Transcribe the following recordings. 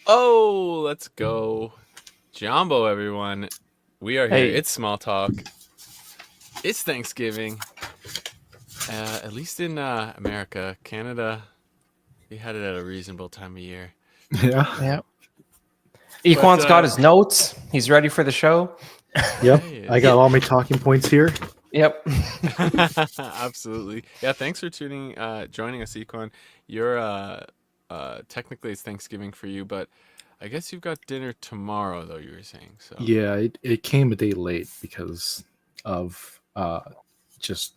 Oh, let's go. Jumbo, everyone. We are here. Hey, It's small talk. It's Thanksgiving. At least in America. Canada, we had it at a reasonable time of year. Yeah. yeah. But Equan's got his notes. He's ready for the show. yeah, Yep. he I is. got all my talking points here. Yep. Absolutely. Yeah, thanks for joining us, Econ. You're technically it's Thanksgiving for you, but I guess you've got dinner tomorrow, though, you were saying. So Yeah, it came a day late because of just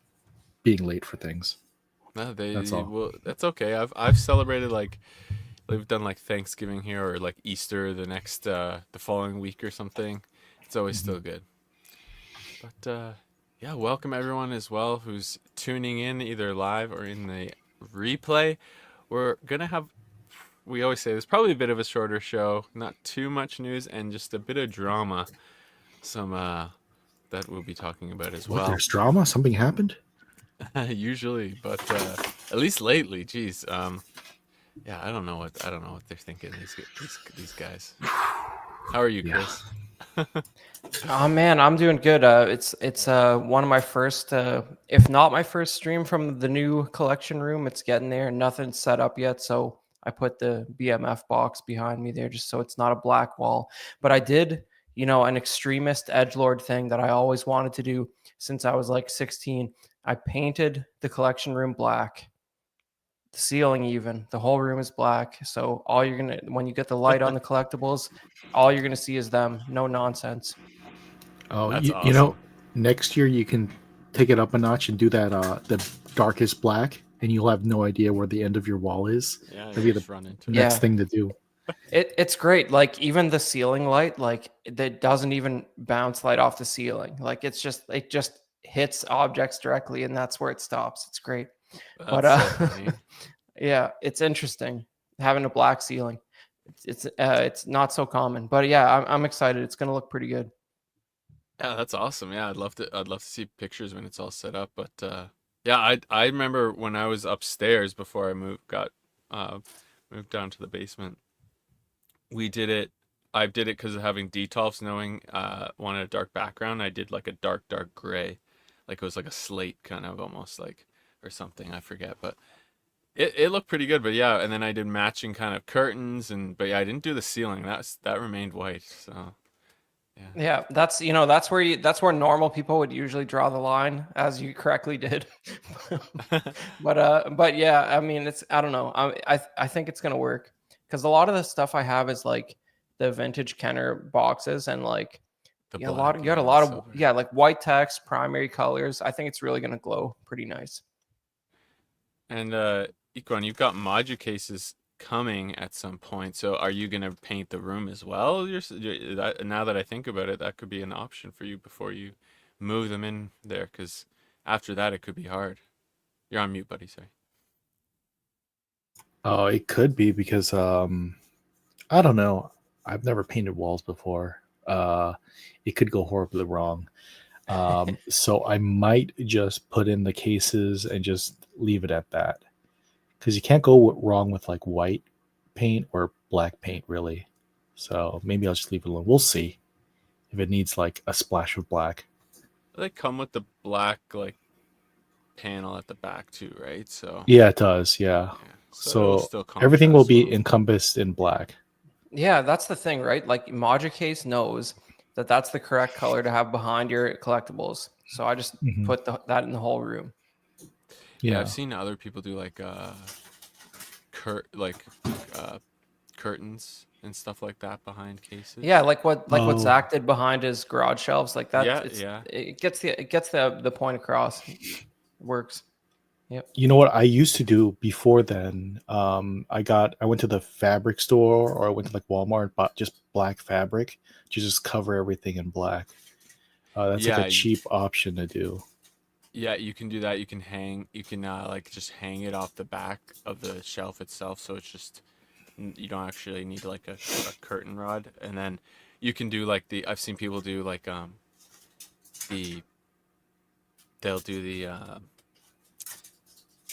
being late for things. no, That's they all. will. That's okay. I've celebrated like they've done like Thanksgiving here or like Easter the following week or something. It's always Mhm. still good. But yeah, welcome everyone as well who's tuning in either live or in the replay. We're gonna have we always say there's probably a bit of a shorter show, not too much news and just a bit of drama. Some that we'll be talking about as What? well. There's drama? Something happened? Usually, but at least lately, geez. Yeah, I don't know what they're thinking these guys. How are you, Yeah. Chris? Oh man, I'm doing good. It's one of my first, if not my first stream from the new collection room. It's getting there. Nothing's set up yet, so I put the BMF box behind me there just so it's not a black wall. But I did, an extremist edgelord thing that I always wanted to do since I was like 16. I painted the collection room black. The ceiling, even the whole room is black, so all you're gonna when you get the light on the collectibles, all you're gonna see is them. No nonsense. Oh, That's you know, awesome. next year you can take it up a notch and do that the darkest black, and you'll have no idea where the end of your wall is. Yeah, That'd you be the just run into it. next Yeah, thing to do. it's great. Like even the ceiling light, like that doesn't even bounce light off the ceiling. Like it just hits objects directly, and that's where it stops. It's great. But That's so funny. yeah, it's interesting having a black ceiling. It's not so common, but yeah, I'm excited. It's gonna look pretty good. Yeah, that's awesome. Yeah, I'd love to see pictures when it's all set up. But yeah, I remember when I was upstairs before I uh moved down to the basement. We did it. I did it because of having detolfs, knowing wanted a dark background. I did like a dark gray, like it was like a slate kind of almost like or something. I forget, but it looked pretty good. But yeah, and then I did matching kind of curtains but yeah, I didn't do the ceiling. That remained white. So yeah. Yeah, that's where normal people would usually draw the line, as you correctly did. But yeah, I mean, I don't know. I think it's gonna work because a lot of the stuff I have is like the vintage Kenner boxes and like The a lot black, you got a yeah, and lot of silver. yeah, like white text, primary colors. I think it's really gonna glow pretty nice. And Ikon, you've got module cases coming at some point. So are you gonna paint the room as well? Now that I think about it, that could be an option for you before you move them in there, because after that it could be hard. You're on mute, buddy. Sorry. Oh, it could be because I don't know. I've never painted walls before. It could go horribly wrong. So I might just put in the cases and just leave it at that because you can't go wrong with like white paint or black paint really. So maybe I'll just leave it alone. We'll see if it needs like a splash of black. They come with the black like panel at the back too, right? So Yeah, it does. Yeah. yeah, so it'll So still everything will contrast be well. encompassed in black. Yeah, that's the thing, right? Like Case knows that that's the correct color to have behind your collectibles. So I just Hmm. put that in the whole room. Yeah, I've Yeah. seen other people do like cur like uh curtains and stuff like that behind Yeah, cases. like what Oh, Zach did behind his garage shelves, like that. Yeah, yeah. It gets the point across. It works. Yep. you know what I used to do before then? I went to the fabric store or I went to like Walmart and bought just black fabric to just cover everything in black. That's like a Yeah, cheap option to do. yeah, you can do that. You can like just hang it off the back of the shelf itself, so it's just you don't actually need like a curtain rod. And then you can do like I've seen people do like the they'll do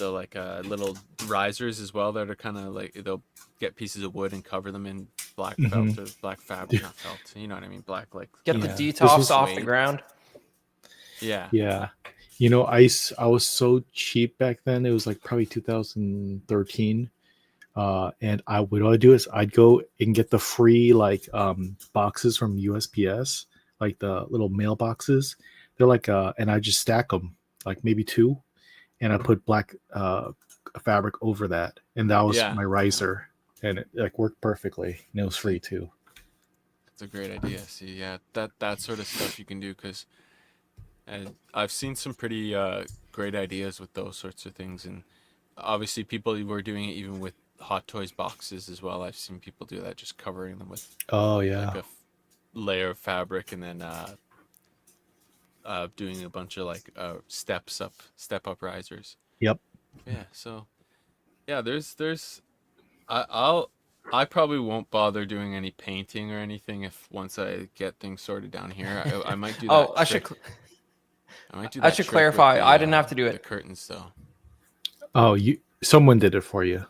little risers as well that are kind of like they'll get pieces of wood and cover them in black Mhm. felt or black fabric, not felt. You know what I mean? Black like Get the Yeah. This detox was off the suede. ground. Yeah. Yeah. I was so cheap back then. It was like probably 2013. And what I do is I'd go and get the free like boxes from USPS, like the little mail boxes. They're like and I just stack them like maybe two, and I put black fabric over that, and that was Yeah. my riser, and it like worked perfectly, and it was free too. It's a great idea. See, yeah, that sort of stuff you can do because I've seen some pretty great ideas with those sorts of things, and obviously people were doing it even with Hot Toys boxes as well. I've seen people do that, just covering them with Oh like yeah. a layer of fabric, and then doing a bunch of like step up risers. Yep. Yeah. So yeah, I'll I probably won't bother doing any painting or anything if once I get things sorted down here. I might do that Oh, I should trick. I might do I that should trick with clarify. I didn't have to do the it. curtains though. Oh, someone did it for you.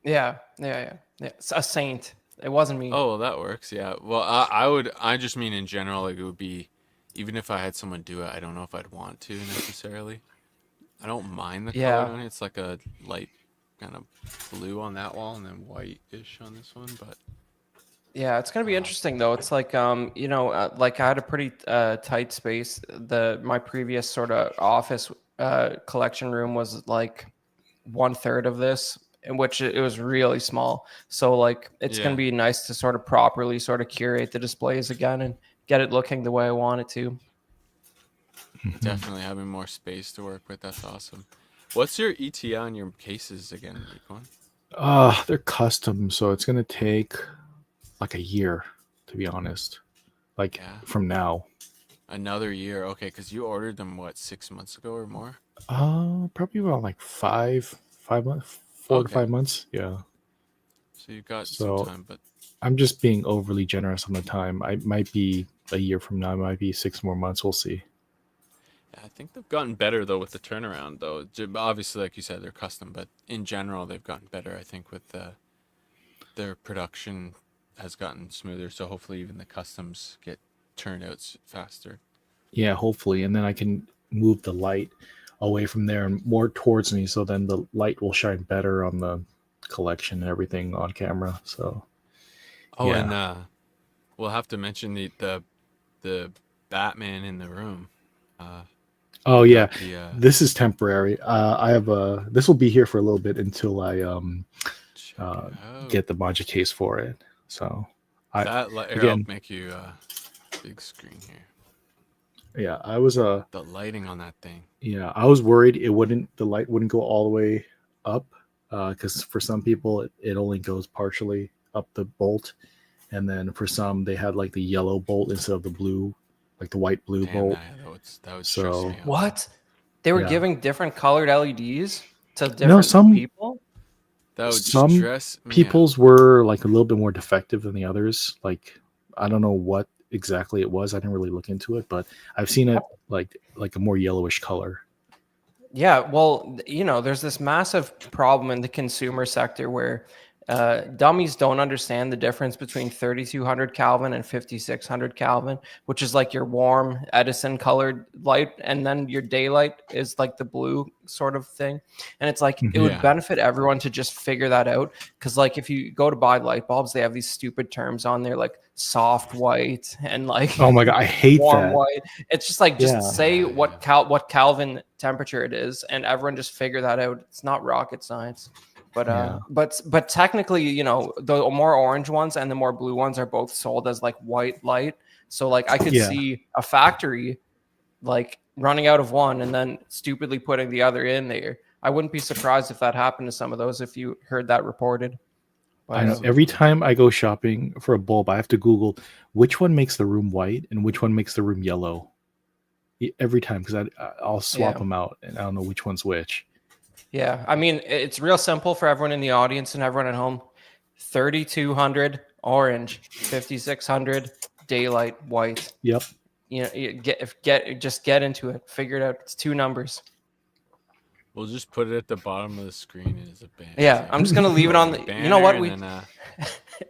Yeah. It's a saint. It wasn't me. Oh, well, that works. Yeah. Well, I just mean in general, like it would be, even if I had someone do it, I don't know if I'd want to necessarily. I don't mind the color Yeah. on it. It's like a light kind of blue on that wall and then white-ish on this one, but Yeah, it's gonna be interesting though. It's like like I had a pretty tight space. My previous sort of office collection room was like 1/3 of this, in which it was really small. So like it's gonna yeah, be nice to sort of properly sort of curate the displays again and get it looking the way I want it to. definitely having more space to work with. That's awesome. What's your ETA on your cases again, Recon? They're custom, so it's gonna take like a year, to be honest. Like Yeah, from now. another year. Okay, because you ordered them what 6 months ago or more? Probably about like 5 months, 4 to 5 months. Yeah. So you got some So time, but I'm just being overly generous on the time. I might be a year from now. It might be 6 more months. We'll see. yeah, I think they've gotten better though with the turnaround though. Obviously, like you said, they're custom, but in general, they've gotten better. I think with their production has gotten smoother. So hopefully, even the customs get turned out faster. Yeah, hopefully, and then I can move the light away from there and more towards me, so then the light will shine better on the collection and everything on camera. So Oh, and yeah. we'll have to mention the Batman in the room. Oh You yeah, got the this is temporary. I have this will be here for a little bit until I check uh, it out. get the Maja case for it. So I Here, I'll again, make you big screen here. yeah, I was The lighting on that thing. yeah, I was worried the light wouldn't go all the way up, because for some people it only goes partially up the bolt, and then for some they had like the yellow bolt instead of the blue, like the white blue Damn, bolt. that would stress So me out. What? They were yeah, giving different colored LEDs to no, different people? That would some stress me out. people's were like a little bit more defective than the others. Like I don't know what exactly it was. I didn't really look into it, but I've seen it like a more yellowish color. Yeah, well, there's this massive problem in the consumer sector where dummies don't understand the difference between 3200 Kelvin and 5600 Kelvin, which is like your warm Edison colored light, and then your daylight is like the blue sort of thing. And it's like it would Yeah. benefit everyone to just figure that out, because like if you go to buy light bulbs, they have these stupid terms on there like soft white and like Oh my god, I hate warm that. white. It's just like Yeah. say Yeah, what Kelvin temperature it is, and everyone just figure that out. It's not rocket science. But Yeah. but technically, the more orange ones and the more blue ones are both sold as like white light. So like I could Yeah. see a factory like running out of one and then stupidly putting the other in there. I wouldn't be surprised if that happened to some of those if you heard that reported. I know But, every time I go shopping for a bulb, I have to Google which one makes the room white and which one makes the room yellow. Every time, because I'll swap Yeah. them out and I don't know which one's which. yeah, I mean, it's real simple for everyone in the audience and everyone at home. 3200 orange, 5600 daylight white. Yep. Just get into it. Figure it out. It's two numbers. We'll just put it at the bottom of the screen as a banner. Yeah, I'm just gonna leave it on the. You know what? We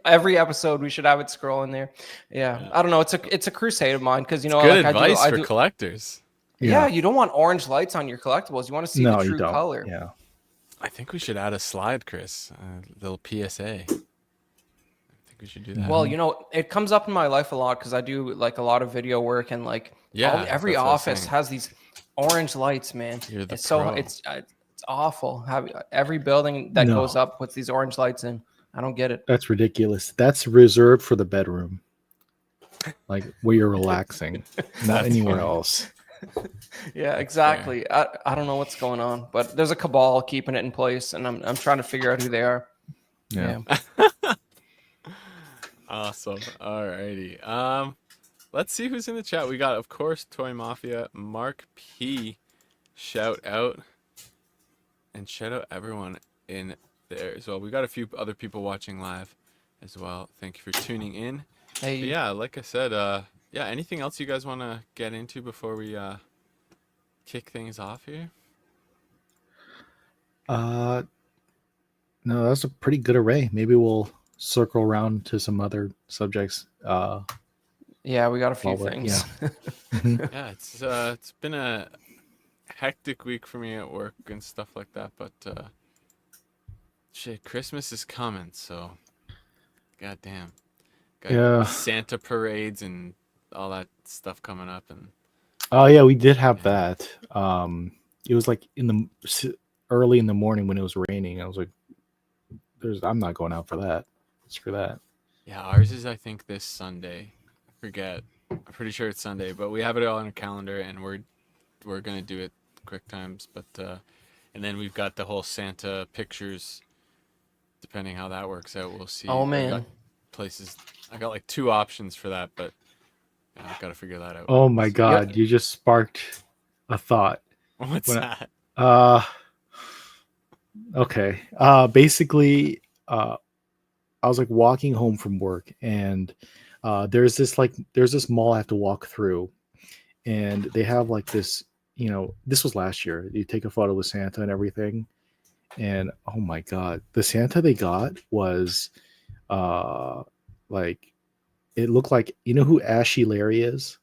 every episode we should have it scroll in there. Yeah, I don't know. It's a crusade of mine because good advice for collectors. Yeah, you don't want orange lights on your collectibles. You want to see the true color. Yeah. I think we should add a slide, Chris. A little PSA. I think we should do that. Well, it comes up in my life a lot because I do like a lot of video work and like every office has these orange lights, man. It's awful. Every building that goes up puts these orange lights in. I don't get it. That's ridiculous. That's reserved for the bedroom, like where you're relaxing, not anywhere else. Yeah, exactly. I don't know what's going on, but there's a cabal keeping it in place, and I'm trying to figure out who they are. Yeah. Awesome. Alrighty. Let's see who's in the chat. We got, of course, Toy Mafia, Mark P. Shout out. And shout out everyone in there as well. We got a few other people watching live as well. Thank you for tuning in. Hey. But yeah, like I said, anything else you guys want to get into before we kick things off here? No, that's a pretty good array. Maybe we'll circle around to some other subjects. Yeah, we got a few things. Yeah, it's been a hectic week for me at work and stuff like that, but shit, Christmas is coming, so goddamn. Got Santa parades and all that stuff coming up, and oh yeah, we did have that. It was like early in the morning when it was raining. I was like, I'm not going out for that. Screw that. Yeah, ours is I think this Sunday. I forget. I'm pretty sure it's Sunday, but we have it all on our calendar, and we're gonna do it quick times. But and then we've got the whole Santa pictures. Depending how that works out, we'll see. Oh man, I got like 2 options for that, but I've got to figure that out. Oh my god, you just sparked a thought. What's that? Okay. Basically, I was like walking home from work, and there's this mall I have to walk through, and they have like this. This was last year. You take a photo with Santa and everything, and oh my god, the Santa they got was, like, it looked like who Ashy Larry is.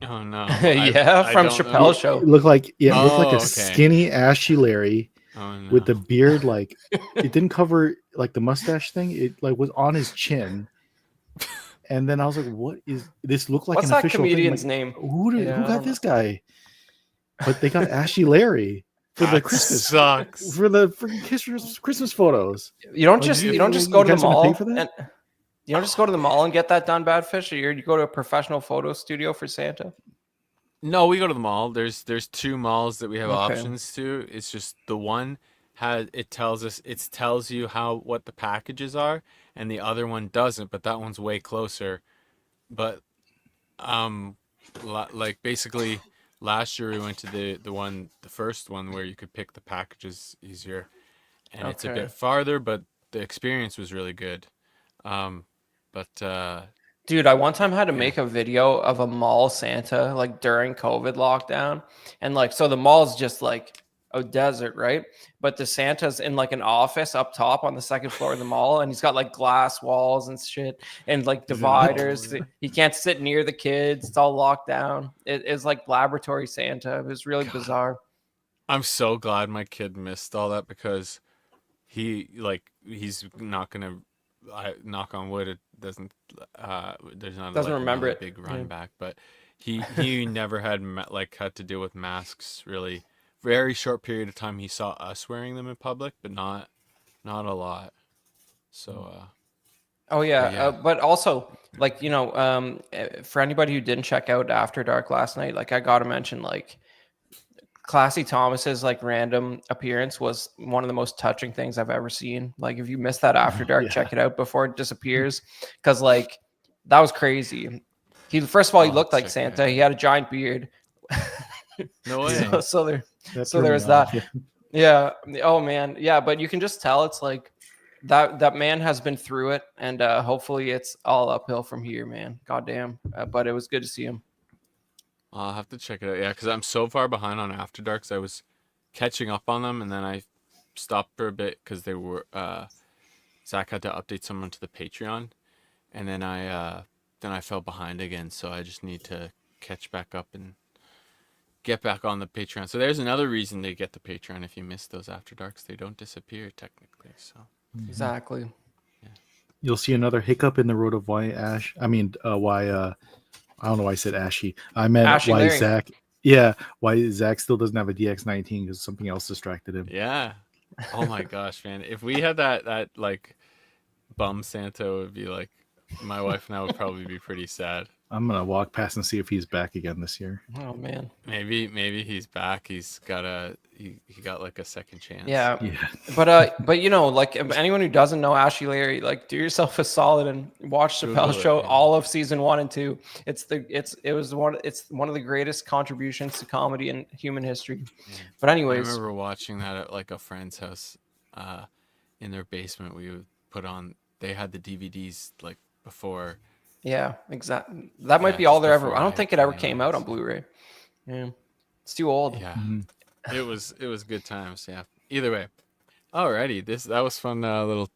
Oh no! From Chappelle's show. It looked like a skinny Ashy Larry. Oh, no. With the beard, like it didn't cover like the mustache thing. It like was on his chin, and then I was like, "What is this? Look like What's an that official comedian's thing. name? Like, who got this guy?" But they got Ashy Larry for the Christmas sucks. For the Christmas photos. You don't just go to the mall you don't just go to the mall and get that done, Badfish, or you go to a professional photo studio for Santa. No, we go to the mall. There's 2 malls that we have options to. It's just the one tells you what the packages are, and the other one doesn't, but that one's way closer. But like basically last year we went to the first one where you could pick the packages easier, and it's a bit farther, but the experience was really good. Dude, I one time had to make a video of a mall Santa like during COVID lockdown, and like so the mall's just like a desert, right? But the Santa's in like an office up top on the 2nd floor of the mall, and he's got like glass walls and shit and like dividers. He can't sit near the kids. It's all locked down. It's like laboratory Santa. It was really bizarre. I'm so glad my kid missed all that because he's not gonna. Knock on wood, it doesn't. There's not remember a big run back, but he never had had to deal with masks really. Very short period of time he saw us wearing them in public, but not a lot. So. But also like for anybody who didn't check out After Dark last night, like I gotta mention like. Classy Thomas's like random appearance was one of the most touching things I've ever seen. Like if you missed that After Dark, check it out before it disappears, because like that was crazy. He first of all he looked like Santa. He had a giant beard. No way. so there was that. Yeah. Oh man. Yeah. But you can just tell it's like that man has been through it, and hopefully it's all uphill from here, man. Goddamn. But it was good to see him. I'll have to check it out. Yeah, because I'm so far behind on After Darks. I was catching up on them, and then I stopped for a bit because they were Zach had to update someone to the Patreon, and then I fell behind again. So I just need to catch back up and get back on the Patreon. So there's another reason they get the Patreon. If you miss those After Darks, they don't disappear technically. So Exactly. You'll see another hiccup in the road of why Ash. I mean, why I don't know why I said Ashy. I meant Ashy why Larry. Zach. Yeah, why Zach still doesn't have a DX19 because something else distracted him. yeah. Oh my gosh, man! If we had that like bum Santa, it would be like my wife and I would probably be pretty sad. I'm gonna walk past and see if he's back again this year. Oh man. Maybe he's back. He got like a second chance. Yeah. Yeah, But you know, like if anyone who doesn't know Ashy Larry, like do yourself a solid and watch Google Chappelle's it, show yeah. all of season 1 and 2. It's one of the greatest contributions to comedy in human history. Yeah. But I anyways, remember watching that at like a friend's house, in their basement. We would put on. They had the DVDs like before. yeah, exactly. That might Yeah, be all just there ever. before I I don't think it ever came came out, out on so- Blu-ray. Yeah, it's too old. Yeah, Mhm. it was good times. Yeah. Either way, alrighty. That was fun. Little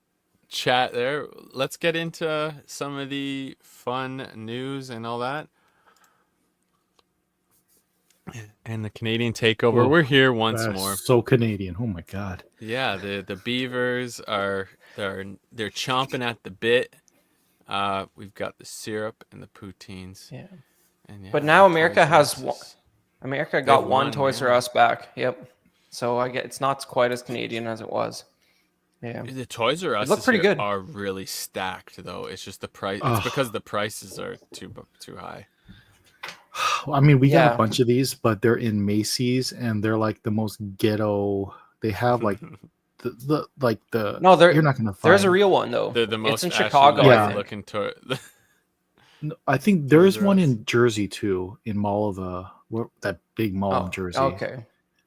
chat there. Let's get into some of the fun news and all that. And the Canadian takeover. Whoa, We're here once That's more. so Canadian. Oh my god. Yeah, the Beavers they're chomping at the bit. We've got the syrup and the poutines. Yeah. And yeah, But now the America Toys R has Us one. is- America They've got one won, Toys R yeah. Us back. Yep. So I get it's not quite as Canadian as it was. Yeah. The Toys R Us look pretty good. are really stacked though. It's just the price. Ugh. It's because the prices are too high. I mean, we got Yeah. a bunch of these, but they're in Macy's and they're like the most ghetto. They have like the No, you're not gonna find. there's a real one though. The most in Ashley Chicago, I Larry think. looking toy. No, I think there's Toys R one Us. in Jersey too, in Mall of that big mall in Jersey. Okay.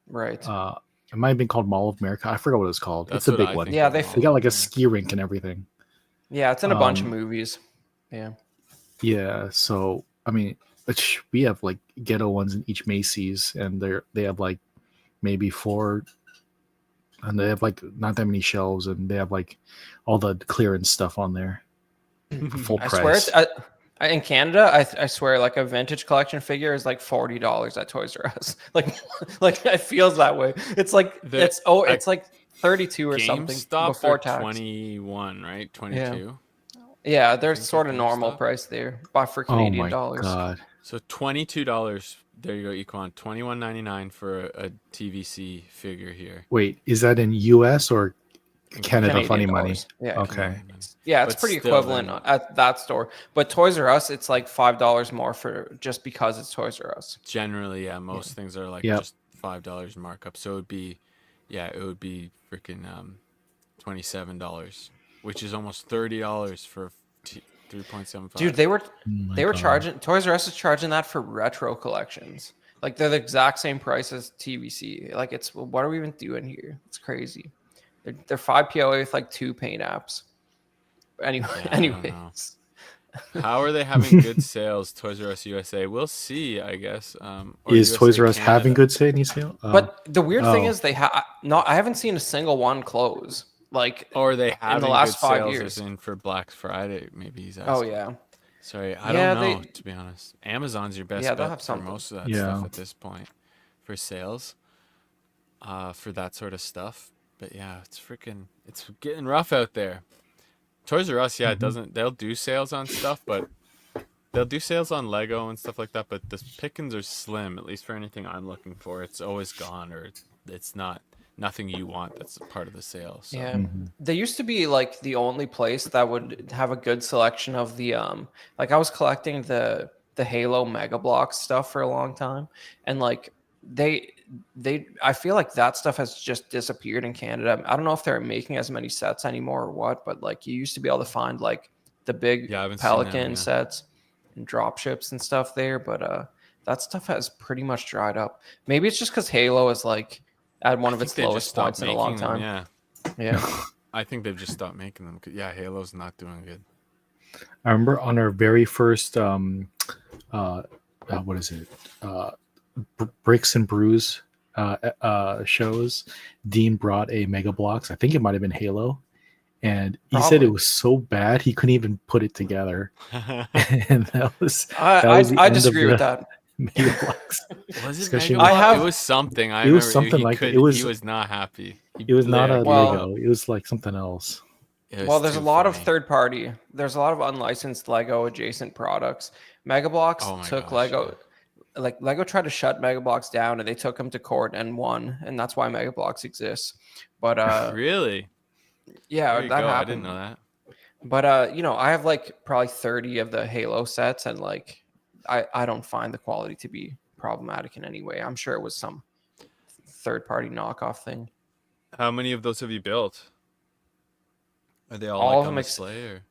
Right. It might have been called Mall of America. I forgot what it's called. That's it's a what big I one. think Yeah, of they- all They got like a of them. ski rink and everything. Yeah, it's in a bunch of um, movies. Yeah. Yeah, so I mean, we have like ghetto ones in each Macy's, and they have like maybe 4, and they have like not that many shelves, and they have like all the clearance stuff on there for full I price. swear it's in Canada, I swear like a vintage collection figure is like $40 at Toys R Us. like it feels that way. It's like it's like 32 or something GameStop before are tax. 21, right? 22. Yeah, they're think sort of at normal GameStop. price there, but for Oh Canadian my dollars. god! So $22. There you go, Equan. $21.99 for a TVC figure here. Wait, is that in U.S. or Canada? Canadian Funny money. dollars. Yeah, Okay. yeah, it's But pretty still, equivalent then- at that store. But Toys R Us, it's like $5 more for just because it's Toys R Us. Generally, yeah, most things are like Yep. just $5 markup. So it would be freaking $27, which is almost $30 for 3.75. Dude, they were Oh my they were God. charging Toys R Us is charging that for retro collections. Like they're the exact same price as TVC. Like it's what are we even doing here? It's crazy. They're 5 POA with like 2 paint apps. Anyway, Yeah, I don't know. anyways. How are they having good sales? Toys R Us USA. We'll see, I guess. Or Is USA Toys R Us Canada. having good sale? But the weird thing oh. is they have I haven't seen a single one close. Like Or they have last good 5 sales years. as in for Black Friday. Maybe he's asking. oh yeah. Sorry, I Yeah, don't know. they- To be honest, Amazon's your best Yeah, they'll bet have for something. most of that Yeah. stuff at this point for sales. For that sort of stuff. But yeah, it's getting rough out there. Toys R Us, yeah, it doesn't. They'll do sales on stuff, but they'll do sales on Lego and stuff like that. But the pickings are slim, at least for anything I'm looking for. It's always gone, or it's not nothing you want. That's a part of the sale. So. Yeah. Mhm. They used to be like the only place that would have a good selection of the like I was collecting the Halo Mega Bloks stuff for a long time, and like they I feel like that stuff has just disappeared in Canada. I don't know if they're making as many sets anymore or what, but like you used to be able to find like the big Yeah, I haven't seen them, Pelican yeah. sets and drop ships and stuff there, but that stuff has pretty much dried up. Maybe it's just because Halo is like at one of I its think they lowest just stopped points in a long making them, time. Yeah, Yeah. I think they've just stopped making them. 'Cause, yeah, Halo's not doing good. I remember on our very first what is it? Bricks and Brews shows, Dean brought a Mega Bloks. I think it might have been Halo, and he said it Probably. was so bad he couldn't even put it together. And that was the I end of disagree with the that. Mega Bloks Was it discussion. Mega I Bloks? have- It was something. I It was remember something he like that. could. It was- He was not happy. It was not a Well- Lego. It was like something else. Well, there's a lot of third party. There's a lot of unlicensed Lego adjacent products. Mega Bloks Oh my took gosh, Lego. Like Lego tried to shut Mega Bloks down, and they took him to court and won, and that's why Mega Bloks exists. But Really? yeah, There you that go. happened. I didn't know that. But I have like probably 30 of the Halo sets, and like I don't find the quality to be problematic in any way. I'm sure it was some third party knockoff thing. How many of those have you built? Are they all, All like of on them display or?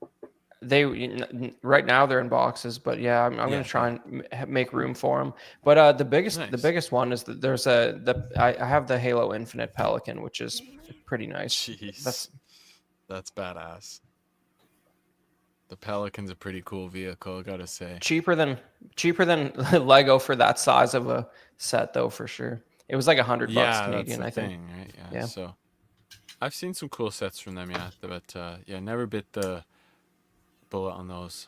They right now they're in boxes, but yeah, I'm Yeah. gonna try and make room for them. But the Nice. biggest one is that there's I have the Halo Infinite Pelican, which is pretty nice. Jeez, that's badass. The Pelican's a pretty cool vehicle, I gotta say. Cheaper than Lego for that size of a set, though, for sure. It was like $100 Canadian, I that's the think. thing, right? Yeah. Yeah. So, I've seen some cool sets from them, yeah. But yeah, never bit the bullet on those.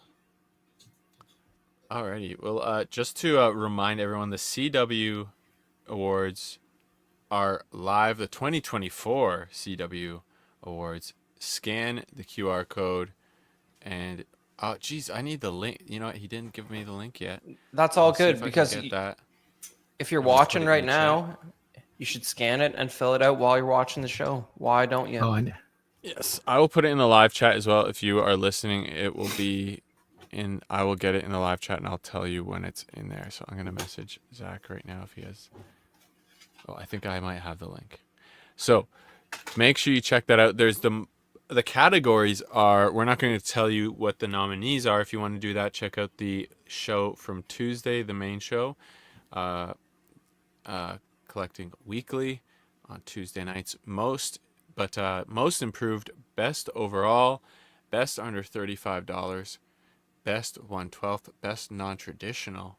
Alrighty. Well, just to remind everyone, the CW Awards are live. The 2024 CW Awards. Scan the QR code, and oh, geez, I need the link. You know what? He didn't give me the link yet. That's all I'll see good if I can because get that. if you're I'm gonna put watching it in right the now, you should scan it and fill it out while you're watching the show. Why don't you? Oh, I know. Yes, I will put it in the live chat as well. If you are listening, it will be in. I will get it in the live chat, and I'll tell you when it's in there. So I'm gonna message Zach right now if he has. Oh, I think I might have the link. So make sure you check that out. There's the categories are. We're not going to tell you what the nominees are. If you want to do that, check out the show from Tuesday, the main show. Collecting weekly on Tuesday nights. Most improved, best overall, best under $35, best 1/12, best non-traditional,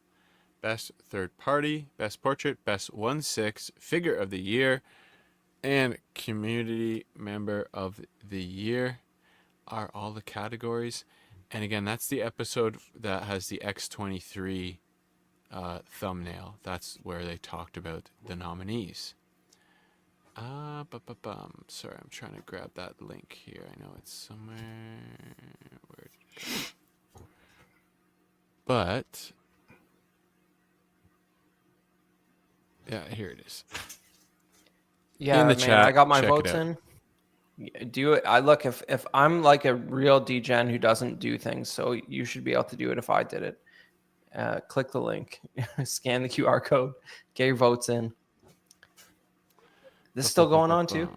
best third party, best portrait, best 1/6, figure of the year, and community member of the year are all the categories. And again, that's the episode that has the X23 thumbnail. That's where they talked about the nominees. Sorry, I'm trying to grab that link here. I know it's somewhere. Where did it go? But yeah, here it is. Yeah, in the man, chat, I got my check it votes out. in. Do it. I look if I'm like a real degen who doesn't do things, so you should be able to do it if I did it. Click the link, scan the QR code, get your votes in. This is still going on too?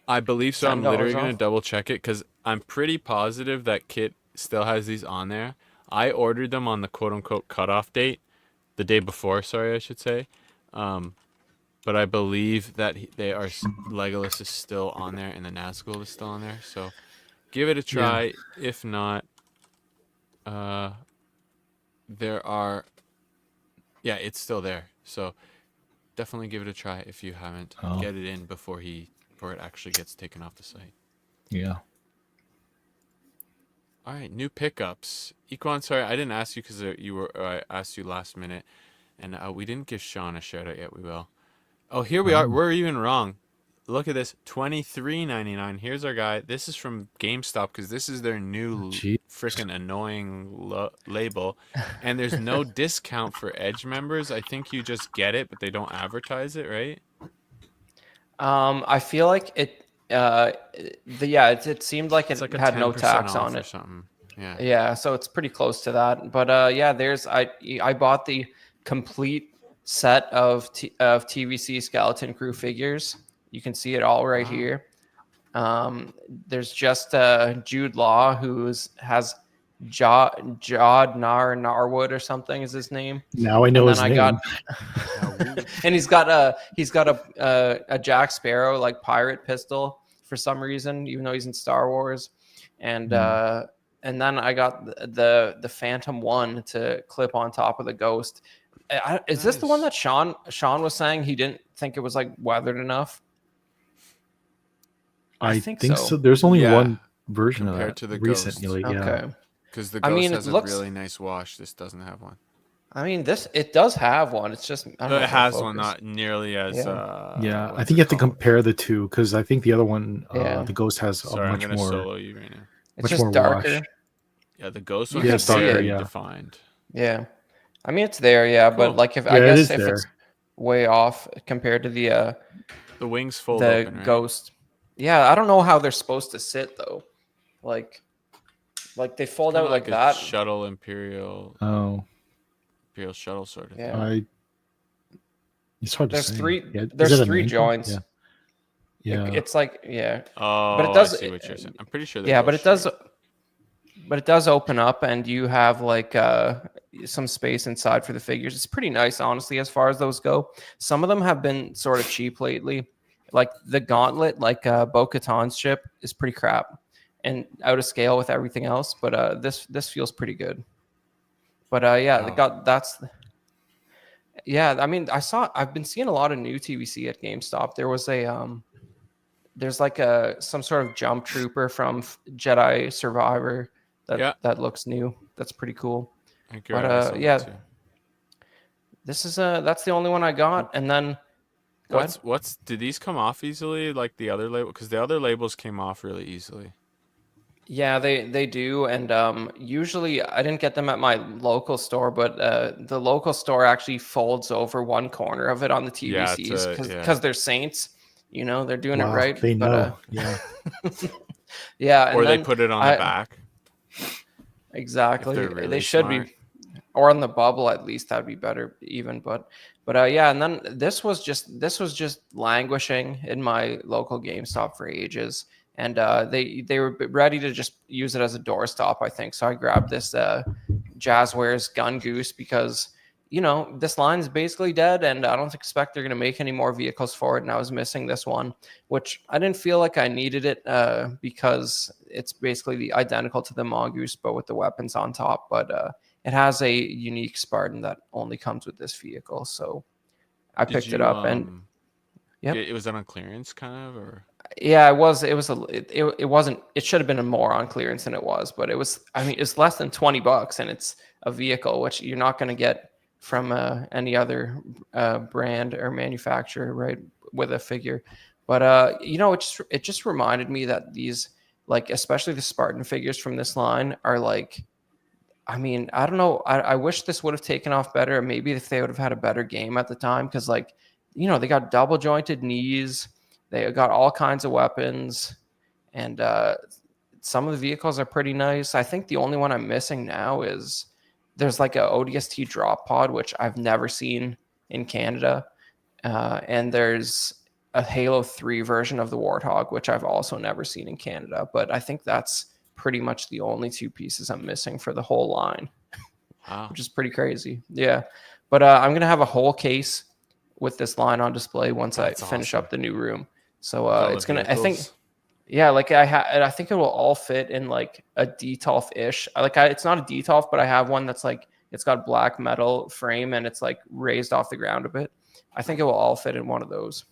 I believe so. I'm $10 literally going to off? double check it because I'm pretty positive that Kit still has these on there. I ordered them on the quote unquote cutoff date, the day before, sorry, I should say. But I believe that they are, Legolas is still on there and the Nazgul is still on there. So give it a try. If not, there are, yeah, it's still there. So definitely give it a try if you haven't. Oh. Get it in before it actually gets taken off the site. Yeah. All right, new pickups. Equan, sorry, I didn't ask you because I asked you last minute, and we didn't give Sean a shout out yet. We will. Oh, here we are. We're even wrong. Look at this, $23.99. Here's our guy. This is from GameStop because this is their new freaking annoying label, and there's no discount for Edge members. I think you just get it, but they don't advertise it, right? I feel like it. It seemed like It's like a had no 10% tax off on or it. something. Yeah. Yeah, so it's pretty close to that. But I bought the complete set of TVC Skeleton Crew figures. You can see it all right here. There's just Jude Law, who has Jod Narwood or something is his name. Now I know his name. And he's got a Jack Sparrow like pirate pistol for some reason, even though he's in Star Wars. And then I got the Phantom 1 to clip on top of the Ghost. Is this the one Nice. that Sean was saying he didn't think it was like weathered enough? I I think think so. so. There's only Yeah, one version of compared that to the Ghost. recently. Yeah. Okay. Because the I Ghost mean, it has a looks. really nice wash. This doesn't have one. I mean, it does have one. It's just I don't know It if it'll has one, focus. not nearly as Yeah. Yeah, I what's think it you have to called? compare the two because I think the other one, Yeah. the Ghost has a Sorry, I'm much gonna more, solo you right now. It's much just more darker. wash. Yeah, the Ghost You one Yeah, can is it's see darker. very it. Yeah, defined. Yeah. I mean, it's there. Yeah, but Cool. like if I yeah, it guess is if it's there. way off compared to The wings fold the open, right? Ghost. Yeah, I don't know how they're supposed to sit though. Like they It's fold kind out of like like a that. shuttle Imperial Oh, shuttle sort of Yeah. thing. it's hard to There's say. three. Yeah, is There's it an three ankle? joints. Yeah, It's like yeah, but it Oh, I does. see what you're saying. I'm pretty sure they Yeah, go but it does. straight. But it does open up, and you have like some space inside for the figures. It's pretty nice, honestly, as far as those go. Some of them have been sort of cheap lately. Like the Gauntlet, like Bo-Katan's ship, is pretty crap and out of scale with everything else. But this feels pretty good. But yeah, Oh. that's yeah. I mean, I've been seeing a lot of new TVC at GameStop. There was there's like some sort of jump trooper from Jedi Survivor Yeah, that looks new. That's pretty cool. I think But I saw that yeah, too. this is that's the only one I got. And then go ahead. What's did these come off easily like the other label? Because the other labels came off really easily. Yeah, they do. And usually I didn't get them at my local store, but the local store actually folds over one corner of it on the Yeah, it's TVCs yeah. because they're saints. You know, they're doing it wow, right. they But know. Yeah, yeah, and Or they then put it on the back if exactly. they're They really should smart. be, or on the bubble at least. That'd be better even. But yeah, and then this was just languishing in my local GameStop for ages, and they were ready to just use it as a doorstop, I think. So I grabbed this Jazzwares Gun Goose because you know this line's basically dead, and I don't expect they're gonna make any more vehicles for it. And I was missing this one, which I didn't feel like I needed it because it's basically identical to the Mongoose, but with the weapons on top. But it has a unique Spartan that only comes with this vehicle, so I Did picked it you up. And yep, it was on clearance kind of or yeah, it was it wasn't, it should have been more on clearance than it was, but it was, I mean, it's less than $20 and it's a vehicle which you're not going to get from any other brand or manufacturer, right, with a figure. But you know, it just reminded me that these, like especially the Spartan figures from this line are like, I mean, I don't know. I wish this would have taken off better. Maybe if they would have had a better game at the time, because like, you know, they got double jointed knees, they got all kinds of weapons, and some of the vehicles are pretty nice. I think the only one I'm missing now is there's like a ODST drop pod, which I've never seen in Canada, and there's a Halo 3 version of the Warthog, which I've also never seen in Canada. But I think that's pretty much the only two pieces I'm missing for the whole line, wow. which is pretty crazy. Yeah. But I'm going to have a whole case with this line on display once That's I finish awesome. up the new room. So With all it's the going to, I think, vehicles. yeah, like I think it will all fit in like a DTOF-ish. It's not a DTOF, but I have one that's like, it's got black metal frame and it's like raised off the ground a bit. I think it will all fit in one of those,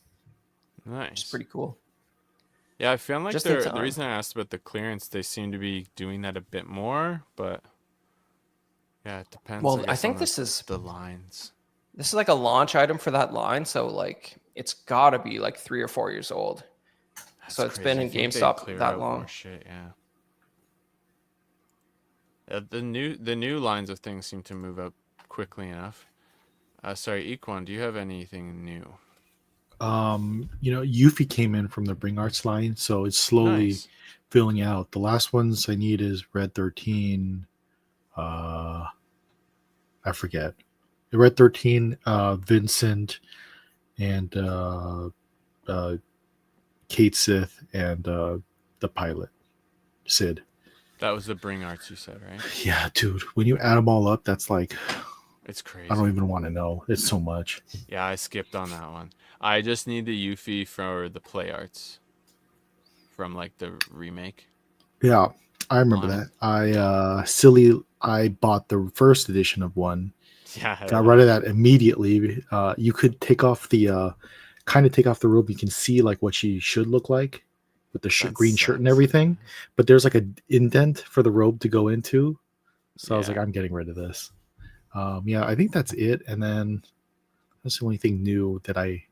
which is Nice. pretty cool. Yeah, I feel like Just in the time. reason I asked about the clearance, they seem to be doing that a bit more, but yeah, it depends. Well, I guess, think on this is the lines. like a launch item for that line, so like it's got to be like 3 or 4 years old. That's So it's crazy. been in I think they'd GameStop clear that out long. more shit, yeah. The new lines of things seem to move up quickly enough. Sorry, Equan, do you have anything new? you know, Yuffie came in from the Bring Arts line, so it's slowly Nice. filling out. The last ones I need is Red 13. I forget. The Red 13, Vincent, and Kate Sith, and the pilot, Sid. That was the Bring Arts you said, right? Yeah, dude. When you add them all up, that's like, It's crazy. I don't even want to know. It's so much. Yeah, I skipped on that one. I just need the Yuffie for the play arts from like the remake. Yeah, I remember Line. that. I Yeah. I bought the first edition of one, Yeah. Got rid of that immediately. You could take off the take off the robe. You can see like what she should look like with the That green shirt and sucks. everything. But there's like a indent for the robe to go into. So I was Yeah. like, I'm getting rid of this. Yeah, I think that's it. And then that's the only thing new that I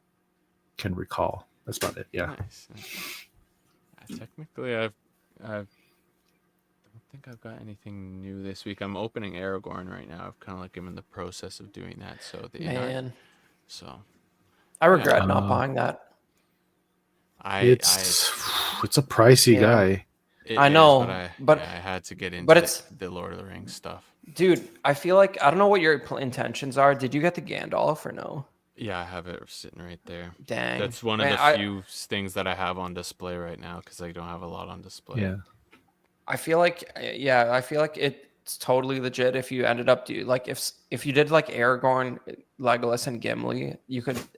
can recall. That's about it. Yeah. Nice. Technically, I don't think I've got anything new this week. I'm opening Aragorn right now. I've kind of like I'm in the process of doing that. So the in-art. Man, So I regret Yeah. not buying that. It's a pricey Yeah. guy. I is, know, but I had to get into but it's the Lord of the Rings stuff. dude. I feel like I don't know what your intentions are. Did you get the Gandalf or no? Yeah, I have it sitting right there. Dang, That's one of man, the few things that I have on display right now because I don't have a lot on display. Yeah. I feel like it's totally legit if you ended up if you did like Aragorn, Legolas, and Gimli,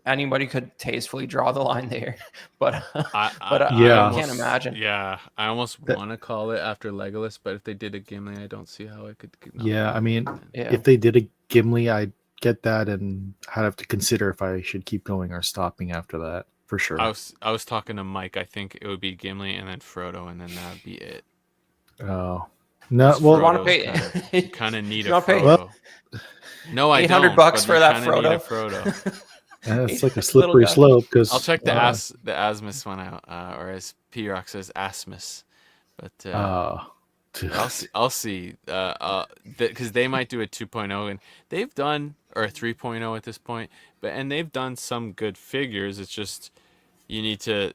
anybody could tastefully draw the line there. But Yeah. I can't imagine. Yeah, I almost want to call it after Legolas, but if they did a Gimli, I don't see how I could. Yeah, I mean, Yeah. if they did a Gimli, I'd get that, and I'd have to consider if I should keep going or stopping after that for sure. I was talking to Mike. I think it would be Gimli and then Frodo, and then that'd be it. Oh no! 'Cause Well, You want to Frodo's pay? You kind of need a You wanna pay- Frodo. No, I don't. $800 but for you that kinda need a Frodo. Frodo. it's like a Little slippery guy. slope because I'll check the Asmus one out, or as P-Rock says, Asmus. But I'll see. Because they might do a 2.0, and they've done or a 3.0 at this point, and they've done some good figures. It's just you need to.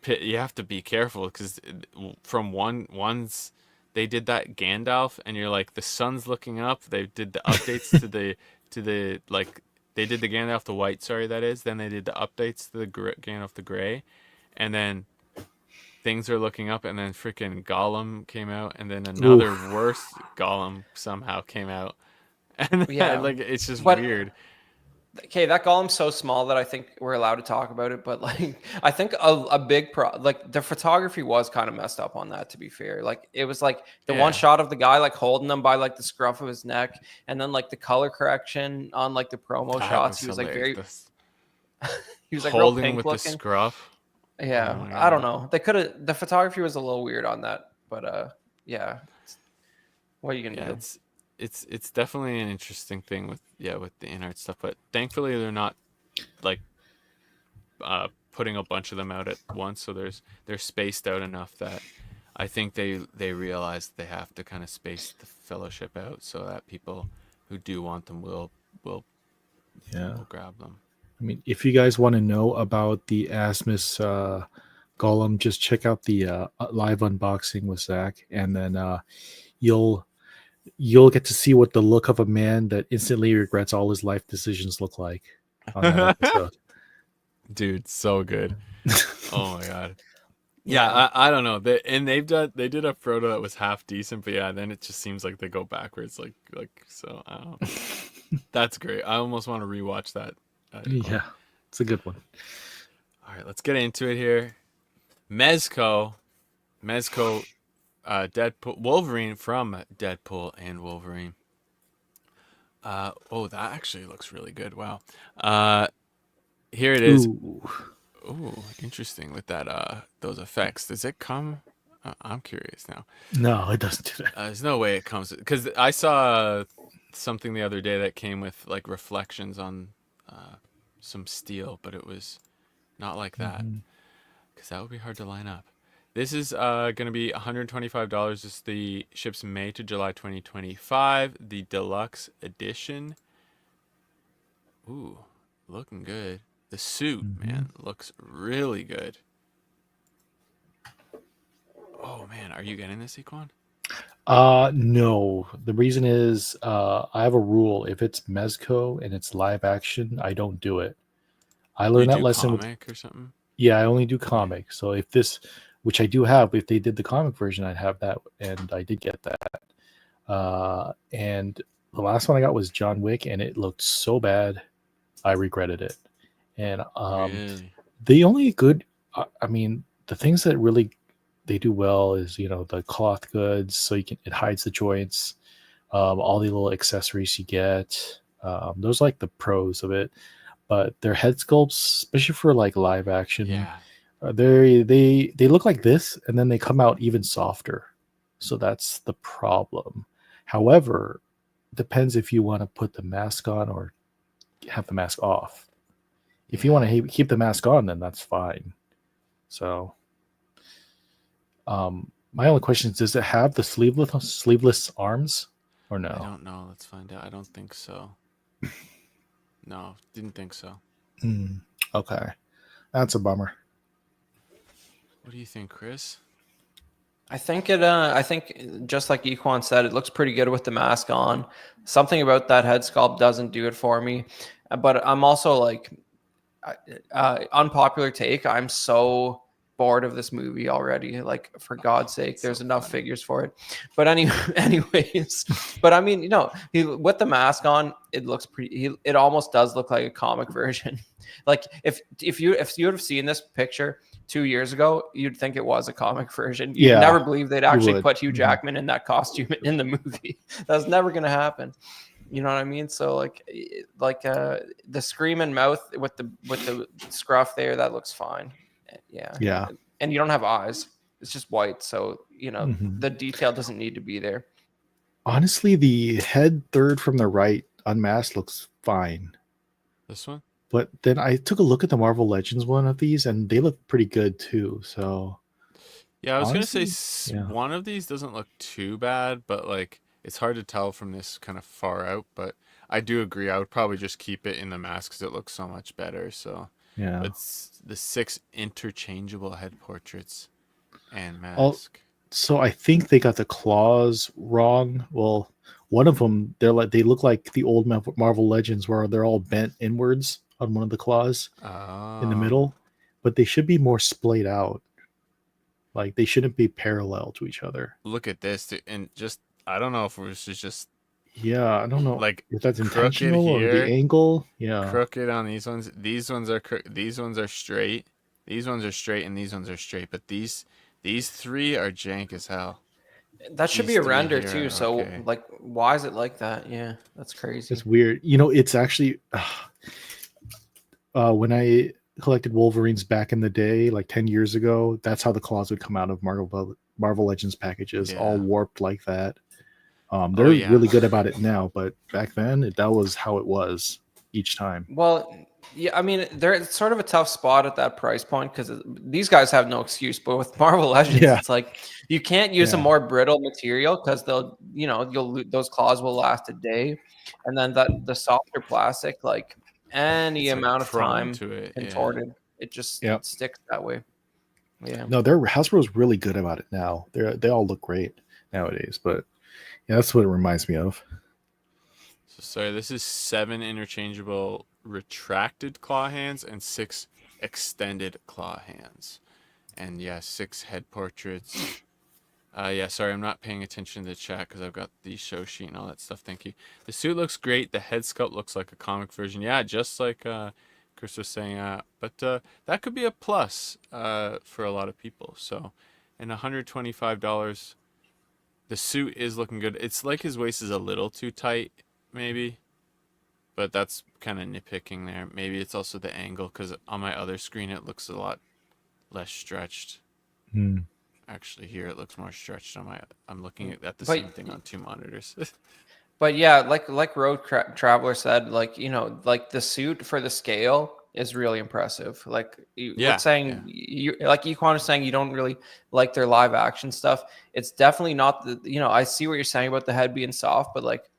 You have to be careful because from one's they did that Gandalf, and you're like the sun's looking up. They did the updates to the like they did the Gandalf the white, sorry that is. Then they did the updates to the Gandalf the gray, and then things are looking up, and then freaking Gollum came out, and then another worse Gollum somehow came out, and Yeah, like it's just but- weird. Okay, that golem's so small that I think we're allowed to talk about it, but like I think a big like the photography was kind of messed up on that, to be fair. Like it was like the one Yeah. shot of the guy like holding them by like the scruff of his neck, and then like the color correction on like the promo That shots, he was like very hilarious. he was like real Holding pink with looking. the scruff. Yeah, Oh my I don't God. know. They could have the photography was a little weird on that, but yeah. What are you gonna Yeah, do? it's definitely an interesting thing with the in-art stuff, but thankfully they're not like putting a bunch of them out at once, so they're spaced out enough that I think they realize they have to kind of space the fellowship out so that people who do want them will grab them. I mean, if you guys want to know about the Asmus Golem, just check out the live unboxing with Zach, and then you'll get to see what the look of a man that instantly regrets all his life decisions look like on that episode. Dude, so good. Oh my God. Yeah, I don't know. They did a Frodo that was half decent, but yeah, then it just seems like they go backwards, like so. I don't know. That's great. I almost want to rewatch that. Yeah, it's a good one. All right, let's get into it here. Mezco, Deadpool, Wolverine from Deadpool and Wolverine. That actually looks really good. Wow. Here it is. Ooh, interesting with that those effects. Does it come? I'm curious now. No, it doesn't do that. There's no way it comes because I saw something the other day that came with like reflections on some steel, but it was not like that because that would be hard to line up. This is going to be $125. This the ships May to July 2025. The deluxe edition. Ooh, looking good. The suit, man, looks really good. Oh man, are you getting this, Equan? No. The reason is I have a rule. If it's Mezco and it's live action, I don't do it. I learned that lesson with comic or something. Yeah, I only do comic. So if this, which I do have, if they did the comic version, I'd have that, and I did get that. And the last one I got was John Wick, and it looked so bad, I regretted it. And Really? the only good, I mean, the things that really they do well is the cloth goods, so it hides the joints. all the little accessories you get. Those are like the pros of it, but their head sculpts, especially for like live action, Yeah. they look like this, and then they come out even softer. So that's the problem. However, depends if you want to put the mask on or have the mask off. If you want to keep the mask on, then that's fine. So, my only question is, does it have the sleeveless arms or I no? don't know. Let's find out. I don't think so. No, didn't think so. Okay, that's a bummer. What do you think, Chris? I think I think just like Equan said, it looks pretty good with the mask on. Something about that head sculpt doesn't do it for me. But I'm also like, unpopular take. I'm so bored of this movie already. Like, for God's sake, there's so enough funny. figures for it. But anyways, but I mean, with the mask on, it looks pretty. It almost does look like a comic version. Like, if you would have seen this picture 2 years ago, you'd think it was a comic version. You'd Yeah, never believe they'd actually would. put Hugh Jackman in that costume in the movie. That's never gonna happen. You know what I mean? So like the screaming mouth with the scruff there, that looks fine. Yeah. And you don't have eyes. It's just white, so Mhm. the detail doesn't need to be there. Honestly, the head third from the right unmasked looks fine. This one? But then I took a look at the Marvel Legends one of these, and they look pretty good too. So Yeah, I was honestly, gonna say yeah. one of these doesn't look too bad, but like it's hard to tell from this kind of far out. But I do agree. I would probably just keep it in the mask because it looks so much better. So Yeah. it's the 6 interchangeable head portraits and All, mask. so I think they got the claws wrong. Well, one of them, they look like the old Marvel Legends where they're all bent inwards on one of the claws in the Oh, middle, but they should be more splayed out. Like they shouldn't be parallel to each other. look at this, and just I don't know if it was just Yeah, I don't know like if that's crooked intentional or the here, angle. Yeah. crooked on these ones. These ones are these ones are straight. These ones are straight, and these ones are straight. But these 3 are jank as hell. That should These be a 3 render here too. are So okay. like, why is it like that? Yeah, that's crazy. It's weird. It's actually when I collected Wolverines back in the day, like 10 years ago, that's how the claws would come out of Marvel Legends packages, all Yeah. warped like that. Oh They're yeah. really good about it now, but back then that was how it was each time. Well, yeah, I mean, they're sort of a tough spot at that price point because these guys have no excuse. But with Marvel Legends, Yeah. it's like you can't use a Yeah. more brittle material because those claws will last a day, and then the softer plastic, like any It's like amount of prone time to it. Yeah. contorted, it just Yep. sticks that way. Yeah. No, their Hasbro's really good about it now. They all look great nowadays, but yeah, that's what it reminds me of. So sorry, this is 7 interchangeable retracted claw hands and 6 extended claw hands. And yeah, 6 head portraits. Yeah, sorry, I'm not paying attention to the chat because I've got the show sheet and all that stuff. Thank you. The suit looks great. The head sculpt looks like a comic version. Yeah, just like Chris was saying. But that could be a plus for a lot of people. So, and $125. The suit is looking good. It's like his waist is a little too tight, maybe. But that's kind of nitpicking there. Maybe it's also the angle because on my other screen it looks a lot less stretched. Actually, here it looks more stretched on my. I'm looking at the same thing on 2 monitors. But yeah, like Road Traveler said, like like the suit for the scale is really impressive. Like Yeah, saying you like Equan is saying you don't really like their live action stuff. It's definitely not I see what you're saying about the head being soft, but like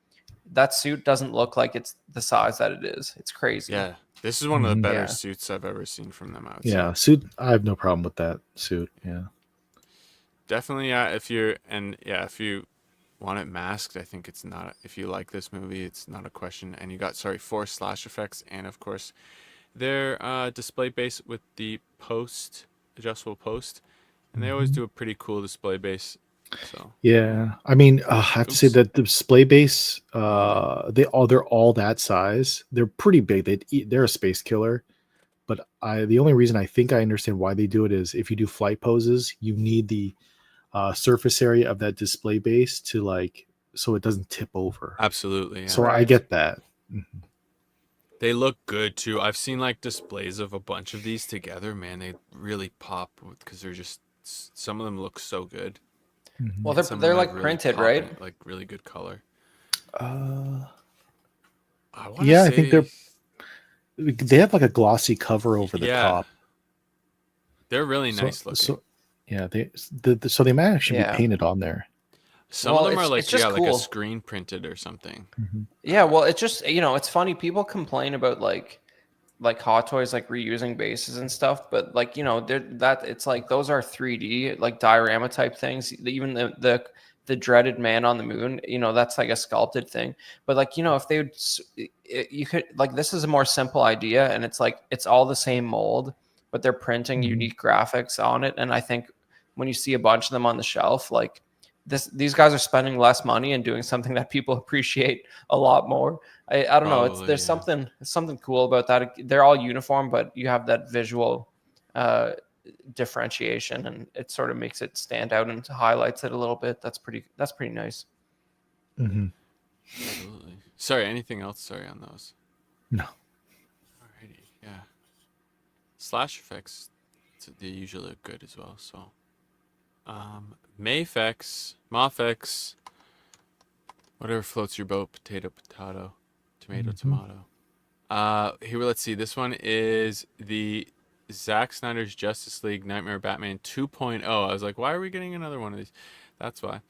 that suit doesn't look like it's the size that it is. It's crazy. Yeah, this is one of the better Yeah. suits I've ever seen from them. I would Yeah, say. suit. I have no problem with that suit. Yeah. Definitely, yeah. If you want it masked, I think it's not. If you like this movie, it's not a question. And you got 4 slash effects, and of course, their display base with the adjustable post, and they always do a pretty cool display base. So Yeah, I mean, I have to say Oops. that the display base, they're all that size. They're pretty big. They're a space killer. But the only reason I think I understand why they do it is if you do flight poses, you need the surface area of that display base to like so it doesn't tip over. Absolutely. Yeah. So I Right. get that. Mhm. They look good too. I've seen like displays of a bunch of these together. Man, they really pop because they're just some of them look so good. Mhm. Well, And some of they're them have like really printed, popping, right? like really good color. Uh, I want to yeah, I say, think they have like a glossy cover over the yeah, top. they're really So nice looking. so yeah, so they might actually be Yeah. painted on there. Some of Well, them are it's like, just yeah, like a cool. screen printed or something. Mhm. Yeah, well, it's just it's funny. People complain about like Hot Toys like reusing bases and stuff, but like they're that it's like those are 3D like diorama type things. Even the dreaded man on the moon, that's like a sculpted thing. But like if they would, you could like this is a more simple idea, and it's like it's all the same mold, but they're printing Mhm. unique graphics on it. And I think when you see a bunch of them on the shelf, like these guys are spending less money and doing something that people appreciate a lot more. I don't know. Probably, There's yeah. something cool about that. They're all uniform, but you have that visual differentiation, and it sort of makes it stand out and highlights it a little bit. That's pretty nice. Mhm. Absolutely. Sorry, anything else? Sorry on those. No. Alrighty, yeah. Slash effects, they usually look good as well. So, Mayfex, Mafex, whatever floats your boat. Potato, potato, tomato, Mhm. tomato. Here, let's see. This one is the Zack Snyder's Justice League Nightmare Batman 2.0. I was like, why are we getting another one of these? That's why.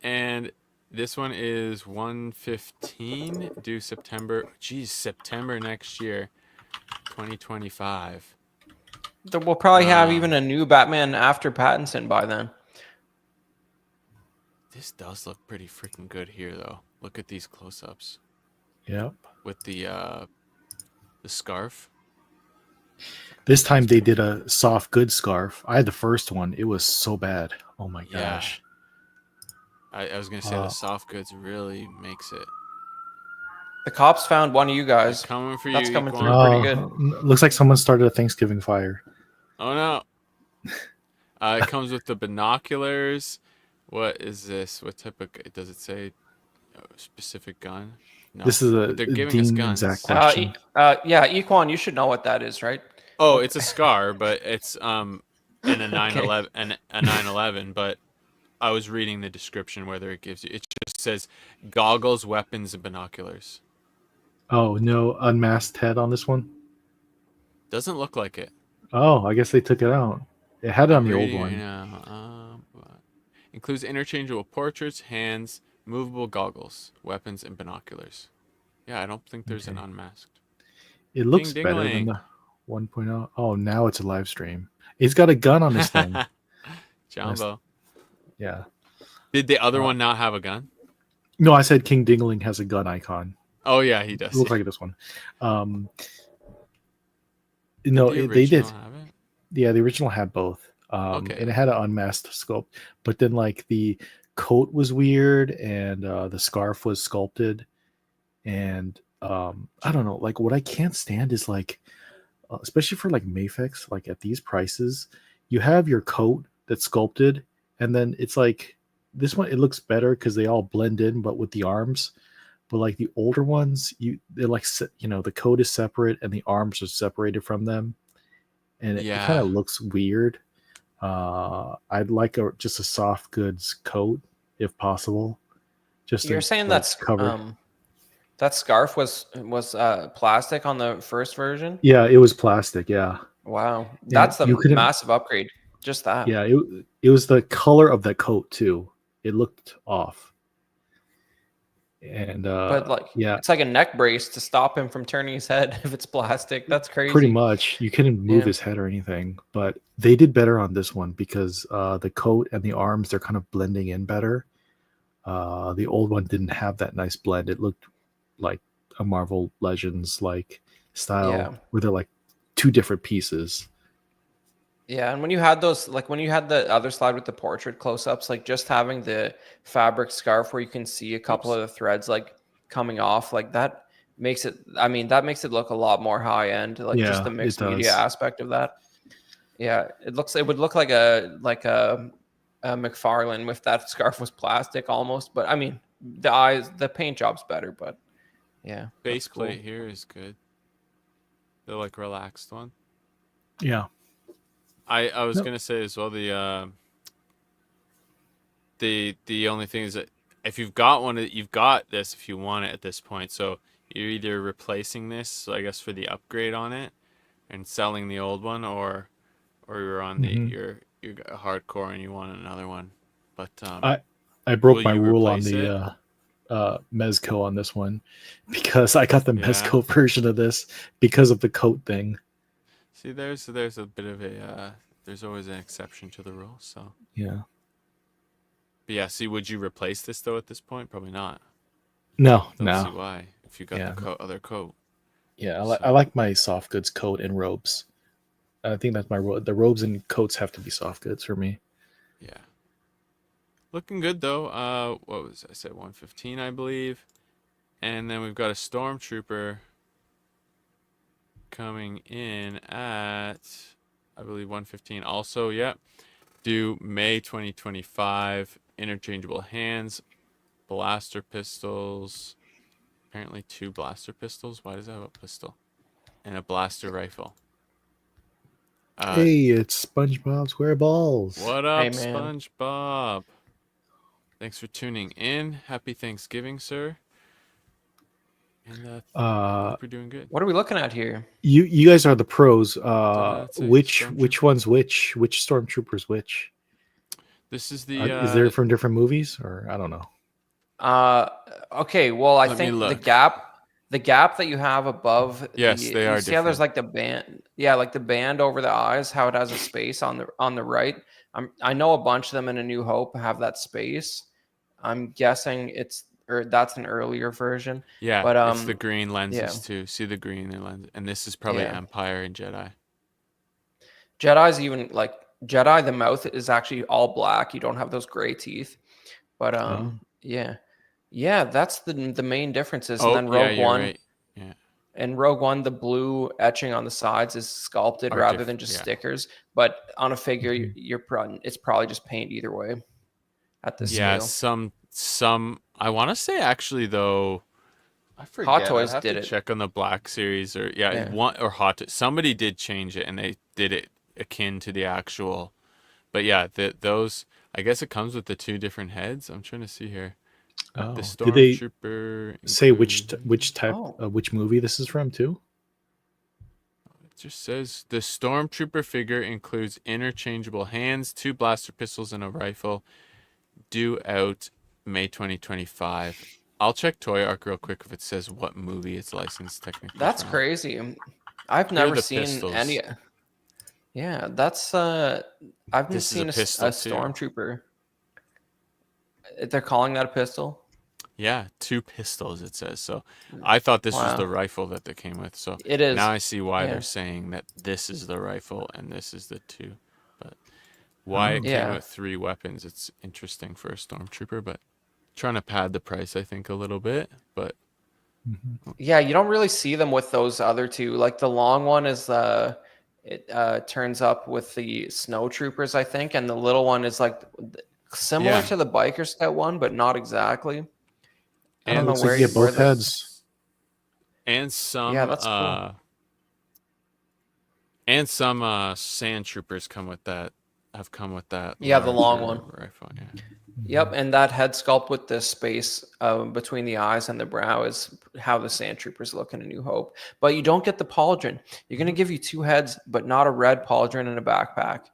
And this one is 115 due September. Geez, September next year, 2025. We'll probably have even Um, a new Batman after Pattinson by then. This does look pretty freaking good here, though. Look at these close-ups Yep. with the scarf. This time they did a soft good scarf. I had the first one. It was so bad. Oh my Yeah. gosh. I was gonna say the soft goods really makes it. The cops found one of you They're guys. coming for That's you, coming Equan. through pretty good. Looks like someone started a Thanksgiving fire. Oh no! It comes with the binoculars. What is this? What type of? Does it say a specific gun? No. This is a But they're giving us Dean and Zach guns. question. Yeah, Equan, you should know what that is, right? Oh, What- it's a scar, but it's and a 911 and a 911. But I was reading the description whether it gives you. It just says goggles, weapons, and binoculars. Oh, no unmasked head on this one? Doesn't look like it. Oh, I guess they took it out. It had it on I'm the old reading it one. now. Includes interchangeable portraits, hands, movable goggles, weapons, and binoculars. Yeah, I don't think there's an Okay. unmasked. It looks Ding better than dingling. the 1.0. Oh, now it's a live stream. He's got a gun on his thing. Jumbo. Yeah. Did the other one not have a gun? No, I said King Dingling has a gun icon. Oh yeah, he It does. looks Yeah. like this one. Did No, the they did. original have it? Yeah, the original had both. Okay. And it had an unmasked sculpt, but then like the coat was weird and the scarf was sculpted, and I don't know. Like what I can't stand is like, especially for like Mafex, like at these prices, you have your coat that's sculpted, and then it's like this one. It looks better because they all blend in, but with the arms. But like the older ones, they're like the coat is separate and the arms are separated from them, and it kind Yeah. of looks weird. I'd like just a soft goods coat if possible. Just You're to, saying like, covered. that scarf was plastic on the first version? Yeah, it was plastic. Yeah, Wow, and that's a you couldn't. massive upgrade. Just that. Yeah, it was the color of the coat too. It looked off, and But like, yeah, it's like a neck brace to stop him from turning his head if it's plastic. That's crazy. pretty much. You couldn't move Yeah. his head or anything. But they did better on this one because the coat and the arms, they're kind of blending in better. The old one didn't have that nice blend. It looked like a Marvel Legends like style Yeah. where they're like two different pieces. Yeah, and when you had those, like when you had the other slide with the portrait close-ups, like just having the fabric scarf where you can see a couple of the threads like coming off, like that makes it. I mean, that makes it look a lot more high-end. Like just Yeah, the it mixed does. media aspect of that. Yeah, it would look like a McFarlane with that scarf was plastic almost. But I mean, the paint job's better. But yeah, Base that's cool. plate here is good. The like relaxed one. Yeah. I was No. gonna say as well the only thing is that if you've got one, you've got this if you want it at this point. So you're either replacing this, I guess, for the upgrade on it, and selling the old one, or you're on the you're hardcore and you want another one. But I broke will my you rule on replace it? the Mezco on this one because I got the Yeah. Mezco version of this because of the coat thing. See, there's a bit of a there's always an exception to the rule. So Yeah. but yeah, see, would you replace this though at this point? Probably not. No, Don't see no. why if you got Yeah. the other coat. Yeah, So- I like my soft goods coat and robes. I think that's the robes and coats have to be soft goods for me. Yeah. Looking good though. What was I said 115, I believe. And then we've got a stormtrooper coming in at I believe 115 also. Yep. Due May 2025. Interchangeable hands, blaster pistols. Apparently 2 blaster pistols. Why does that have a pistol? And a blaster rifle. Hey, it's SpongeBob SquareBalls. What up, Hey, man. SpongeBob? Thanks for tuning in. Happy Thanksgiving, sir. And I think we're doing good. What are we looking at here? You guys are the pros. That's a Which stormtrooper. one's which? Which stormtroopers which? This is the. Is there from different movies or I don't know? Okay. Well, I Let me think the look. gap that you have above. Yes, they are You see how there's different. like the band. Yeah, like the band over the eyes. How it has a space on the right. I know a bunch of them in A New Hope have that space. I'm guessing that's an earlier version. Yeah, but it's the green lenses yeah. too. See the green lens, and this is probably Yeah. Empire and Jedi. Jedi's even like Jedi. The mouth is actually all black. You don't have those gray teeth. But yeah, that's the main differences. Oh, And then yeah, Rogue you're One. right. Yeah, In Rogue One, the blue etching on the sides is sculpted Are rather than just yeah. stickers. But on a figure, Mhm. it's probably just paint either way at this yeah. scale. Some. I want to say actually though. I forget. Hot Toys I'd have did to it. check on the Black Series or Yeah. one or somebody did change it and they did it akin to the actual. But yeah, those I guess it comes with the 2 different heads. I'm trying to see here. Oh, The did they Stormtrooper. say which includes- type Oh. which movie this is from too? It just says the Stormtrooper figure includes interchangeable hands, 2 blaster pistols, and a rifle. Due out May 2025. I'll check Toy Arc real quick if it says what movie it's licensed technically. That's from. crazy. I've Here are never the seen pistols. any. Yeah, that's I've never This is a seen a pistol, too. stormtrooper. They're calling that a pistol. Yeah, 2 pistols it says. So I thought this was Wow. the rifle that they came with. So It is. now I see why Yeah. they're saying that this is the rifle and this is the 2. But why it Yeah. came with 3 weapons, it's interesting for a stormtrooper, but trying to pad the price I think a little bit, but Yeah, you don't really see them with those other 2. Like the long one is it turns up with the snow troopers, I think, and the little one is like similar Yeah. to the biker scout one, but not exactly. I And don't know looks like where you get where both the- heads. and some Yeah, that's cool. and some sand troopers come with that have come with that Yeah, the long larger one. rifle, yeah. Yep, and that head sculpt with the space between the eyes and the brow is how the sand troopers look in A New Hope. But you don't get the pauldron. You're going to give you 2 heads, but not a red pauldron and a backpack.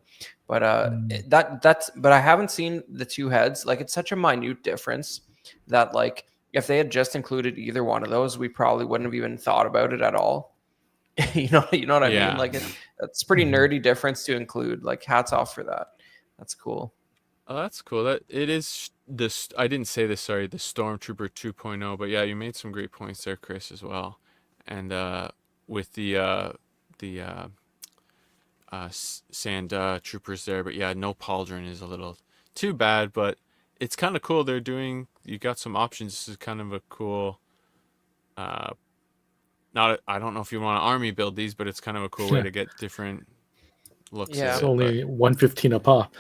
But but I haven't seen the 2 heads. Like it's such a minute difference that like if they had just included either one of those, we probably wouldn't have even thought about it at all. you know what I Yeah. mean? Like it's pretty nerdy difference to include. Like hats off for that. That's cool. Oh, that's cool. That it is this. I didn't say this. Sorry, the Stormtrooper 2.0. But yeah, you made some great points there, Chris, as well. And with the sand troopers there. But yeah, no pauldron is a little too bad. But it's kind of cool. They're doing. You got some options. This is kind of a cool. Not. I don't know if you want to army build these, but it's kind of a cool way to get different looks. Yeah. At It's it, only 115 a pop.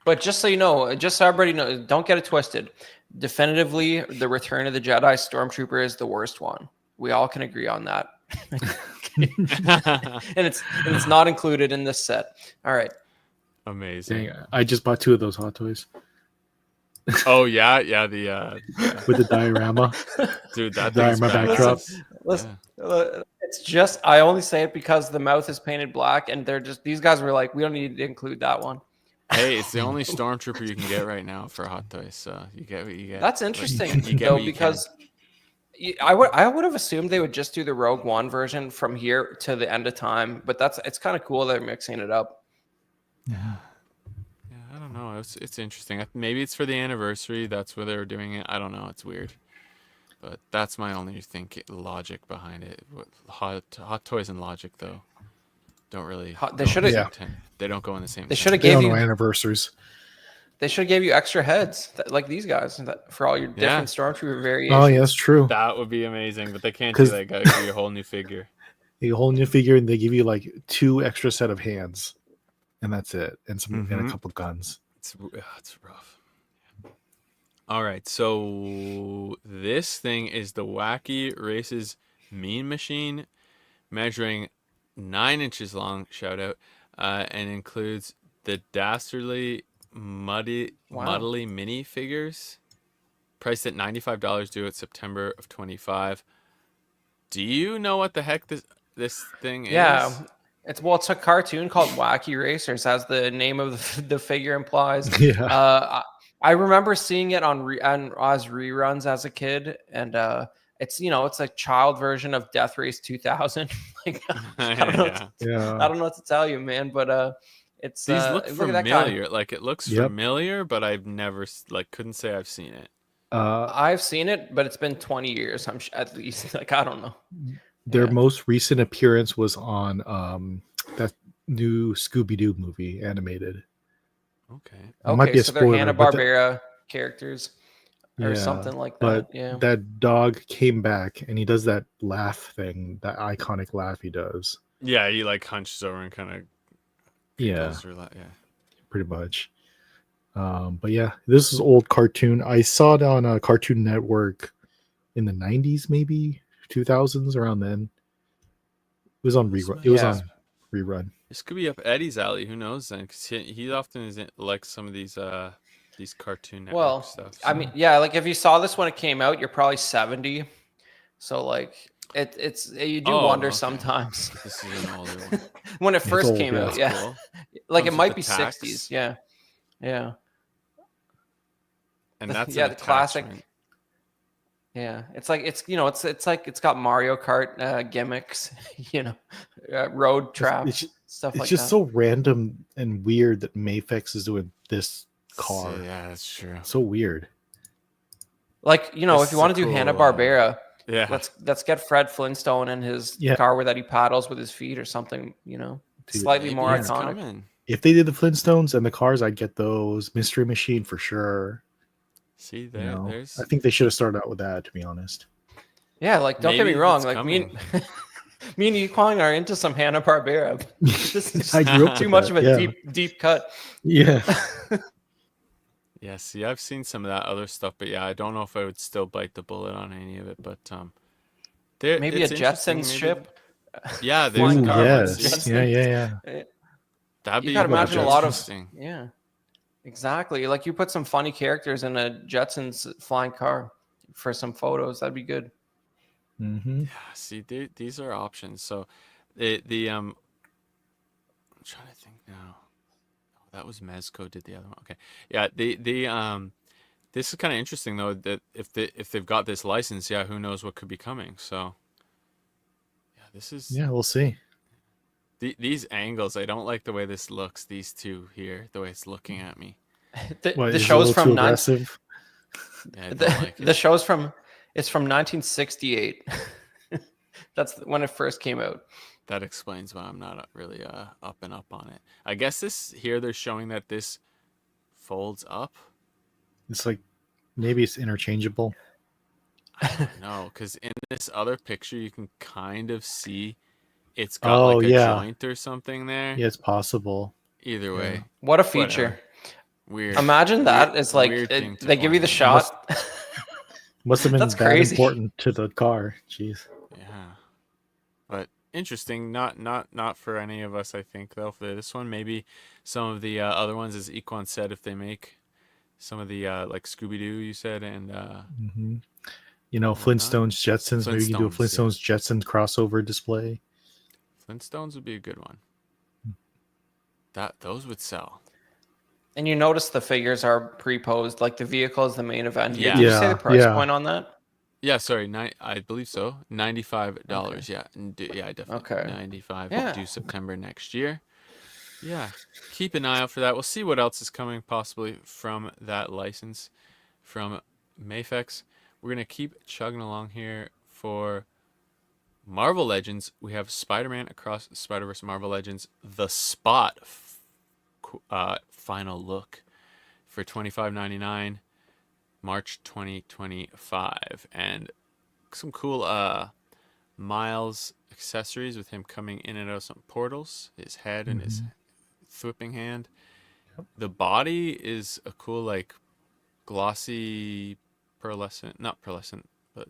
But just so you know, just so everybody knows, don't get it twisted. Definitively, the Return of the Jedi Stormtrooper is the worst one. We all can agree on that. and it's not included in this set. All right. Amazing. Dang, I just bought 2 of those Hot Toys Oh yeah, the with the diorama. dude, that thing's Diorama badass. backdrop. Listen, it's just I only say it because the mouth is painted black, and they're just these guys were like, we don't need to include that one. Hey, it's the only stormtrooper you can get right now for Hot Toys, so you get what you get. That's Like, interesting, you get though, what you because I would have assumed they would just do the Rogue One version from here to the end of time, but it's kind of cool they're mixing it up. Yeah. Yeah, I don't know. It's interesting. Maybe it's for the anniversary. That's where they were doing it. I don't know. It's weird, but that's my only logic behind it. Hot Toys and Logic though don't really. They should have. Yeah. They don't go in the same. They should have They gave don't know you. anniversaries. They should have gave you extra heads like these guys for all your different stormtrooper variations. Oh yeah, that's true. That would be amazing, but they can't do that. Got to give you a whole new figure. A whole new figure, and they give you like 2 extra set of hands, and that's it, and and a couple guns. It's rough. All right, so this thing is the Wacky Races Mean Machine, measuring 9 inches long. Shout out, and includes the dastardly muddly mini figures, priced at $95, due at September of 25. Do you know what the heck this thing is? Yeah, it's a cartoon called Wacky Racers, as the name of the figure implies. Yeah. I remember seeing it on as reruns as a kid, and it's it's a child version of Death Race 2000. Like, I don't know. I don't know what to tell you, man, but it's these look familiar. Look like it looks familiar, but I've never couldn't say I've seen it. I've seen it, but it's been 20 years. At least. Like, I don't know. Their most recent appearance was on that new Scooby-Doo movie, animated. Okay. It might be a so spoiler, they're Hanna-Barbera characters or Yeah, something like that. But Yeah. that dog came back, and he does that laugh thing, that iconic laugh he does. Yeah, he like hunches over and kind of goes through that. Yeah, pretty much. But yeah, this is old cartoon. I saw it on Cartoon Network in the 90s, maybe 2000s, around then. It was on rerun. It was on rerun. This could be up Eddie's alley. Who knows? Then, because he often is like some of these Cartoon Network stuff. So. I mean, yeah, like if you saw this when it came out, you're probably 70. So like it's you do wonder sometimes. This is an older one. When it first came out, Cool. Like Comes it might with be the tax. 60s. Yeah. And that's the classic. Yeah, it's like it's got Mario Kart gimmicks, road traps, stuff like that. It's just so random and weird that Mafex is doing this car. Yeah, that's true. So weird. Like, if you want to do Hanna-Barbera, let's get Fred Flintstone in his car where that he paddles with his feet or something, slightly more iconic. If they did the Flintstones and the cars, I'd get those. Mystery Machine for sure. See, there's. I think they should have started out with that, to be honest. Yeah, like don't get me wrong, like me and Equine are into some Hanna-Barbera. This is I grew up too much of a deep cut. Yeah. Yeah, see, I've seen some of that other stuff, but I don't know if I would still bite the bullet on any of it. But maybe a Jetsons ship. Yeah, there's yes. Yeah. That'd be. You gotta imagine a lot of interesting. Yeah. Exactly. Like you put some funny characters in a Jetsons flying car for some photos. That'd be good. Mm-hmm. Yeah. See, these are options. So, I'm trying to think now. Oh, that was Mezco did the other one. Okay. Yeah. This is kind of interesting though. That if they've got this license, who knows what could be coming. So. Yeah, this is. Yeah, we'll see. These angles, I don't like the way this looks. These two here, the way it's looking at me. The show's from aggressive. The show's from 1968. That's when it first came out. That explains why I'm not really up and up on it. I guess they're showing that this folds up. It's like maybe it's interchangeable. I don't know, because in this other picture you can kind of see. It's got a joint or something there. Yeah, it's possible. Either way. What a feature. Weird. Imagine that. It's like weird thing to they give you the order. shot. Must have been That's that crazy. important to the car. Jeez. Yeah. But interesting. Not for any of us, I think, though. For this one, maybe some of the other ones, as Equan said, if they make some of the like Scooby Doo, you said, and hmm You know, whatnot. Flintstones, Jetsons. Maybe you can do a Flintstones, Flintstones, Jetsons crossover display. Flintstones would be a good one. Those would sell. And you notice the figures are pre-posed, like the vehicle is the main event here. Yeah. Did you say the price Yeah. point on that? Yeah, sorry, I believe so. $95. Okay. Yeah, yeah, definitely. Okay. 95 Yeah. due September next year. Yeah, keep an eye out for that. We'll see what else is coming possibly from that license from Mafex. We're gonna keep chugging along here for Marvel Legends. We have Spider-Man Across Spider-Verse Marvel Legends, The Spot, final look for $25.99. March 2025, and some cool Miles accessories with him coming in and out of some portals, his head and his whipping hand. The body is a cool like glossy pearlescent, not pearlescent, but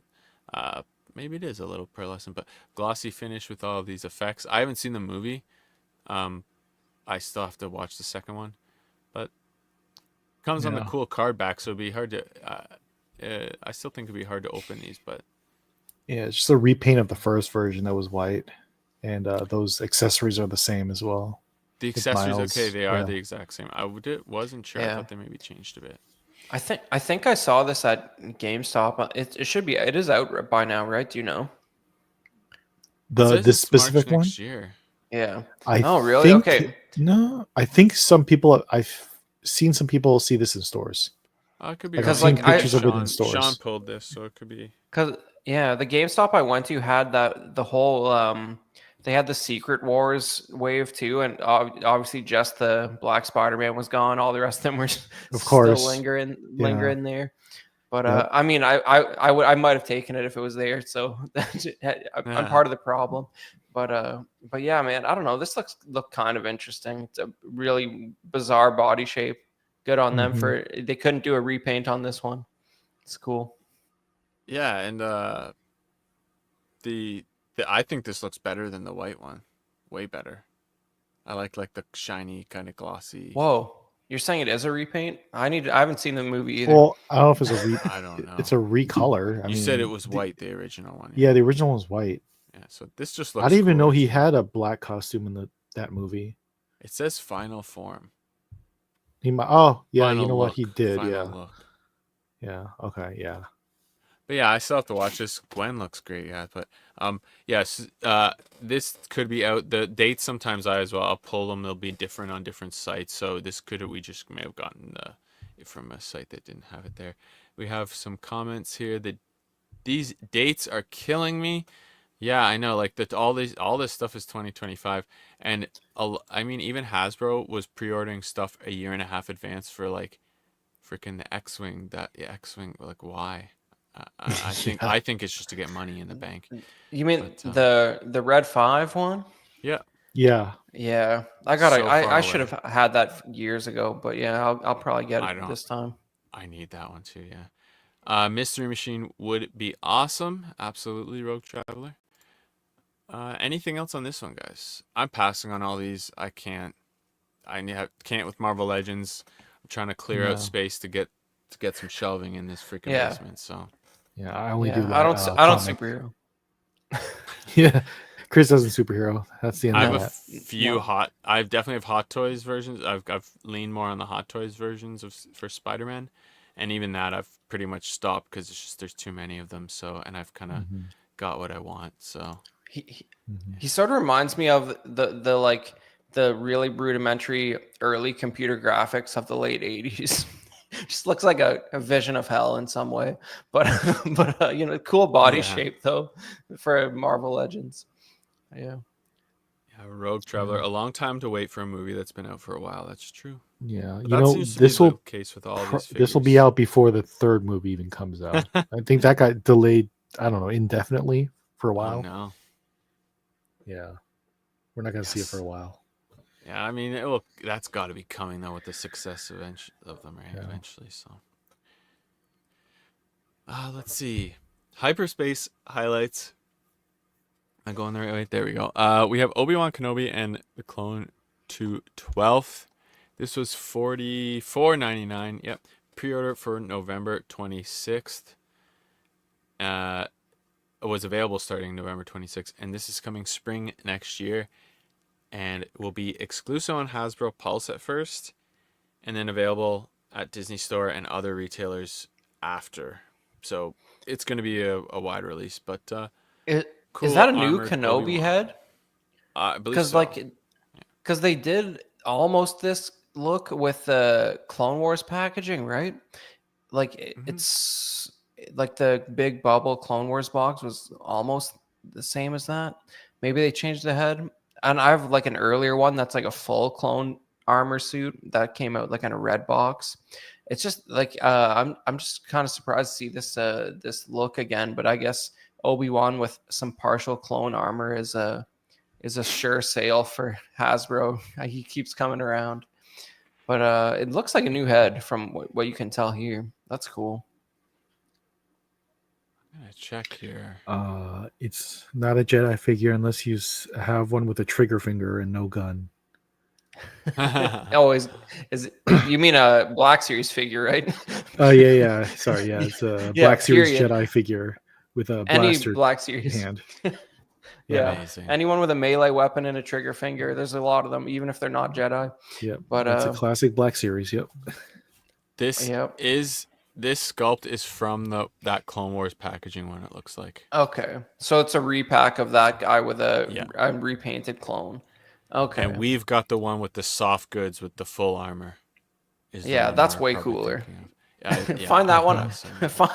maybe it is a little pearlescent, but glossy finish with all of these effects. I haven't seen the movie. I still have to watch the second one, but comes on the cool card back, so it'd be hard to I still think it'd be hard to open these, but Yeah, it's just a repaint of the first version that was white, and those accessories are the same as well. the accessories, Miles, okay, they are yeah. the exact same. Wasn't sure. I Yeah. thought they maybe changed a bit. I think I saw this at GameStop. It is out by now, right? Do you know? It says This it's March specific one. next year. Yeah. I Oh, really? think, Okay. No, I think some people. I've seen some people see this in stores. It could be Like, wrong. I've seen pictures of it in Sean stores. pulled this, so it could be. Cause yeah, the GameStop I went to had the whole they had the Secret Wars wave too, and obviously just the Black Spider-Man was gone. All the rest of them were Of course. still lingering Yeah. there. But Yep. I mean, I might have taken it if it was there. So I'm part of the problem. But yeah, man, I don't know. This look kind of interesting. It's a really bizarre body shape. Good on them for they couldn't do a repaint on this one. It's cool. Yeah, and the I think this looks better than the white one. Way better. I like the shiny kind of glossy. Whoa, you're saying it is a repaint? I haven't seen the movie either. Well, I don't know if it's a I don't know. It's a recolor. I You mean, said it was white, the original one. Yeah, the original was white. Yeah, so this just looks I didn't even know cool. he had a black costume in that movie. It says final form. He might. Oh, yeah. Final You know what he look, did? final Yeah. look. Yeah. Okay. Yeah. But yeah, I still have to watch this. Gwen looks great, yeah. But yes, this could be out. The dates sometimes I'll pull them. They'll be different on different sites. So this we just may have gotten it from a site that didn't have it there. We have some comments here that these dates are killing me. Yeah, I know. Like that, all this stuff is 2025, and I mean, even Hasbro was pre-ordering stuff a year and a half advance for like freaking the X-wing. X-wing, like why? I think Yeah. I think it's just to get money in the bank. You mean But, the Red 5 one? Yeah, Yeah. Yeah, I So far I should away. have had that years ago, but yeah, I'll probably get I it don't- this time. I need that one too. Yeah, Mystery Machine would be awesome. Absolutely, Rogue Traveler. Anything else on this one, guys? I'm passing on all these. I can't. Can't with Marvel Legends. I'm trying to clear No. out space to get some shelving in this freaking Yeah. basement. So Yeah. I only Yeah, do. I don't comic. superhero. Yeah. Chris doesn't superhero. That's the end I of have a that. few No. I definitely have Hot Toys versions. I've leaned more on the Hot Toys versions for Spider-Man, and even that I've pretty much stopped because it's just there's too many of them. So, and I've kind of got what I want. So He sort of reminds me of the really rudimentary early computer graphics of the late 80s. Just looks like a vision of hell in some way, but cool body Yeah. shape though for Marvel Legends. Yeah. Rogue Traveler, a long time to wait for a movie that's been out for a while. That's true. Yeah. But You that know, seems to this be will the case with all these this will be figures. out before the third movie even comes out. I think that got delayed. I don't know, indefinitely for a while. Oh no. Yeah. We're not going to see it Yes. for a while. Yeah, I mean, it will. That's got to be coming though with the success of them, right? Yeah. Eventually, so. Let's see. Hyperspace highlights. Am I going the right way? There we go. We have Obi-Wan Kenobi and the Clone to 12th. This was $44.99. Yep. Pre-order for November 26th. It was available starting November 26th, and this is coming spring next year, and it will be exclusive on Hasbro Pulse at first, and then available at Disney Store and other retailers after. So it's going to be a wide release, but Is cool that a new armored Kenobi Obi-Wan. head? I believe Because so. because they did almost this look with the Clone Wars packaging, right? Like it's like the big bubble Clone Wars box was almost the same as that. Maybe they changed the head. And I have like an earlier one that's like a full armor suit that came out like in a red box. It's just like I'm just kind of surprised to see this look again, but I guess Obi-Wan with some partial clone armor is a sure sale for Hasbro. He keeps coming around. But it looks like a new head from what you can tell here. That's cool. I'm gonna check here. It's not a Jedi figure unless you have one with a trigger finger and no gun. Oh, is it, you mean a Black Series figure, right? Oh yeah. Sorry, yeah, it's a Yeah, Black Series period. Jedi figure with a Any blaster Black Series. hand. Yeah. Amazing. Anyone with a melee weapon and a trigger finger. There's a lot of them, even if they're not Jedi. Yep, But that's a classic Black Series. Yep. This Yep. this sculpt is from that Clone Wars packaging one. It looks like. Okay. So it's a repack of that guy with a Yeah. repainted clone. Okay. And we've got the one with the soft goods with the full armor. Is the Yeah, one that's we're way probably cooler. thinking of. Yeah, Find that I one. thought so.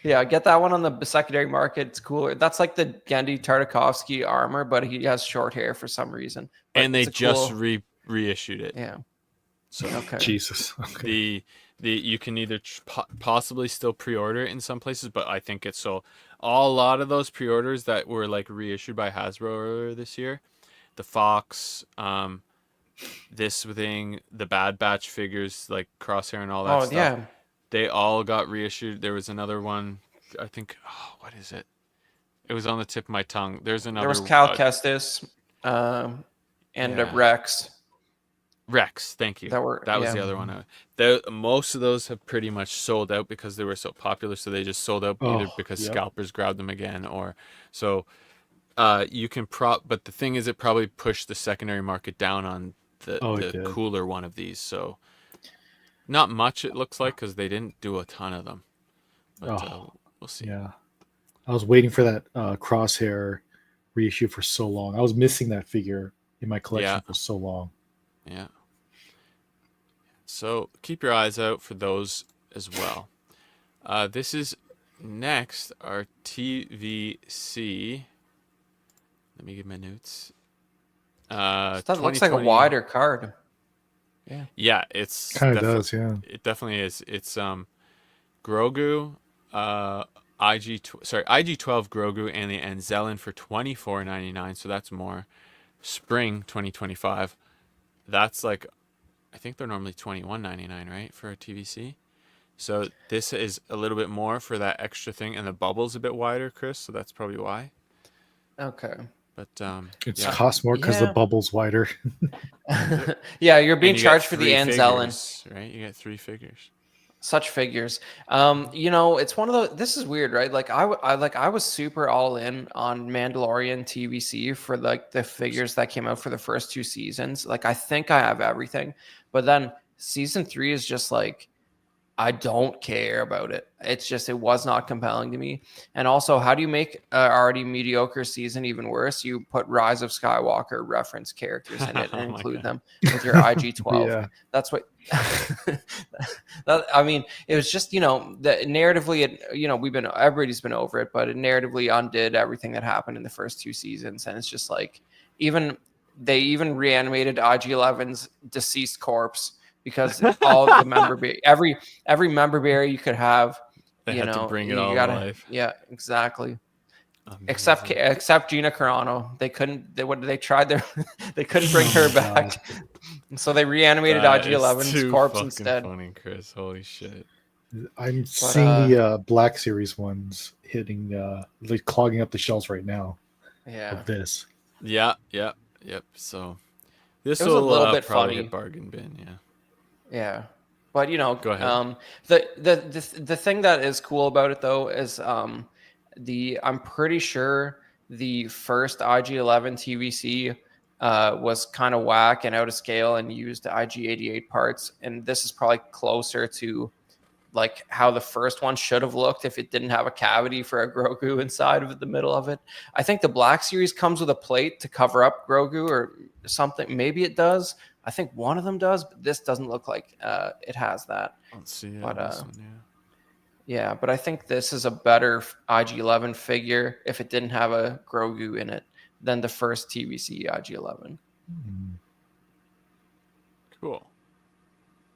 Yeah, get that one on the secondary market. It's cooler. That's like the Gendy Tartakovsky armor, but he has short hair for some reason. But And they it's a just cool- reissued it. Yeah. So Okay. Jesus. Okay. the you can either possibly still pre-order it in some places, but I think it's so a lot of those pre-orders that were like reissued by Hasbro earlier this year, the Fox, this thing, the Bad Batch figures like Crosshair and all that stuff. Yeah. They all got reissued. There was another one, I think. Oh, what is it? It was on the tip of my tongue. There's another. There was Cal Kestis, and yeah. Rex. Rex, thank you. That was the other one. Most of those have pretty much sold out because they were so popular. So they just sold out either because scalpers grabbed them again, or so. You can but the thing is, it probably pushed the secondary market down on the cooler one of these. So not much it looks like because they didn't do a ton of them. But we'll see. Yeah, I was waiting for that Crosshair reissue for so long. I was missing that figure in my collection for so long. Yeah. So keep your eyes out for those as well. This is next our TVC. Let me get my notes. That looks like a wider card. Yeah. Yeah, it's kind of does. Yeah, it definitely is. It's Grogu, IG-12 Grogu and the Anzellan for $24.99. So that's more. Spring 2025. That's like, I think they're normally $21.99, right, for a TVC. So this is a little bit more for that extra thing, and the bubble's a bit wider, Chris. So that's probably why. Okay. But it's cost more because the bubble's wider. Yeah, you're being charged for the Anzellan, right? You get 3 figures. Such figures. It's one of those. This is weird, right? Like I was super all in on Mandalorian TVC for like the figures that came out for the first 2 seasons. Like I think I have everything, but then season 3 is just like I don't care about it. It's just, it was not compelling to me. And also, how do you make an already mediocre season even worse? You put Rise of Skywalker reference characters in it and include them with your IG-12. Yeah. That's what, it was just, narratively, everybody's been over it, but it narratively undid everything that happened in the first 2 seasons. And it's just like, they even reanimated IG-11's deceased corpse, because all the memorabilia, every memorabilia you could have, they had to bring it all to life. Yeah, exactly. except Amazing. except Gina Carano. They tried their they couldn't bring Oh her my back, God. and so they reanimated That is IG-11's too corpse fucking instead. funny, Chris. Holy shit. I'm But seeing the Black Series ones hitting, like clogging up the shelves right now yeah, of this. Yeah, yeah, yep. So this it was a will little bit probably hit funny. bargain bin. Yeah. Yeah, but Go ahead. the thing that is cool about it though is I'm pretty sure the first IG-11 TVC was kind of whack and out of scale and used IG-88 parts, and this is probably closer to like how the first one should have looked if it didn't have a cavity for a Grogu inside of the middle of it. I think the Black Series comes with a plate to cover up Grogu or something. Maybe it does. I think one of them does, but this doesn't look like it has that. Let's see it But on this one. Yeah. yeah, but I think this is a better IG-11 figure if it didn't have a Grogu in it than the first TVC IG-11. Mm. Cool.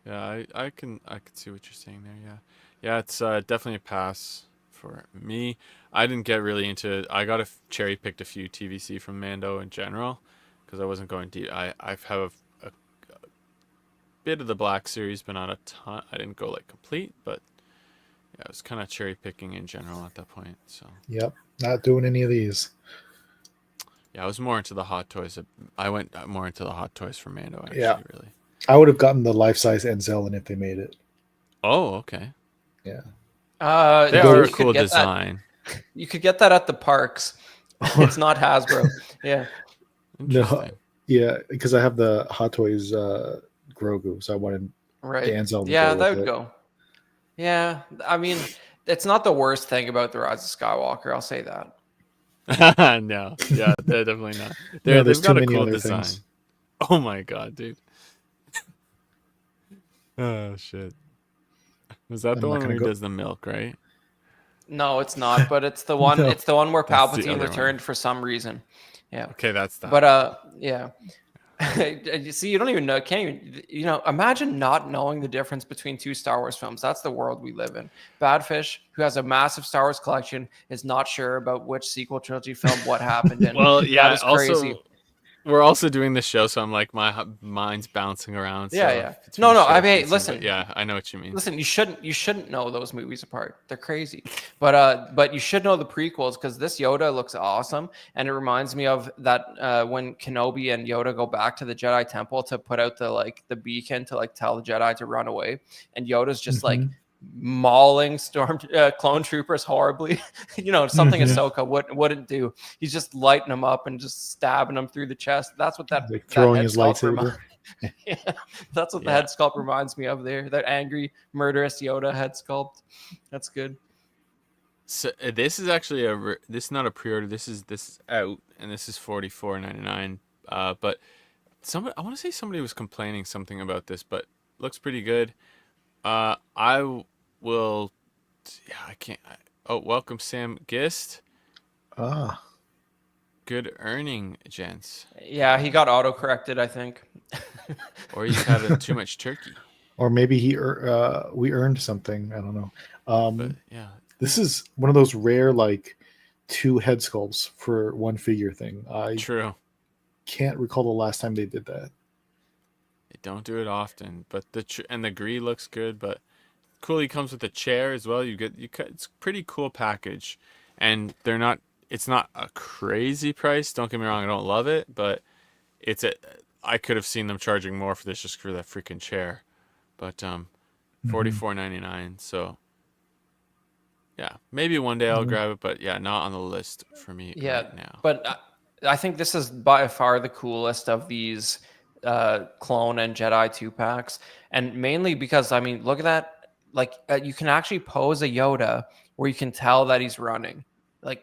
Yeah, I can see what you're saying there. Yeah, yeah, it's definitely a pass for me. I didn't get really into it. I got cherry picked a few TVC from Mando in general because I wasn't going deep. I've have a bit of the Black Series, but not a ton. I didn't go like complete, but yeah, I was kind of cherry picking in general at that point. So Yep, not doing any of these. yeah, I was more into the Hot Toys. I went more into the Hot Toys for Mando actually. Yeah. Really. I would have gotten the life-size Enzelin if they made it. Oh, okay. Yeah. They you are a could cool get that- design. You could get that at the parks. It's not Hasbro. Yeah. No, Interesting. yeah, because I have the Hot Toys Grogu, so I wanted Right. the Enzelin. Yeah, to go that with would it. go. Yeah, I mean, it's not the worst thing about the Rise of Skywalker. I'll say that. No, yeah, they're definitely not. No, there's They've too got a many cool other design. things. Oh my god, dude. Oh shit. Was that I'm the not one gonna where he go- does the milk, right? No, it's not. But it's the one. No. It's the one where That's the Palpatine other returned for some reason. Yeah. Okay, that's that. But yeah. You see, you don't even know. Can't even. Imagine not knowing the difference between two Star Wars films. That's the world we live in. Badfish, who has a massive Star Wars collection, is not sure about which sequel trilogy film what happened in. Well, yeah, that is crazy. also we're also doing this show, so I'm like my mind's bouncing around. Yeah, so yeah. between No. I shows, mean, it seems listen. like- yeah, I know what you mean. Listen, you shouldn't know those movies apart. They're crazy. But you should know the prequels because this Yoda looks awesome, and it reminds me of that when Kenobi and Yoda go back to the Jedi Temple to put out the beacon to tell the Jedi to run away, and Yoda's just Mhm. mauling clone troopers horribly. Something Mhm. Ahsoka wouldn't do. He's just lighting them up and just stabbing them through the chest. That's what that Like that throwing head his sculpt lightsaber. yeah, that's what the Yeah. head sculpt reminds me of there. That angry, murderous Yoda head sculpt. That's good. So this is actually this is not a pre-order. This is out, and this is $44.99. But I want to say somebody was complaining something about this, but looks pretty good. I will. Yeah, I can't. Welcome Sam Gist. Ah, Good earning, gents. Yeah, he got auto corrected, I think. Or he's had too much turkey. or maybe we earned something. I don't know. But yeah, This is one of those rare two head sculpts for one figure thing. I true. can't recall the last time they did that. They don't do it often, but the Gree looks good. But cool, he comes with a chair as well. It's a pretty cool package, and they're not. It's not a crazy price. Don't get me wrong, I don't love it, but I could have seen them charging more for this just for that freaking chair. But $44.99. So yeah, maybe one day I'll grab it, but yeah, not on the list for me right now. But I think this is by far the coolest of these clone and Jedi 2-packs, and mainly because look at that. You can actually pose a Yoda where you can tell that he's running.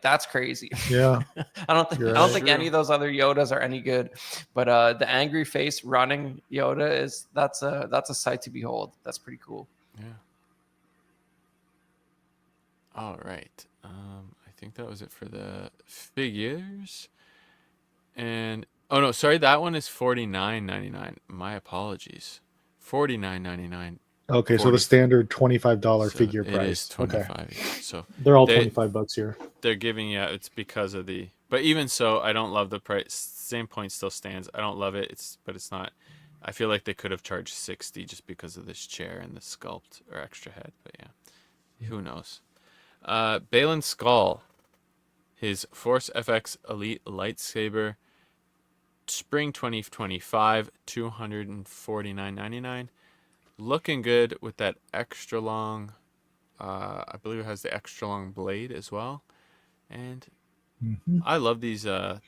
That's crazy. Yeah. I don't think True. any of those other Yodas are any good, but the angry face running Yoda that's a sight to behold. That's pretty cool. Yeah. All right. I think that was it for the figures. And oh no, sorry, that one is $49.99. My apologies. $49.99. Okay, so the 40 standard $25 so figure it is price. Okay, 25 each. So they're all they $25 here. they're giving, yeah, it's because of the, but even so, I don't love the price. Same point still stands. I don't love it. It's not. I feel like they could have charged 60 just because of this chair and the sculpt or extra head. But yeah, who knows? Balin Skull, his Force FX Elite lightsaber, spring 2025, $249.99. Looking good with that extra long. I believe it has the extra long blade as well, and Mhm. I love these Oh,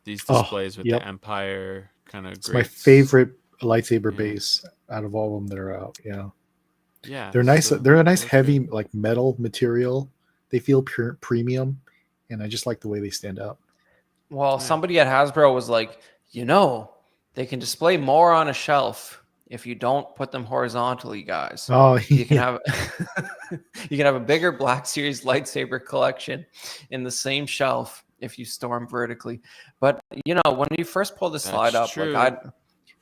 displays with yep. the Empire kind of It's my grates. favorite lightsaber Yeah, base out of all of them that are out. Yeah, yeah. they're nice. So They're a they nice look good. heavy like metal material. They feel pure premium, and I just like the way they stand out. Well, Yeah, somebody at Hasbro was like, they can display more on a shelf if you don't put them horizontally, guys. Oh You can yeah. have you can have a bigger Black Series lightsaber collection in the same shelf if you store them vertically. But when you first pulled the that's slide up, like true.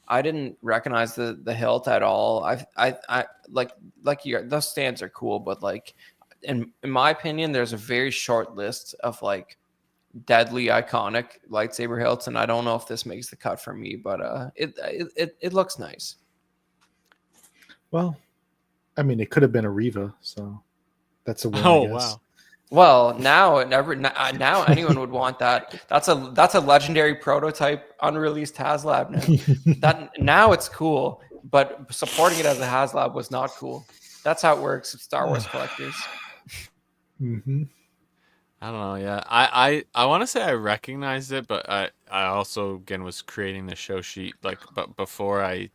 I didn't recognize the hilt at all. I like those stands are cool, but like in my opinion, there's a very short list of like deadly iconic lightsaber hilts, and I don't know if this makes the cut for me, but it looks nice. Well, I mean, it could have been a Riva, so that's a win, I Oh guess. wow. Well, now anyone would want that. That's a legendary prototype unreleased HasLab now. That now it's cool, but supporting it as a HasLab was not cool. That's how it works with Star Wars collectors. Hmm. I don't know. Yeah, I want to say I recognized it, but I also again was creating the show sheet like, but before I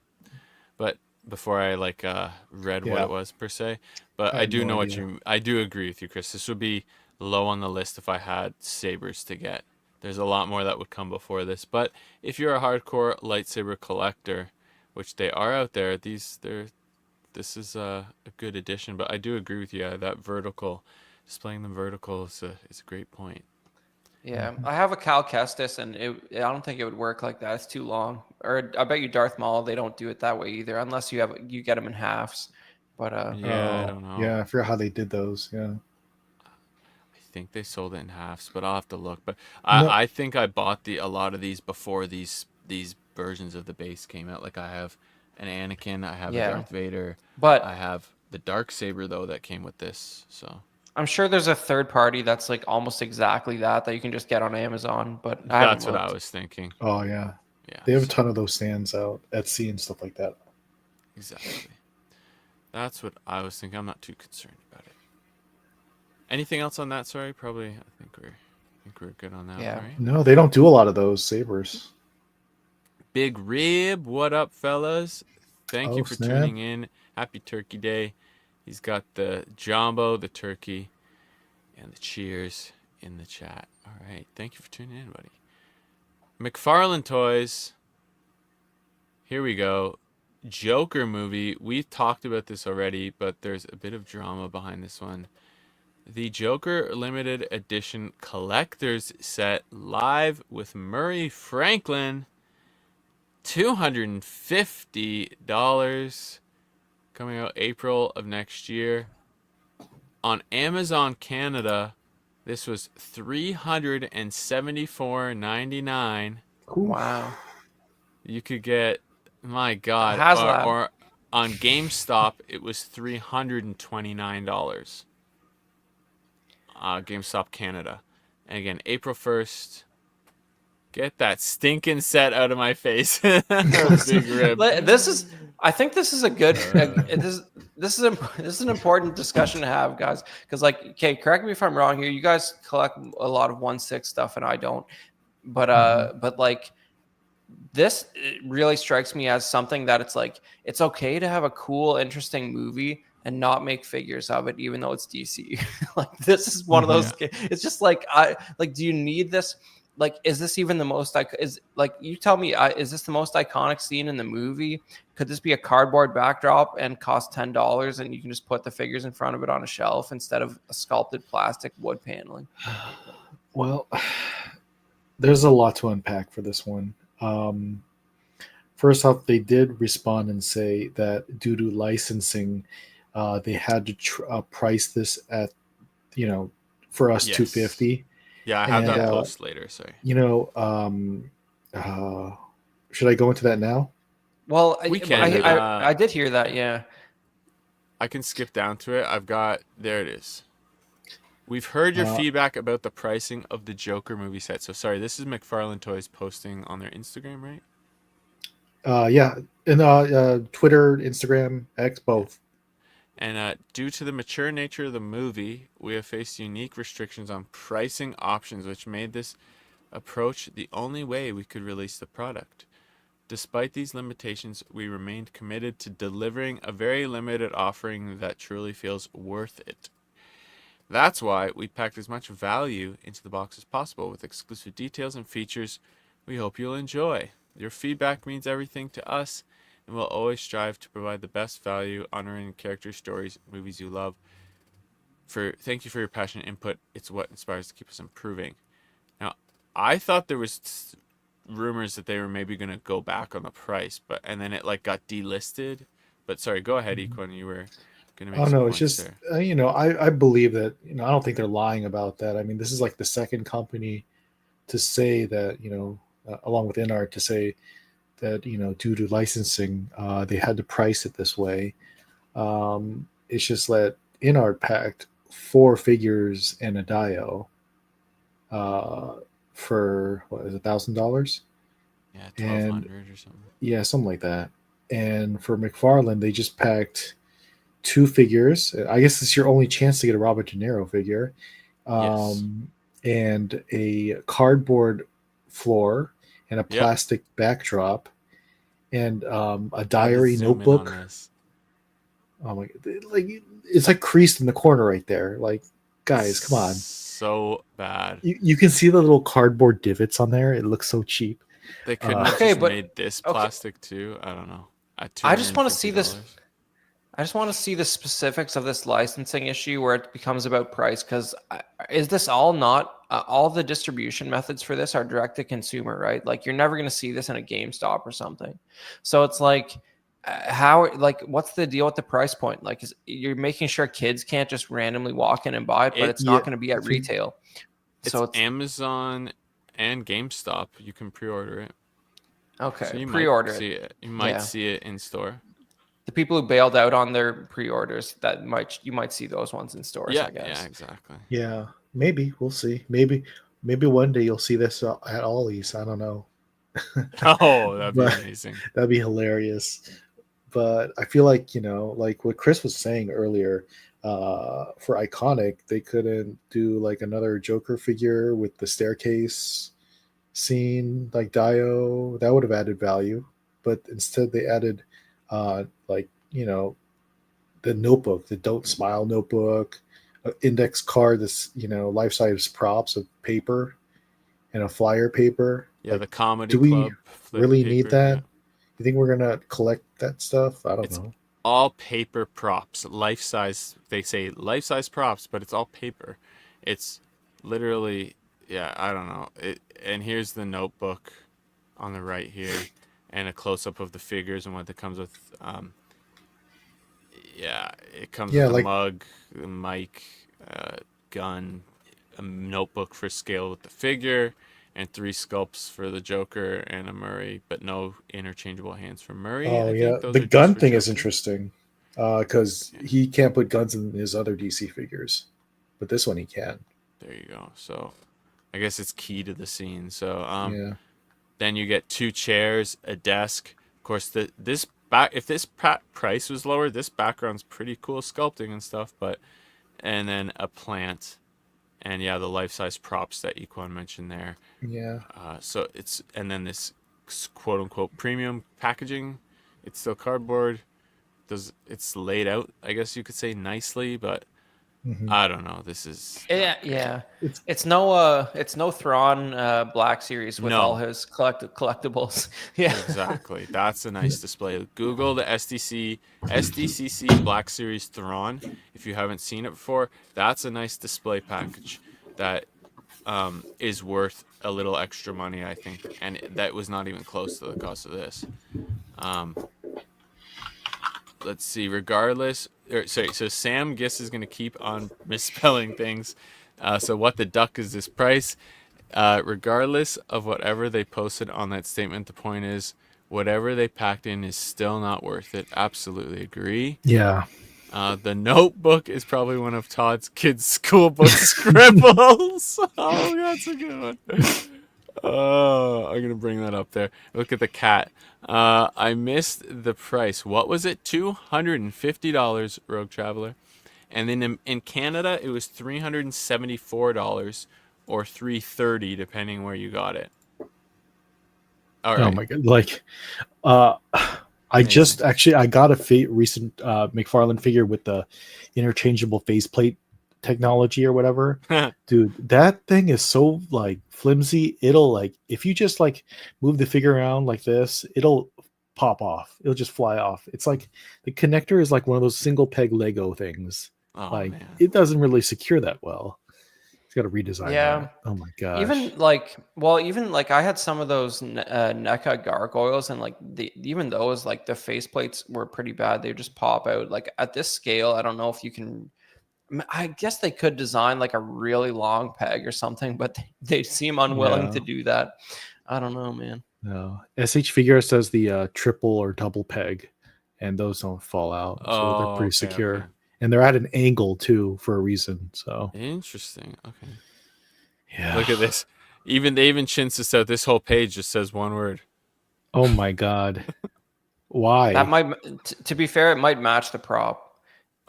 like read what Yeah, it was per se. But I I had do no know what idea. I do agree with you, Chris. This would be low on the list if I had sabers to get. There's a lot more that would come before this. But if you're a hardcore lightsaber collector, which they are out there, this is a good addition. But I do agree with you. Yeah, that vertical, displaying them vertical is a great point. Yeah, Mhm. I have a Cal Kestis, and I don't think it would work like that. It's too long. Or I bet you Darth Maul, they don't do it that way either, unless you get them in halves. But Yeah, I Oh, don't know. yeah, I forgot how they did those. Yeah. I think they sold it in halves, but I'll have to look. But No. I think I bought a lot of these before these versions of the base came out. Like I have an Anakin, I have a yeah, Darth Vader, I but have the Dark Saber though that came with this. So I'm sure there's a third party that's like almost exactly that you can just get on Amazon. But I haven't that's what I looked. was thinking. Oh yeah, Yeah, they have a so ton of those stands out at sea and stuff like that. exactly. That's what I was thinking. I'm not too concerned about it. Anything else on that? Sorry, probably. I think we're good on that one, Yeah. right? No, they don't do a lot of those sabers. Big Rib, what up, fellas? Thank you Oh for snap! tuning in. Happy Turkey Day. He's got the jumbo, the turkey, and the cheers in the chat. All right. Thank you for tuning in, buddy. McFarlane Toys. Here we go. Joker movie. We've talked about this already, but there's a bit of drama behind this one. The Joker limited edition collector's set live with Murray Franklin. $250 coming out April of next year. On Amazon Canada, this was $374.99. Wow. You could get, my A God, HasLab. or on GameStop it was $329. GameStop Canada. And again, April 1st. Get that stinking set out of my face. Big Rib. I think this is a good. This is an important discussion to have, guys. Because okay, correct me if I'm wrong here. You guys collect a lot of 1/6 stuff, and I don't. But Mhm. like this it really strikes me as something that it's okay to have a cool, interesting movie and not make figures of it, even though it's DC. Like this is one of Mhm. those. Yeah. It's just do you need this? Like, is this even the most? Is like you tell me? Is this the most iconic scene in the movie? Could this be a cardboard backdrop and cost $10, and you can just put the figures in front of it on a shelf instead of a sculpted plastic wood paneling? Well, there's a lot to unpack for this one. first off, they did respond and say that due to licensing, they had to price this at, you know, for us Yes. 250. Yeah, I have And that Yeah. post later. Sorry. you know, should I go into that now? Well, We can. I did hear that. Yeah. I can skip down to it. I've got there. It is. We've heard your Uh, feedback about the pricing of the Joker movie set. So sorry, this is McFarlane Toys posting on their Instagram, right? yeah, and Twitter, Instagram, X, Yeah. both. And due to the mature nature of the movie, we have faced unique restrictions on pricing options, which made this approach the only way we could release the product. Despite these limitations, we remained committed to delivering a very limited offering that truly feels worth it. That's why we packed as much value into the box as possible with exclusive details and features we hope you'll enjoy. Your feedback means everything to us, and we'll always strive to provide the best value, honoring character stories, movies you love. Thank you for your passionate input. It's what inspires to keep us improving. Now, I thought there was rumors that they were maybe going to go back on the price, and then it like got delisted. But sorry, go ahead, Equan. You were going to make Oh some no, it's points just there. I believe that, I don't think they're lying about that. I mean, this is like the second company to say that, along with Inart, to say that, due to licensing, they had to price it this way. It's just that Inart packed 4 figures and a dio uh, for what is $1,000, Yeah, and 1,200 or something. yeah, something like that. And for McFarlane, they just packed 2 figures. I guess it's your only chance to get a Robert De Niro figure, Yes. and a cardboard floor and a Yep. plastic backdrop and a Had to diary zoom in on notebook. this. Oh my god! Like, it's like creased in the corner right there. Like, guys, come on. So bad. You can see the little cardboard divots on there. It looks so cheap. They couldn't have Okay, just but made this okay, plastic too. I don't know. At I just want to see this. $250. I just want to see the specifics of this licensing issue where it becomes about price. Because is this all not all the distribution methods for this are direct to consumer, right? Like you're never going to see this in a GameStop or something. So it's like, what's the deal with the price point? Like, you're making sure kids can't just randomly walk in and buy it, but it's Yeah, not going to be at retail. It's So it's Amazon and GameStop. You can pre-order it. So okay. you might Pre-order see it. it. You might see it in store. The people who bailed out on their pre-orders, you might see those ones in stores. Yeah, I guess. yeah, exactly. yeah. Maybe we'll see. Maybe one day you'll see this at Ollie's. I don't know. Oh, that'd be But amazing. that'd be hilarious. But I feel like, like what Chris was saying earlier, for Iconic, they couldn't do like another Joker figure with the staircase scene, like Dio. That would have added value. But instead, they added, like, the notebook, the Don't Smile notebook, an index card that's, life size props of paper and a flyer paper. Yeah, Like, the comedy do we club flip really paper, need that? yeah. You think we're gonna collect that stuff? I don't It's know. all paper props, life size. They say life size props, but it's all paper. It's literally, yeah, I don't know. And here's the notebook on the right here, and a close up of the figures and what that comes with. Yeah, it comes Yeah, with a like, mug, a mic, gun, a notebook for scale with the figure, and 3 sculpts for the Joker and a Murray, but no interchangeable hands for Murray. oh I yeah, think those the are just gun for thing is Joker. interesting, because Yeah, he can't put guns in his other DC figures, but this one he can. there you go. So I guess it's key to the scene. So Yeah, then you get 2 chairs, a desk. Of course, if this price was lower, this background's pretty cool sculpting and stuff. And then a plant, and yeah, the life-size props that Equan mentioned there. yeah, And then this quote unquote premium packaging. It's still cardboard. It's laid out, I guess you could say, nicely, but hmm I don't know. This is Yeah, not great. yeah. it's It's no Thrawn Black Series with all No, his collectibles. Yeah. exactly. That's a nice display. Google the SDCC Black Series Thrawn if you haven't seen it before. That's a nice display package that is worth a little extra money, I think, and that was not even close to the cost of this. Um, let's see. Regardless, so Sam Giss is going to keep on misspelling things. So what the duck is this price? Regardless of whatever they posted on that statement, the point is whatever they packed in is still not worth it. Absolutely agree. Yeah. The notebook is probably one of Todd's kids' school book scribbles. Oh, that's a good one. Oh, I'm gonna bring that up there. Look at the cat. I missed the price. What was it? $250, Rogue Traveler. And then in Canada, it was $374 or $330, depending where you got it. All right. Oh my god! Like, uh, I just actually I got a recent McFarlane figure with the interchangeable faceplate technology or whatever. Dude, that thing is so like flimsy. It'll like if you just like move the figure around like this, it'll pop off. It'll just fly off. It's like the connector is like one of those single peg Lego things. Oh, like man. it doesn't really secure that well. It's got to redesign Yeah. that. Oh my gosh. Even like I had some of those NECA gargoyles, and like even those like the faceplates were pretty bad. They just pop out. Like at this scale, I don't know if you can. I guess they could design like a really long peg or something, but they seem unwilling to do that. I don't know, man. No. SH Figure says the triple or double peg, and those don't fall out. So they're pretty secure. Okay. And they're at an angle too for a reason. So Interesting. Okay. yeah. Look at this. They even chintz this out. This whole page just says one word. Oh my god. Why? That might, to be fair, it might match the prop.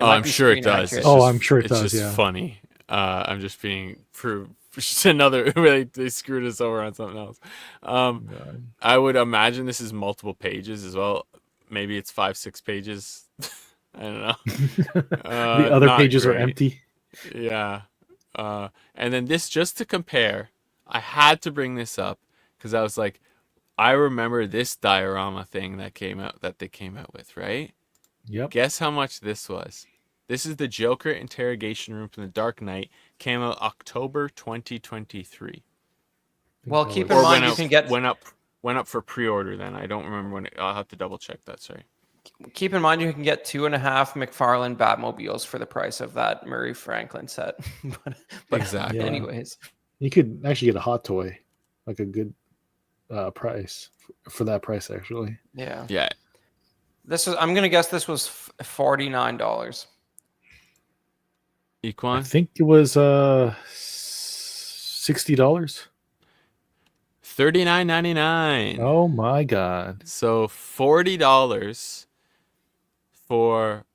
Oh, I'm sure it does. I'm sure it it's does. just Yeah. funny. I'm just being just another way they screwed us over on something else. I would imagine this is multiple pages as well. Maybe it's 5-6 pages. I don't know. The other pages are empty. Yeah. And then this, just to compare, I had to bring this up because I was like, I remember this diorama thing that they came out with, right? Yep. Guess how much this was? This is the Joker interrogation room from the Dark Knight. Came out October 2023. Well, keep in mind you can get went up for pre-order. Then I don't remember when. I'll have to double check that. Sorry. Keep in mind you can get 2.5 McFarlane Batmobiles for the price of that Murray Franklin set. but Exactly. Yeah. Anyways, You could actually get a hot toy, like a good price for that price. Actually. yeah. Yeah. I'm gonna guess this was $49. I Equine. think it was $60. $39.99. Oh my god. So $40 for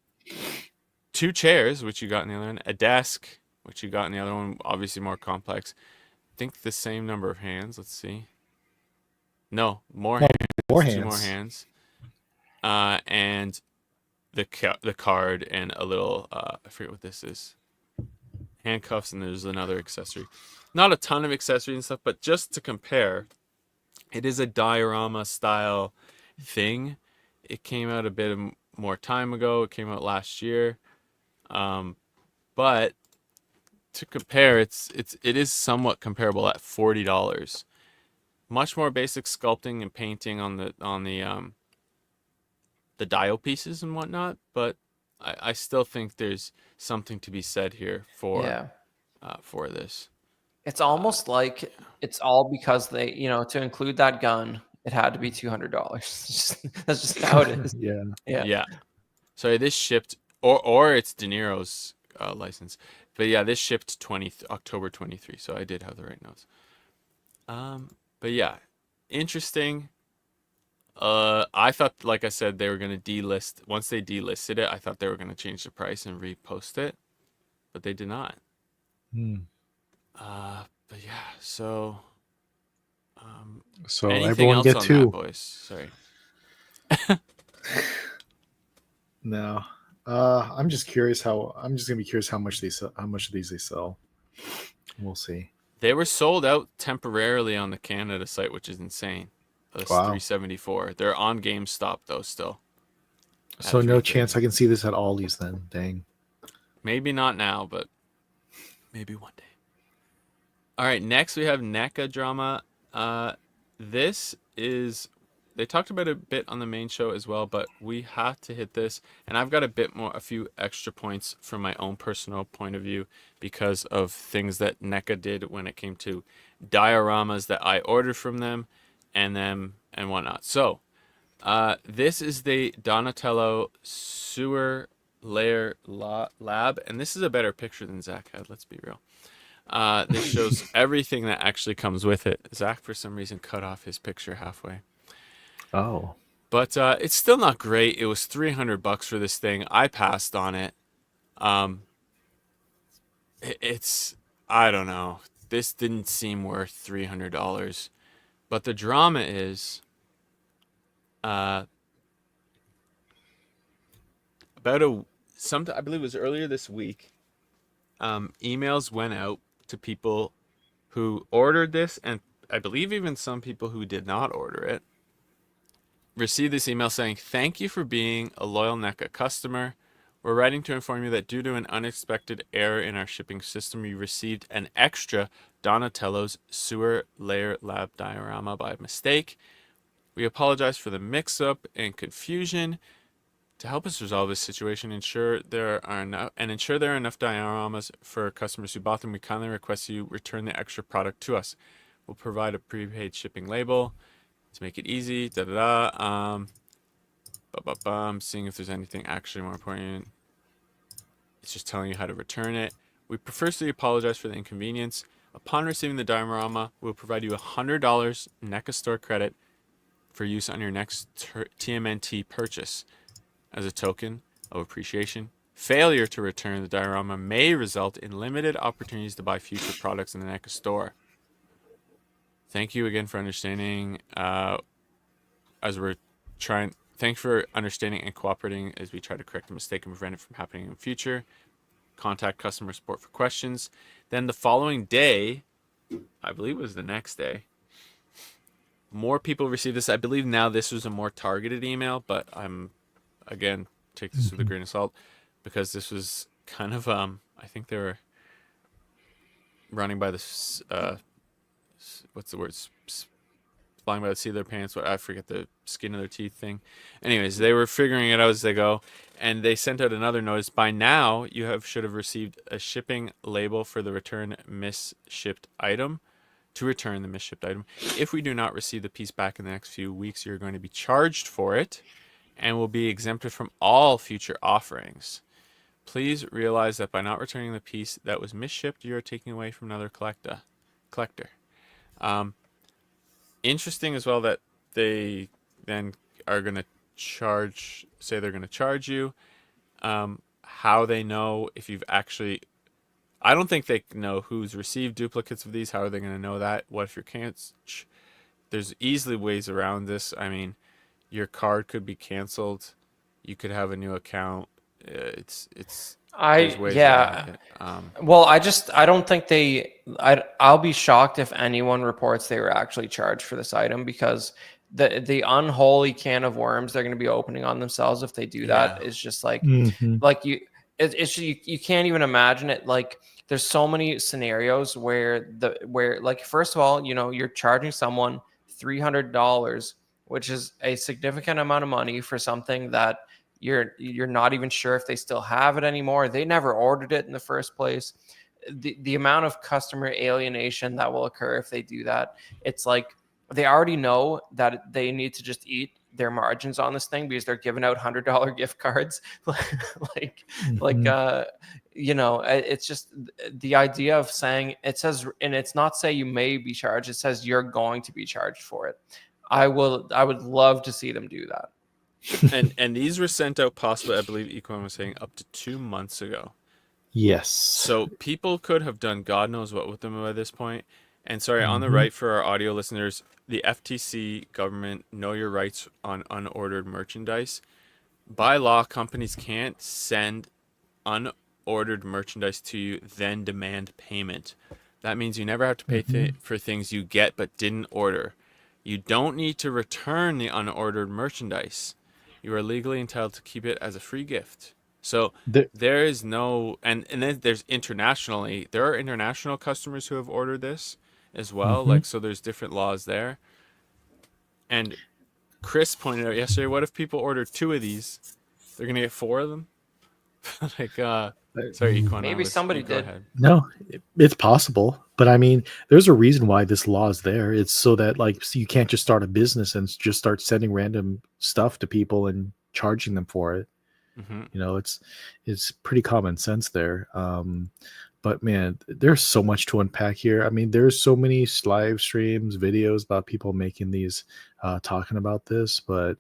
2 chairs, which you got in the other one, a desk, which you got in the other one, obviously more complex. I think the same number of hands. Let's see. No, more hands. More 2 hands. more hands. And the card and a little I forget what this is. Handcuffs, and there's another accessory. Not a ton of accessories and stuff, but just to compare, it is a diorama style thing. It came out a bit more time ago. It came out last year. But to compare, it is somewhat comparable at $40. Much more basic sculpting and painting on the dial pieces and whatnot, but I still think there's something to be said here for this. It's almost like it's all because they, to include that gun, it had to be $200. That's just how it is. Yeah. Sorry, this shipped, or it's De Niro's license, but yeah, this shipped October 23. So I did have the right notes. But yeah, interesting. I thought, like I said, they were going to delist. Once they delisted it, I thought they were going to change the price and repost it, but they did not. But yeah, so everyone get 2. boys? Sorry. No. I'm just curious how much of these they sell. We'll see. They were sold out temporarily on the Canada site, which is insane. That's $374. They're on GameStop though still. So no chance I can see this at Aldi's then. Dang. Maybe not now, but maybe one day. All right, next we have NECA drama. This is they talked about it a bit on the main show as well, but we had to hit this, and I've got a few extra points from my own personal point of view because of things that NECA did when it came to dioramas that I ordered from them, and whatnot. So, this is the Donatello Sewer Layer Lab, and this is a better picture than Zach had. Let's be real. This shows everything that actually comes with it. Zach, for some reason, cut off his picture halfway. Oh. But it's still not great. It was $300 for this thing. I passed on it. It's, I don't know. This didn't seem worth $300. But the drama is, I believe it was earlier this week, emails went out to people who ordered this, and I believe even some people who did not order it received this email saying, "Thank you for being a loyal NECA customer. We're writing to inform you that due to an unexpected error in our shipping system, you received an extra Donatello's Sewer Layer Lab diorama by mistake. We apologize for the mix-up and confusion. To help us resolve this situation, ensure there are enough dioramas for customers who bought them, we kindly request you return the extra product to us. We'll provide a prepaid shipping label to make it easy. Seeing if there's anything actually more important. It's just telling you how to return it. We profusely apologize for the inconvenience. Upon receiving the diorama, we'll provide you $100 NECA store credit for use on your next TMNT purchase. As a token of appreciation, failure to return the diorama may result in limited opportunities to buy future products in the NECA store. Thank you again for understanding. Thanks for understanding and cooperating as we try to correct the mistake and prevent it from happening in the future. Contact customer support for questions. Then the following day, I believe it was the next day, more people received this. I believe now this was a more targeted email, but again, take this with a grain of salt because this was kind of, I think they were running by this, what's the word? Flying by the seat of their pants. I forget the skin of their teeth thing. Anyways, they were figuring it out as they go, and they sent out another notice. By now, you should have received a shipping label for the return misshipped item. To return the misshipped item. If we do not receive the piece back in the next few weeks, you're going to be charged for it and will be exempted from all future offerings. Please realize that by not returning the piece that was misshipped, you are taking away from another collector. Interesting as well that they then are going to say they're going to charge you. How they know if you've actually... I don't think they know who's received duplicates of these. How are they going to know that? What if you're canceled? There's easily ways around this. I mean, your card could be canceled. You could have a new account. There's ways around it. Well, I don't think I'll be shocked if anyone reports they were actually charged for this item because the unholy can of worms they're going to be opening on themselves if they do that is just like you can't even imagine it. Like there's so many scenarios where like first of all, you're charging someone $300, which is a significant amount of money for something that you're not even sure if they still have it anymore. They never ordered it in the first place. The amount of customer alienation that will occur if they do that, it's like they already know that they need to just eat their margins on this thing because they're giving out $100 gift cards. It's just the idea of saying it says, and it's not say you may be charged. It says you're going to be charged for it. I would love to see them do that. and these were sent out possibly, I believe Econ was saying, up to 2 months ago. Yes. So people could have done God knows what with them by this point. And sorry, on the right for our audio listeners, the FTC government know your rights on unordered merchandise. By law, companies can't send unordered merchandise to you, then demand payment. That means you never have to pay for things you get but didn't order. You don't need to return the unordered merchandise. You are legally entitled to keep it as a free gift. So there is no, and then there's internationally, there are international customers who have ordered this as well. So there's different laws there. And Chris pointed out yesterday, what if people order 2 of these? They're gonna get 4 of them. Like, sorry, Equana, Maybe somebody you go did. ahead. No, it's possible, but I mean, there's a reason why this law is there. It's so that so you can't just start a business and just start sending random stuff to people and charging them for it. Mm-hmm. You know, it's pretty common sense there. But man, there's so much to unpack here. I mean, there's so many live streams, videos about people making these, talking about this. But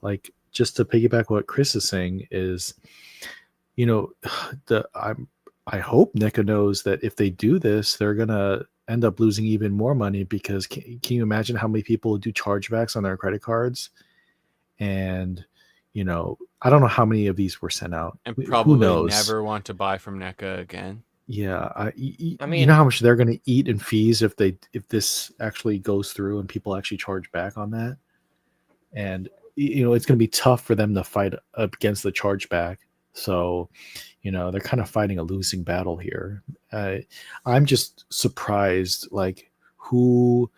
like, just to piggyback what Chris is saying is, you know, I hope NECA knows that if they do this, they're gonna end up losing even more money, because can you imagine how many people do chargebacks on their credit cards? And you know, I don't know how many of these were sent out. And Who probably knows? never want to buy from NECA again. Yeah, I you mean- know how much they're going to eat in fees if this actually goes through and people actually charge back on that. And you know, it's going to be tough for them to fight against the chargeback. So, you know, they're kind of fighting a losing battle here. I'm just surprised, like, who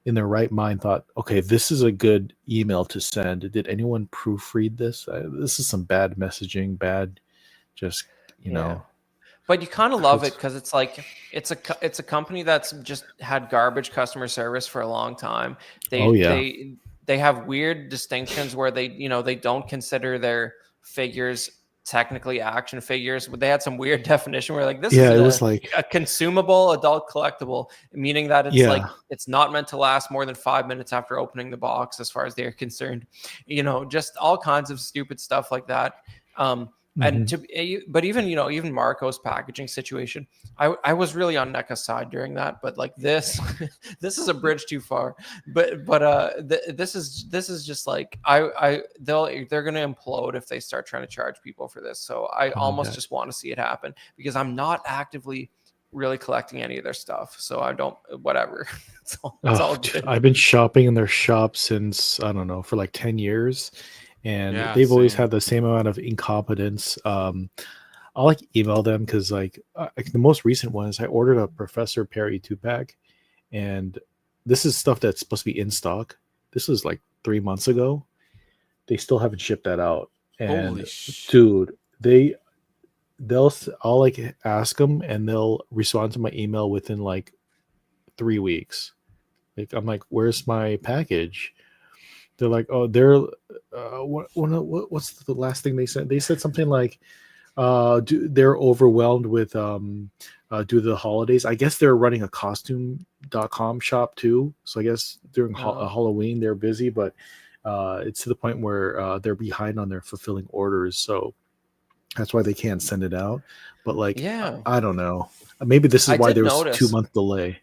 in their right mind thought, okay, this is a good email to send. Did anyone proofread this? This is some bad messaging, bad, just, you know. But you kind of love it because it's like it's a company that's just had garbage customer service for a long time. They have weird distinctions where they don't consider their figures technically action figures. But they had some weird definition where, like, this is it was like a consumable adult collectible, meaning that it's like it's not meant to last more than 5 minutes after opening the box, as far as they're concerned. You know, just all kinds of stupid stuff like that. And but even Marco's packaging situation, I was really on NECA's side during that, but like this this is a bridge too far. But this is just like they're gonna implode if they start trying to charge people for this. So I almost just want to see it happen, because I'm not actively really collecting any of their stuff, so I don't, whatever. It's all good. I've been shopping in their shop since, I don't know, for like 10 years. And they've always had the same amount of incompetence. I'll like email them, because like the most recent one is I ordered a Professor Perry 2-pack, and this is stuff that's supposed to be in stock. This was like 3 months ago. They still haven't shipped that out. And dude, I'll like ask them, and they'll respond to my email within like 3 weeks. Like, I'm like, where's my package? They're like, oh, what's the last thing they said? They said something like, they're overwhelmed with due to the holidays. I guess they're running a costume.com shop too. So I guess during Halloween they're busy, but it's to the point where they're behind on their fulfilling orders. So that's why they can't send it out. But like, I don't know. Maybe this is why there was a 2-month delay.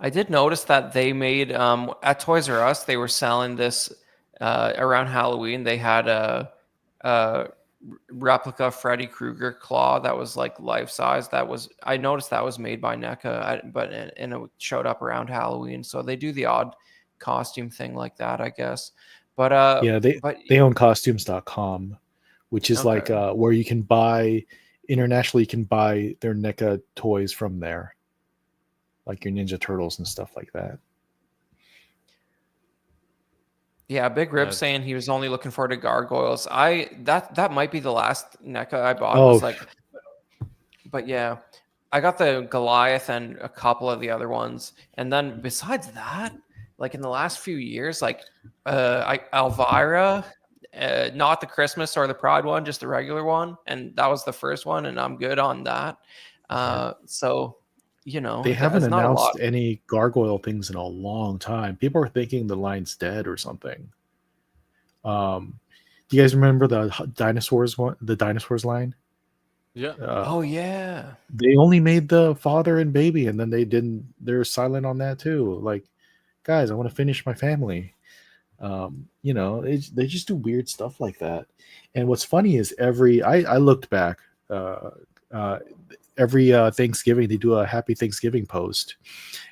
I did notice that they made at Toys R Us, they were selling this around Halloween. They had a replica Freddy Krueger claw that was like life size. I noticed that was made by NECA, but it showed up around Halloween. So they do the odd costume thing like that, I guess. But they own costumes.com, which is like where you can buy internationally. You can buy their NECA toys from there, like your Ninja Turtles and stuff like that. Yeah, Big Rib saying he was only looking forward to gargoyles. That might be the last NECA I bought. But yeah, I got the Goliath and a couple of the other ones, and then besides that, like in the last few years, like Elvira, not the Christmas or the Pride one, just the regular one, and that was the first one, and I'm good on that. So. You know, they haven't announced any gargoyle things in a long time. People are thinking the line's dead or something. Do you guys remember the dinosaurs line? Yeah. Oh yeah. They only made the father and baby, and then they're silent on that too. Like, guys, I want to finish my family. You know, they just do weird stuff like that. And what's funny is I looked back. Every Thanksgiving they do a happy Thanksgiving post,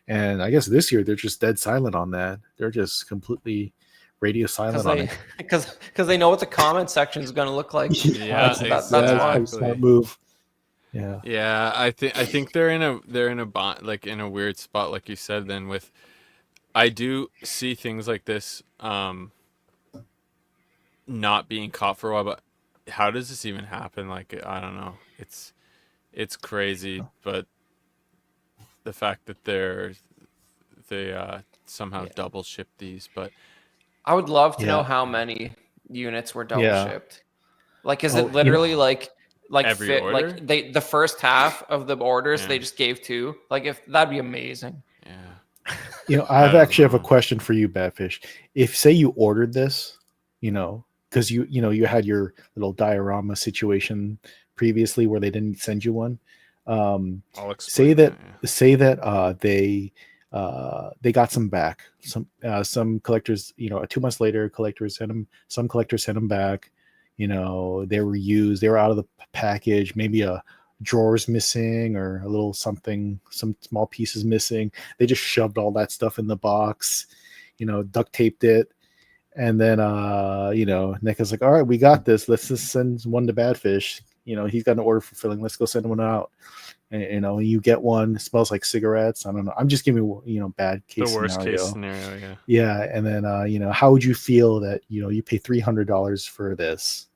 and I guess this year they're just dead silent on that. They're just completely radio silent on it because they know what the comment section is going to look like. That's a smart move. I think they're in a bond, like in a weird spot, like you said. Then with I do see things like this not being caught for a while, but how does this even happen? Like, I don't know. It's crazy, but the fact that they somehow Yeah. double ship these, but I would love to know Yeah, how many units were double yeah. shipped. Like, is it Oh, you know, literally like every fit like order, the first half of the orders yeah, they just gave two? Like, if that'd be amazing. yeah, I I've don't actually have a know. question for you, Badfish. If say you ordered this, because you had your little diorama situation previously where they didn't send you one. Um, I'll say explain that that. Yeah. say that they got some back. Some collectors, 2 months later, collectors sent them. Some collectors sent them back. They were used. They were out of the package. Maybe a drawer's missing or a little something, some small pieces missing. They just shoved all that stuff in the box, duct taped it. And then NECA's like, all right, we got this. Let's just send one to Badfish. He's got an order fulfilling. Let's go send one out. And, you get one, it smells like cigarettes. I don't know. I'm just giving bad The case worst case scenario. scenario, yeah. Yeah. And then how would you feel that, you pay $300 for this?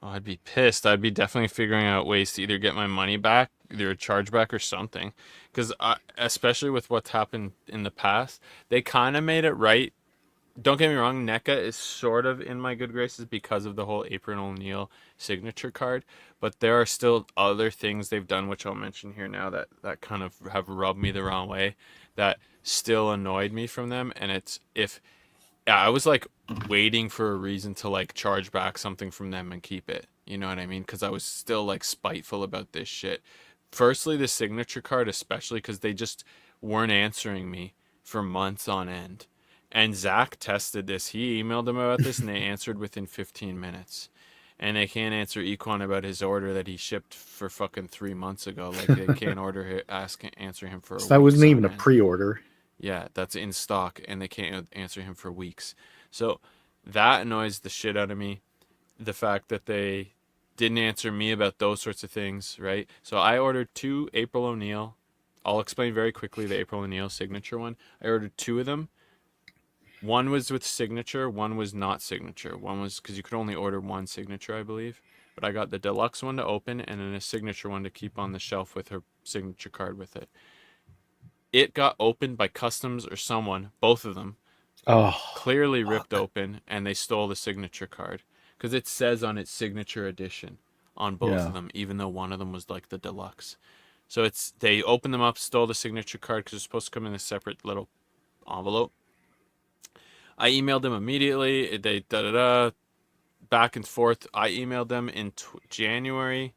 Oh, I'd be pissed. I'd be definitely figuring out ways to either get my money back, either a chargeback or something. Because especially with what's happened in the past, they kind of made it right. Don't get me wrong, NECA is sort of in my good graces because of the whole Apron O'Neil signature card, but there are still other things they've done, which I'll mention here now, that kind of have rubbed me the wrong way, that still annoyed me from them. And it's if yeah, I was like waiting for a reason to like charge back something from them and keep it. You know what I mean? Because I was still like spiteful about this shit. Firstly, the signature card, especially because they just weren't answering me for months on end. And Zach tested this. He emailed them about this, and they answered within 15 minutes. And they can't answer Equan about his order that he shipped for fucking 3 months ago. Like they can't answer him for So that weeks wasn't even on a end. pre-order. Yeah, that's in stock, and they can't answer him for weeks. So that annoys the shit out of me. The fact that they didn't answer me about those sorts of things, right? So I ordered two April O'Neil. I'll explain very quickly the April O'Neil signature one. I ordered two of them. One was with signature, one was not signature. One was because you could only order one signature, I believe. But I got the deluxe one to open and then a signature one to keep on the shelf with her signature card with it. It got opened by customs or someone, both of them, Oh, clearly ripped fuck. open, and they stole the signature card because it says on its signature edition on both of Yeah. them, even though one of them was like the deluxe. So they opened them up, stole the signature card because it's supposed to come in a separate little envelope. I emailed them immediately. They da da da back and forth. I emailed them in January.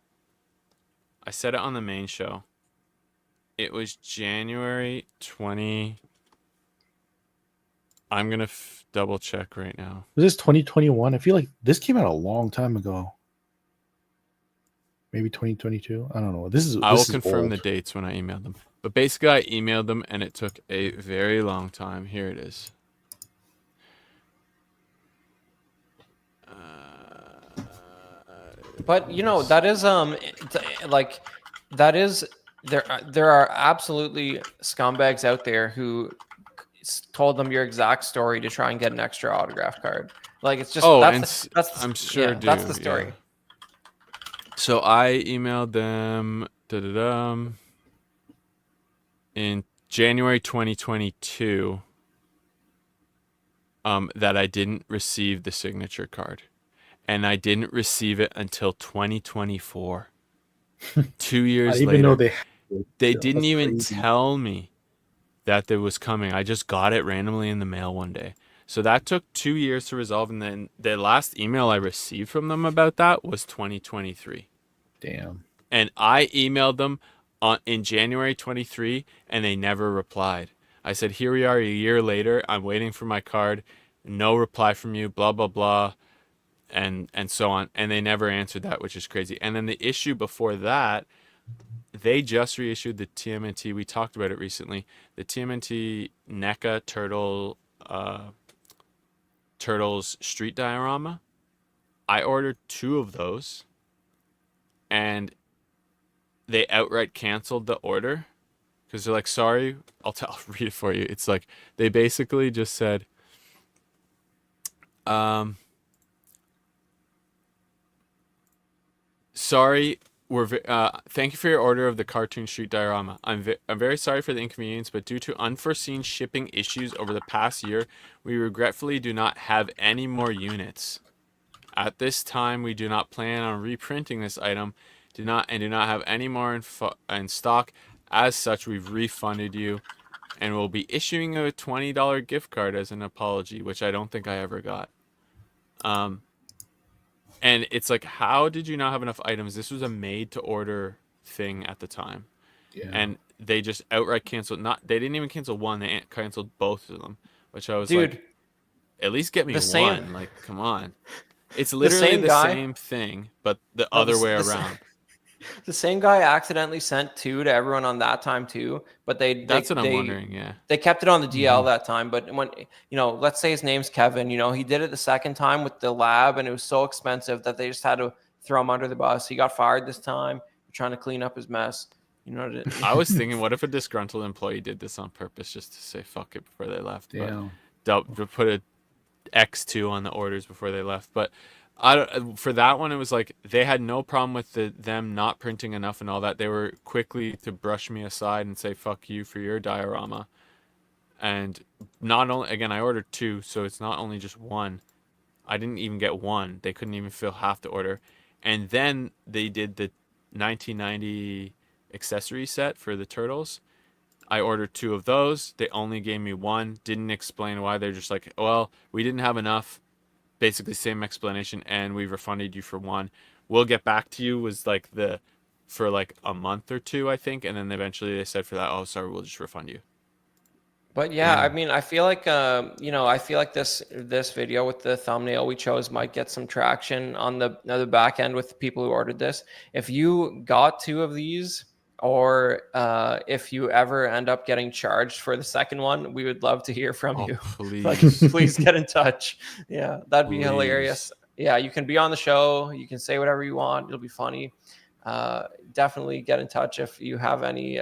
I said it on the main show. It was January 20. I'm gonna double check right now. Was this 2021? I feel like this came out a long time ago. Maybe 2022. I don't know. This is I will this is confirm the old. dates when I emailed them. But basically, I emailed them and it took a very long time. Here it is. But that is like that is there are absolutely scumbags out there who told them your exact story to try and get an extra autograph card. Like it's just Oh, I'm sure yeah, that's the do. Yeah. story. So I emailed them in January 2022 that I didn't receive the signature card. And I didn't receive it until 2024. 2 years I didn't even know later. they had it They still. didn't That's even crazy. tell me that it was coming. I just got it randomly in the mail one day. So that took 2 years to resolve. And then the last email I received from them about that was 2023. Damn. And I emailed them in January 23 and they never replied. I said, here we are a year later. I'm waiting for my card. No reply from you, blah, blah, blah, and so on. And they never answered that, which is crazy. And then the issue before that, they just reissued the TMNT. We talked about it recently. The TMNT NECA Turtles Street Diorama. I ordered two of those, and they outright canceled the order because they're like, sorry, I'll read it for you. It's like they basically just said, sorry, thank you for your order of the Cartoon Street diorama. I'm very sorry for the inconvenience, but due to unforeseen shipping issues over the past year, we regretfully do not have any more units. At this time, we do not plan on reprinting this item, do not have any more in stock. As such, we've refunded you, and we'll be issuing a $20 gift card as an apology, which I don't think I ever got. And it's like, how did you not have enough items? This was a made-to-order thing at the time, and they just outright canceled. They didn't even cancel one; they canceled both of them. Which I was Dude, like, at least get me the same- one. Like, come on. It's literally the same thing, but the other way around. The same guy accidentally sent 2 to everyone on that time too, but That's what I'm wondering. Yeah, they kept it on the DL that time. But when, let's say his name's Kevin, he did it the second time with the lab, and it was so expensive that they just had to throw him under the bus. He got fired this time, trying to clean up his mess. I was thinking, what if a disgruntled employee did this on purpose just to say fuck it before they left? Yeah. But to put a X2 on the orders before they left. But for that one, it was like they had no problem with them not printing enough and all that. They were quickly to brush me aside and say fuck you for your diorama. And not only, again, I ordered 2, so it's not only just one. I didn't even get one. They couldn't even fill half the order. And then they did the 1990 accessory set for the turtles. I ordered 2 of those. They only gave me 1. Didn't explain why. They're just like, well, we didn't have enough. Basically same explanation, and we refunded you for 1. We'll get back to you was like for like a month or 2, I think, and then eventually they said for that, oh, sorry, we'll just refund you. But yeah, I mean, I feel like this video with the thumbnail we chose might get some traction on the back end with the people who ordered this. If you got 2 of these, or if you ever end up getting charged for the second one, we would love to hear from you. Please. Please get in touch. Yeah, that'd be hilarious. Yeah, you can be on the show. You can say whatever you want. It'll be funny. Definitely get in touch if you have any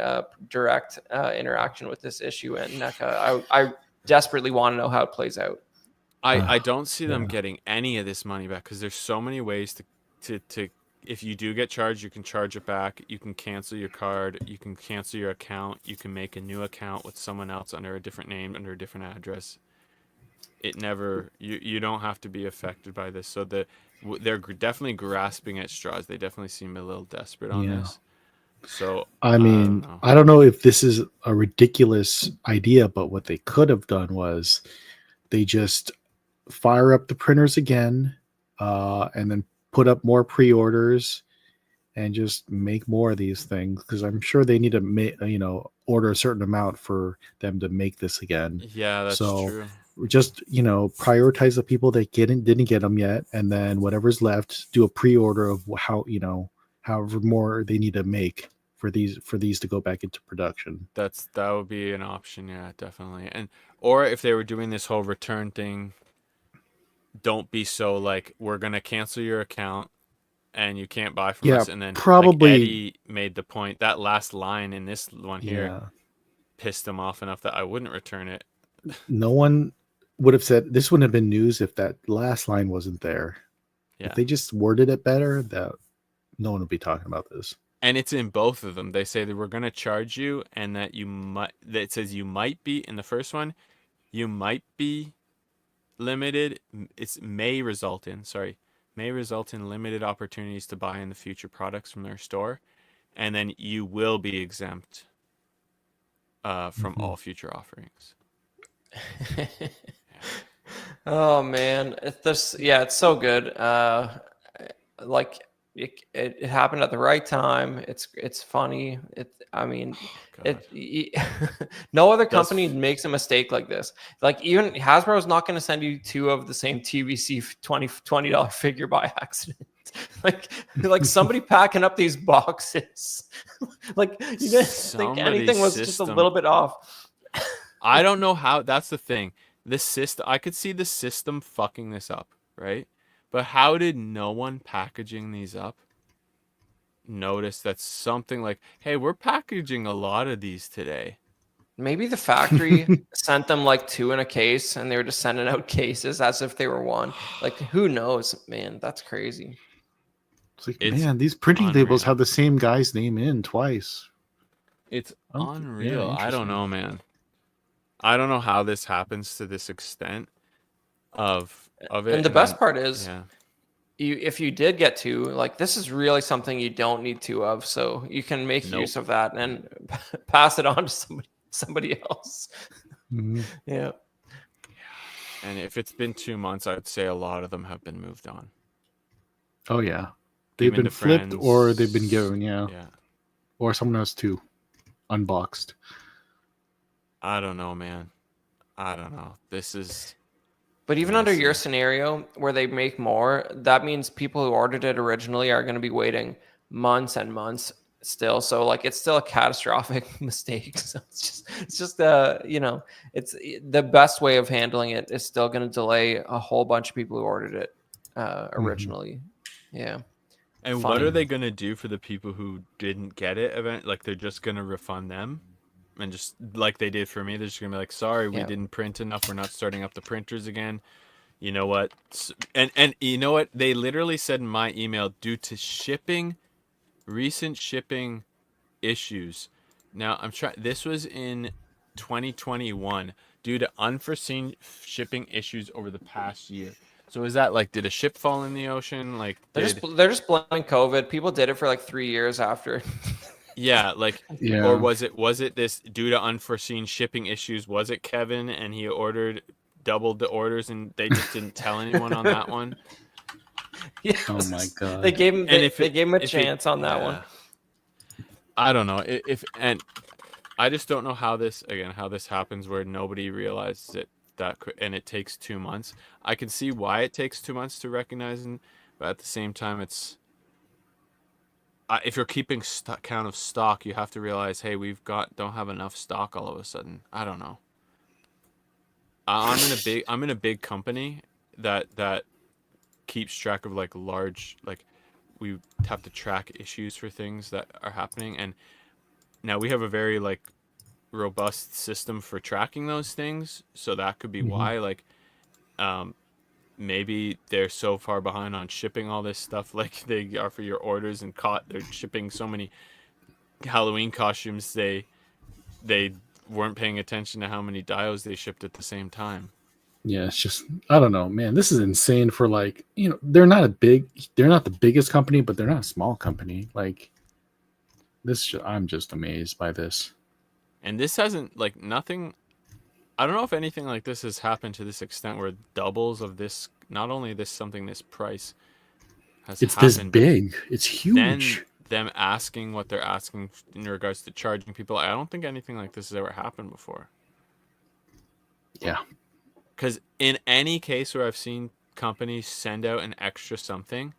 direct interaction with this issue in NECA. I desperately want to know how it plays out. I don't see them getting any of this money back, because there's so many ways to if you do get charged, you can charge it back. You can cancel your card. You can cancel your account. You can make a new account with someone else under a different name, under a different address. It never, you don't have to be affected by this. So they're definitely grasping at straws. They definitely seem a little desperate on this. So I mean, I don't know if this is a ridiculous idea, but what they could have done was they just fire up the printers again, and then put up more pre-orders and just make more of these things, because I'm sure they need to order a certain amount for them to make this again. Yeah, that's true. Just prioritize the people that didn't get them yet, and then whatever's left, do a pre-order of however more they need to make for these to go back into production. That would be an option, yeah, definitely. Or if they were doing this whole return thing, don't be so like, we're gonna cancel your account and you can't buy from us. And then probably like Eddie made the point, that last line in this one here pissed him off enough that I wouldn't return it. No one would have said this. Wouldn't have been news if that last line wasn't there. If they just worded it better, that no one would be talking about this. And it's in both of them. They say that we're going to charge you, and that it says you might be in the first one, you might be limited. May result in limited opportunities to buy in the future products from their store, and then you will be exempt from all future offerings. Oh man, it's so good. Like it happened at the right time. It's funny. No other company makes a mistake like this. Like even Hasbro's not going to send you 2 of the same TVC $20 figure by accident. like somebody packing up these boxes. Like you didn't think anything was just a little bit off. I don't know how. That's the thing. This system, I could see the system fucking this up, right? But how did no one packaging these up noticed that something like, hey, we're packaging a lot of these today. Maybe the factory sent them like 2 in a case, and they were just sending out cases as if they were one. Like, who knows, man? That's crazy. It's like, It's man, these printing labels unreal. have the same guy's name in twice. It's Yeah, unreal. I don't interesting. know, man. I don't know how this happens to this extent of it. And the And best then, part is, yeah, if you did get 2, like, this is really something you don't need 2 of, so you can make nope. use of that and pass it on to somebody else. Mhm. Yeah. And if it's been 2 months, I'd say a lot of them have been moved on. Oh yeah, they've Given been to flipped or they've been friends. given, yeah, Yeah. or someone else too, unboxed. I don't know, man. I don't know. This is But even under your messy. scenario where they make more, that means people who ordered it originally are going to be waiting months and months still. So like it's still a catastrophic mistake. So it's just it's the best way of handling it is still going to delay a whole bunch of people who ordered it Mhm. originally. Yeah. And what are Funny. they gonna do for the people who didn't get it? Like they're just gonna refund them, and just like they did for me, they're just gonna be like, "Sorry, we Yeah. didn't print enough. We're not starting up the printers again." You know what? And you know what? They literally said in my email, due to recent shipping issues. Now I'm trying. This was in 2021 due to unforeseen shipping issues over the past year. So is that like, did a ship fall in the ocean? Like, did They're just blaming COVID. People did it for like 3 years after. yeah, like, or Yeah. was it this due to unforeseen shipping issues? Was it Kevin and he ordered doubled the orders and they just didn't tell anyone on that one? Oh my Yes. They god. gave him And they gave him a if it, chance on that one. yeah, I don't know if and I just don't know how this happens where nobody realizes it and it takes 2 months. I can see why it takes 2 months to recognize, but at the same time, if you're keeping count of stock, you have to realize, hey, don't have enough stock all of a sudden. I don't know. I'm in a big company that keeps track of like large, like, we have to track issues for things that are happening, and now we have a very like robust system for tracking those things, so that could be Mhm. why, like, um maybe they're so far behind on shipping all this stuff like they are for your orders, and they're shipping so many Halloween costumes, they weren't paying attention to how many dials they shipped at the same time. Yeah, it's just I don't know, man. This is insane for like, they're not the biggest company, but they're not a small company. Like I'm just amazed by this. And this hasn't, like, nothing, I don't know if anything like this has happened to this extent where doubles of this, not only this something this price has It's this happened, but big. It's then huge. them asking what they're asking in regards to charging people. I don't think anything like this has ever happened before. Yeah. Because in any case where I've seen companies send out an extra something,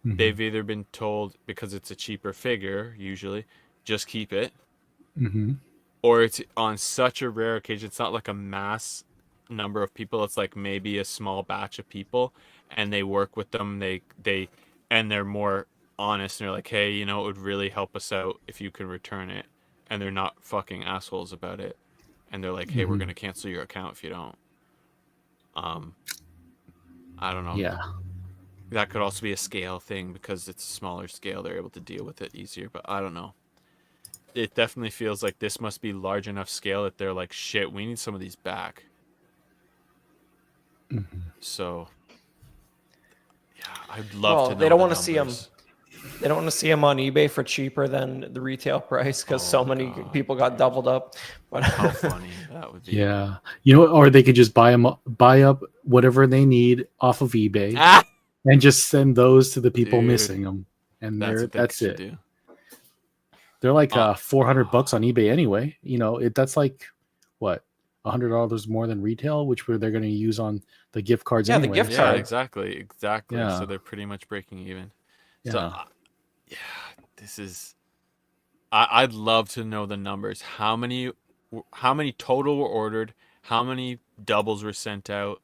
Mhm. they've either been told, because it's a cheaper figure, usually, just keep it, Mhm. or it's on such a rare occasion, it's not like a mass number of people, it's like maybe a small batch of people, and they work with them, and they're more honest, and they're like, hey, it would really help us out if you can return it, and they're not fucking assholes about it, and they're like, hey, we're Mhm. gonna cancel your account if you don't. um I don't know. Yeah. That could also be a scale thing, because it's a smaller scale, they're able to deal with it easier, but I don't know. It definitely feels like this must be large enough scale that they're like, shit, we need some of these back. Mhm. So yeah, I'd love Well, to they know don't the want to see them. numbers. They don't want to see them on eBay for cheaper than the retail price because so Oh many god, people got dude, doubled up. But how funny that would be. Yeah. Or they could just buy up whatever they need off of eBay Ah, and just send those to the people dude, missing them. And that's what they that's should it. do. They're like uh, $400 on eBay anyway. That's like what, $100 more than retail, which they're going to use on the gift cards yeah, the anyway. gift yeah, card. So exactly, so yeah, they're pretty much breaking even. So yeah. yeah, this is, I'd love to know the numbers. How many total were ordered? How many doubles were sent out?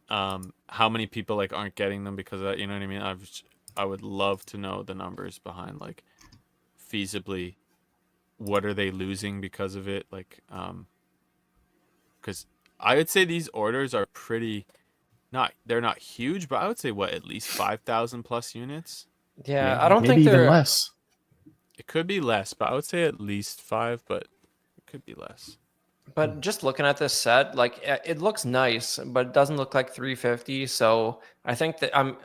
How many people like aren't getting them because of that? You know what I mean? I would love to know the numbers behind, like, feasibly, what are they losing because of it? Like, because I would say these orders are pretty they're not huge, but I would say what, at least 5,000 plus units. Yeah, I Maybe, don't maybe think even they're. less. It could be less, but I would say at least 5, but it could be less. But just looking at this set, like it looks nice, but it doesn't look like 350. So I think that I'm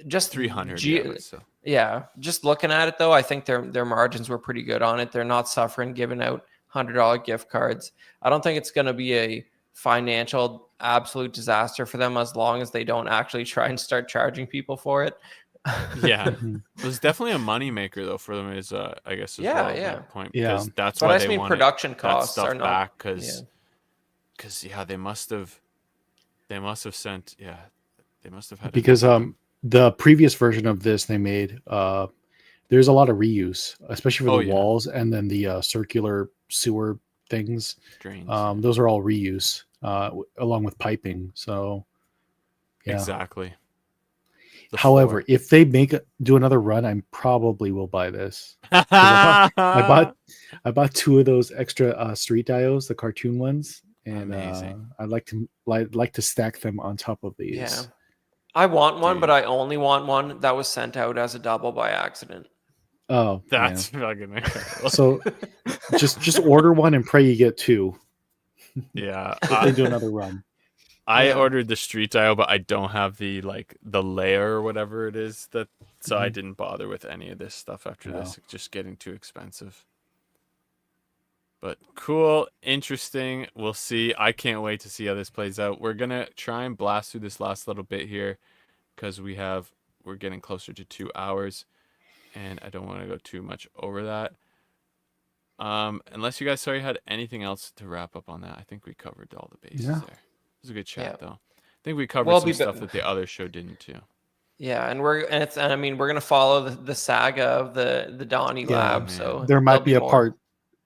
just 300, yeah, but still. yeah, just looking at it though, I think their margins were pretty good on it. They're not suffering giving out $100 gift cards. I don't think it's going to be a financial absolute disaster for them as long as they don't actually try and start charging people for it. Yeah, Mhm. it was definitely a money maker though for them. Is I guess as Yeah, well at yeah. that point, Yeah. because that's But why I they just mean wanted production that costs are stuff not. back. Yeah. Because yeah, they must have sent, yeah, they must have had Because enough of them. the previous version of this they made, there's a lot of reuse, especially for Oh the yeah, walls and then the circular sewer things. drains. Yeah. Those are all reuse, along with piping. So yeah. Exactly. The However, floor. if they do another run, I probably will buy this. 'Cause I bought two of those extra street diodes, the cartoon ones, and Amazing. I'd like to stack them on top of Yeah. these. I want one, but Dude, I only want one that was sent out as a double by accident. Oh man! that's fucking incredible. So just order one and pray you get two Yeah, if they do another run. I Yeah. ordered the street dial, but I don't have the, like, the layer or whatever it is that, so I Mhm. didn't bother with any of this stuff after No. this. It's just getting too expensive. But cool, interesting. We'll see. I can't wait to see how this plays out. We're gonna try and blast through this last little bit here because we're getting closer to 2 hours, and I don't want to go too much over that. Unless you guys sorry had anything else to wrap up on that. I think we covered all the bases Yeah. there. It was a good chat Yeah. though. I think we covered We'll some be stuff that the other show didn't too. Yeah, and I mean we're gonna follow the saga of the Donnie Yeah, Lab, man. so There might there'll be a more. part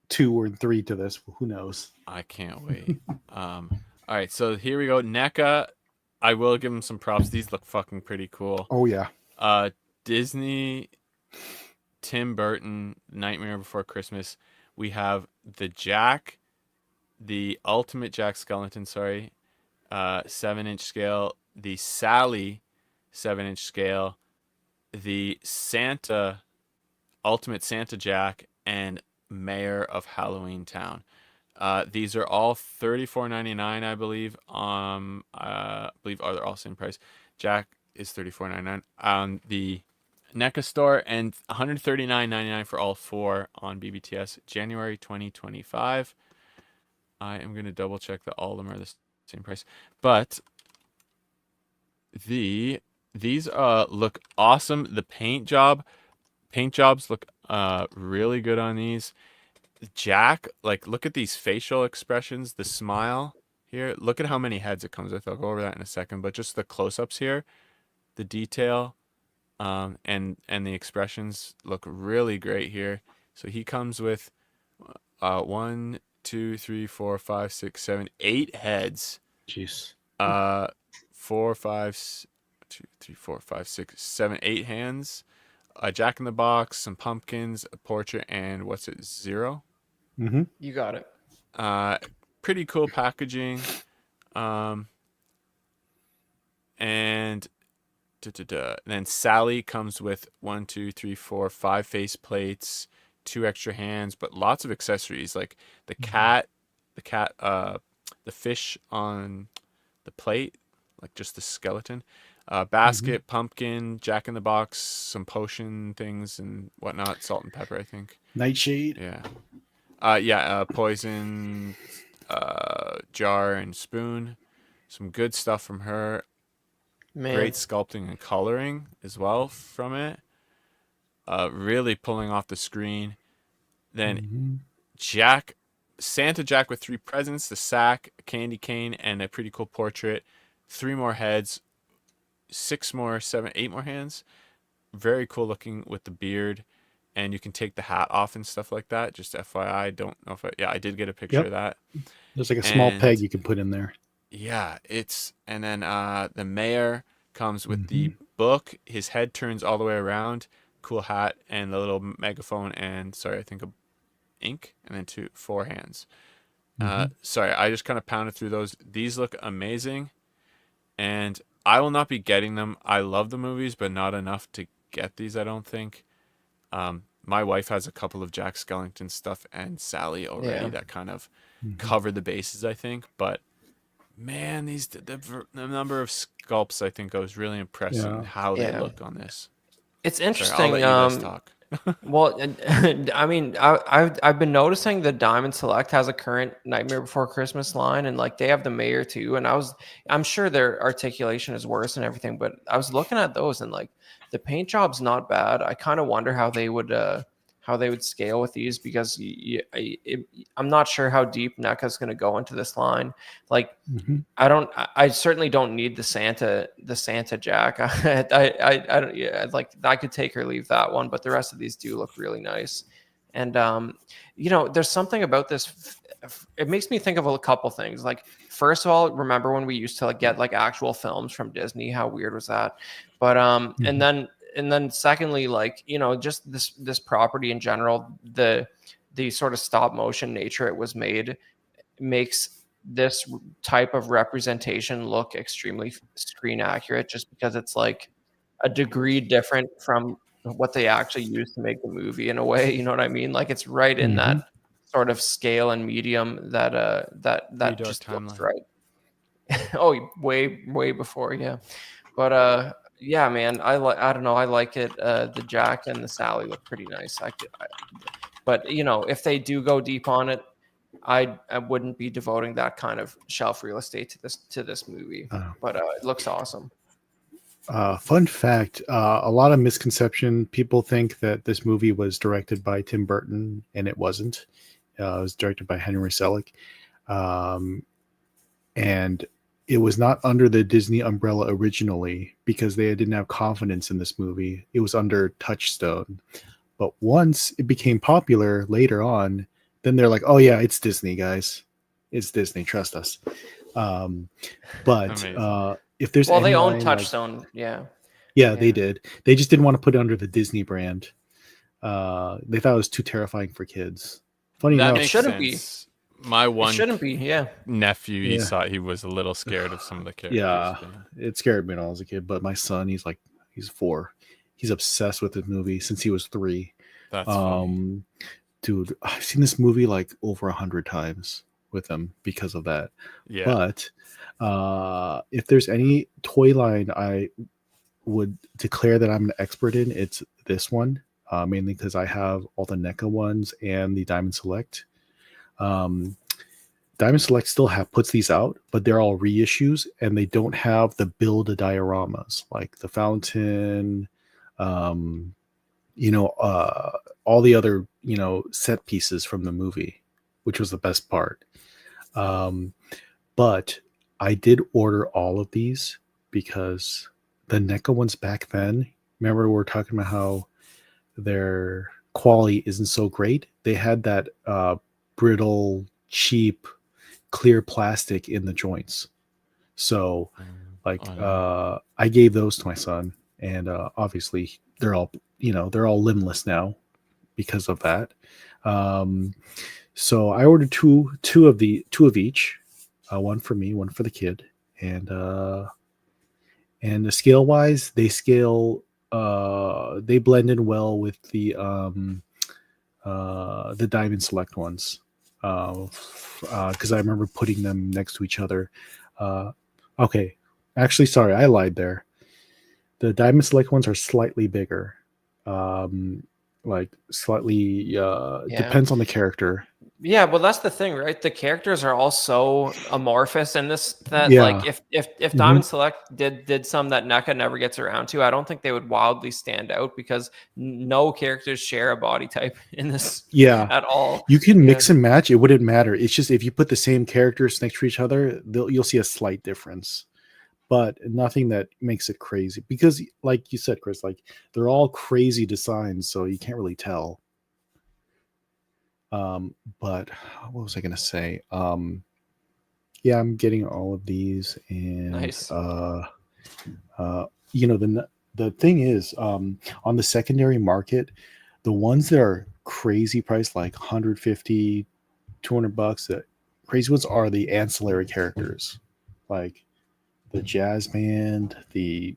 2 or 3 to this. Who knows? I can't wait. All right, so here we go. NECA, I will give them some props. These look fucking pretty cool. Oh yeah. Disney, Tim Burton, Nightmare Before Christmas. We have the Jack, the Ultimate Jack Skellington, 7-inch scale. The Sally, 7-inch scale. The Santa, Ultimate Santa Jack, and Mayor of Halloween Town. These are all $34.99, I believe. I believe they're all same price. Jack is $34.99 on the NECA store, and $139.99 for all 4 on BBTS, January 2025. I am gonna double check that all of them are the same price, but these look awesome. The paint jobs look really good on these. Jack, like, look at these facial expressions, the smile here. Look at how many heads it comes with. I'll go over that in a second, but just the close-ups here, the detail, and the expressions look really great here. So he comes with 1, 2, 3, 4, 5, 6, 7, 8 heads. Jeez. 4, 5, 2, 3, 4, 5, 6, 7, 8 hands. A Jack in the Box, some pumpkins, a portrait, and what's it, 0? Mm-hmm. You got it. Pretty cool packaging. And then Sally comes with 1, 2, 3, 4, 5 face plates, 2 extra hands, but lots of accessories like the cat, the fish on the plate, like just the skeleton, basket, pumpkin, Jack in the Box, some potion things and whatnot, salt and pepper, I think. Nightshade. Yeah. Poison, jar and spoon. Some good stuff from her. Man. Great sculpting and coloring as well from it. Really pulling off the screen. Then Santa Jack with 3 presents, the sack, a candy cane, and a pretty cool portrait. 3 more heads, 6 more, 7, 8 more hands. Very cool looking with the beard. And you can take the hat off and stuff like that. Just FYI, don't know if I did get a picture of that. There's like a small peg you can put in there. Yeah, and then the mayor comes with the book, his head turns all the way around, cool hat, and the little megaphone, and sorry, I think a ink, and then four hands. Sorry, I just kind of pounded through those. These look amazing, and I will not be getting them. I love the movies, but not enough to get these, I don't think. My wife has a couple of Jack Skellington stuff and Sally already that kind of cover the bases, I think. But man, the number of sculpts, I think I was really impressed in how they look on this. It's Sorry, interesting. I'll let you guys talk. Well, I mean, I've been noticing the Diamond Select has a current Nightmare Before Christmas line, and like they have the Mayor too. And I'm sure their articulation is worse and everything, but I was looking at those and like the paint job's not bad. I kind of wonder how they would scale with these because I'm not sure how deep NECA is going to go into this line. Like, I certainly don't need the Santa Jack. I don't, yeah, like I could take or leave that one, but the rest of these do look really nice. And, there's something about this. It makes me think of a couple things. Like, first of all, remember when we used to like get like actual films from Disney? How weird was that? But, and then secondly, like, just this property in general, the sort of stop motion nature it was made makes this type of representation look extremely screen accurate just because it's like a degree different from what they actually used to make the movie in a way, you know what I mean? Like it's right in that sort of scale and medium that that just looks right. Oh, way before, yeah. But yeah, man, I don't know, I like it. The Jack and the Sally look pretty nice. But if they do go deep on it, I wouldn't be devoting that kind of shelf real estate to this movie. But it looks awesome. Fun fact: a lot of misconception. People think that this movie was directed by Tim Burton, and it wasn't. It was directed by Henry Selick, and it was not under the Disney umbrella originally because they didn't have confidence in this movie. It was under Touchstone, but once it became popular later on, then they're like, "Oh yeah, it's Disney, guys. It's Disney. Trust us." But if there's they own Touchstone, yeah, they did. They just didn't want to put it under the Disney brand. They thought it was too terrifying for kids. Funny enough, it shouldn't be. My one shouldn't be, nephew, he was a little scared of some of the characters. Yeah, it scared me when I was a kid. But my son, he's 4. He's obsessed with this movie since he was 3. That's funny. Dude, I've seen this movie like over 100 times with him because of that. Yeah. But if there's any toy line I would declare that I'm an expert in, it's this one. Mainly because I have all the NECA ones and the Diamond Select. Diamond Select still puts these out, but they're all reissues and they don't have the build dioramas like the fountain, all the other, set pieces from the movie, which was the best part. But I did order all of these because the NECA ones back then, remember we were talking about how their quality isn't so great. They had that brittle, cheap, clear plastic in the joints. So I gave those to my son, and obviously they're all limbless now because of that. So I ordered two of each, one for me, one for the kid, and the scale wise, they blend in well with the Diamond Select ones. Because I remember putting them next to each other. Okay, actually, sorry, I lied there. The Diamond Select ones are slightly bigger. Slightly depends on the character. Yeah, well, that's the thing, right? The characters are all so amorphous in this that like if Diamond Select did some that NECA never gets around to, I don't think they would wildly stand out because no characters share a body type in this at all. You can mix and match, it wouldn't matter. It's just if you put the same characters next to each other, you'll see a slight difference. But nothing that makes it crazy because like you said, Chris, like they're all crazy designs, so you can't really tell. But what was I gonna say? Yeah, I'm getting all of these, and nice. The the thing is, on the secondary market, the ones that are crazy priced, like 150, $200, the crazy ones are the ancillary characters, like the jazz band, the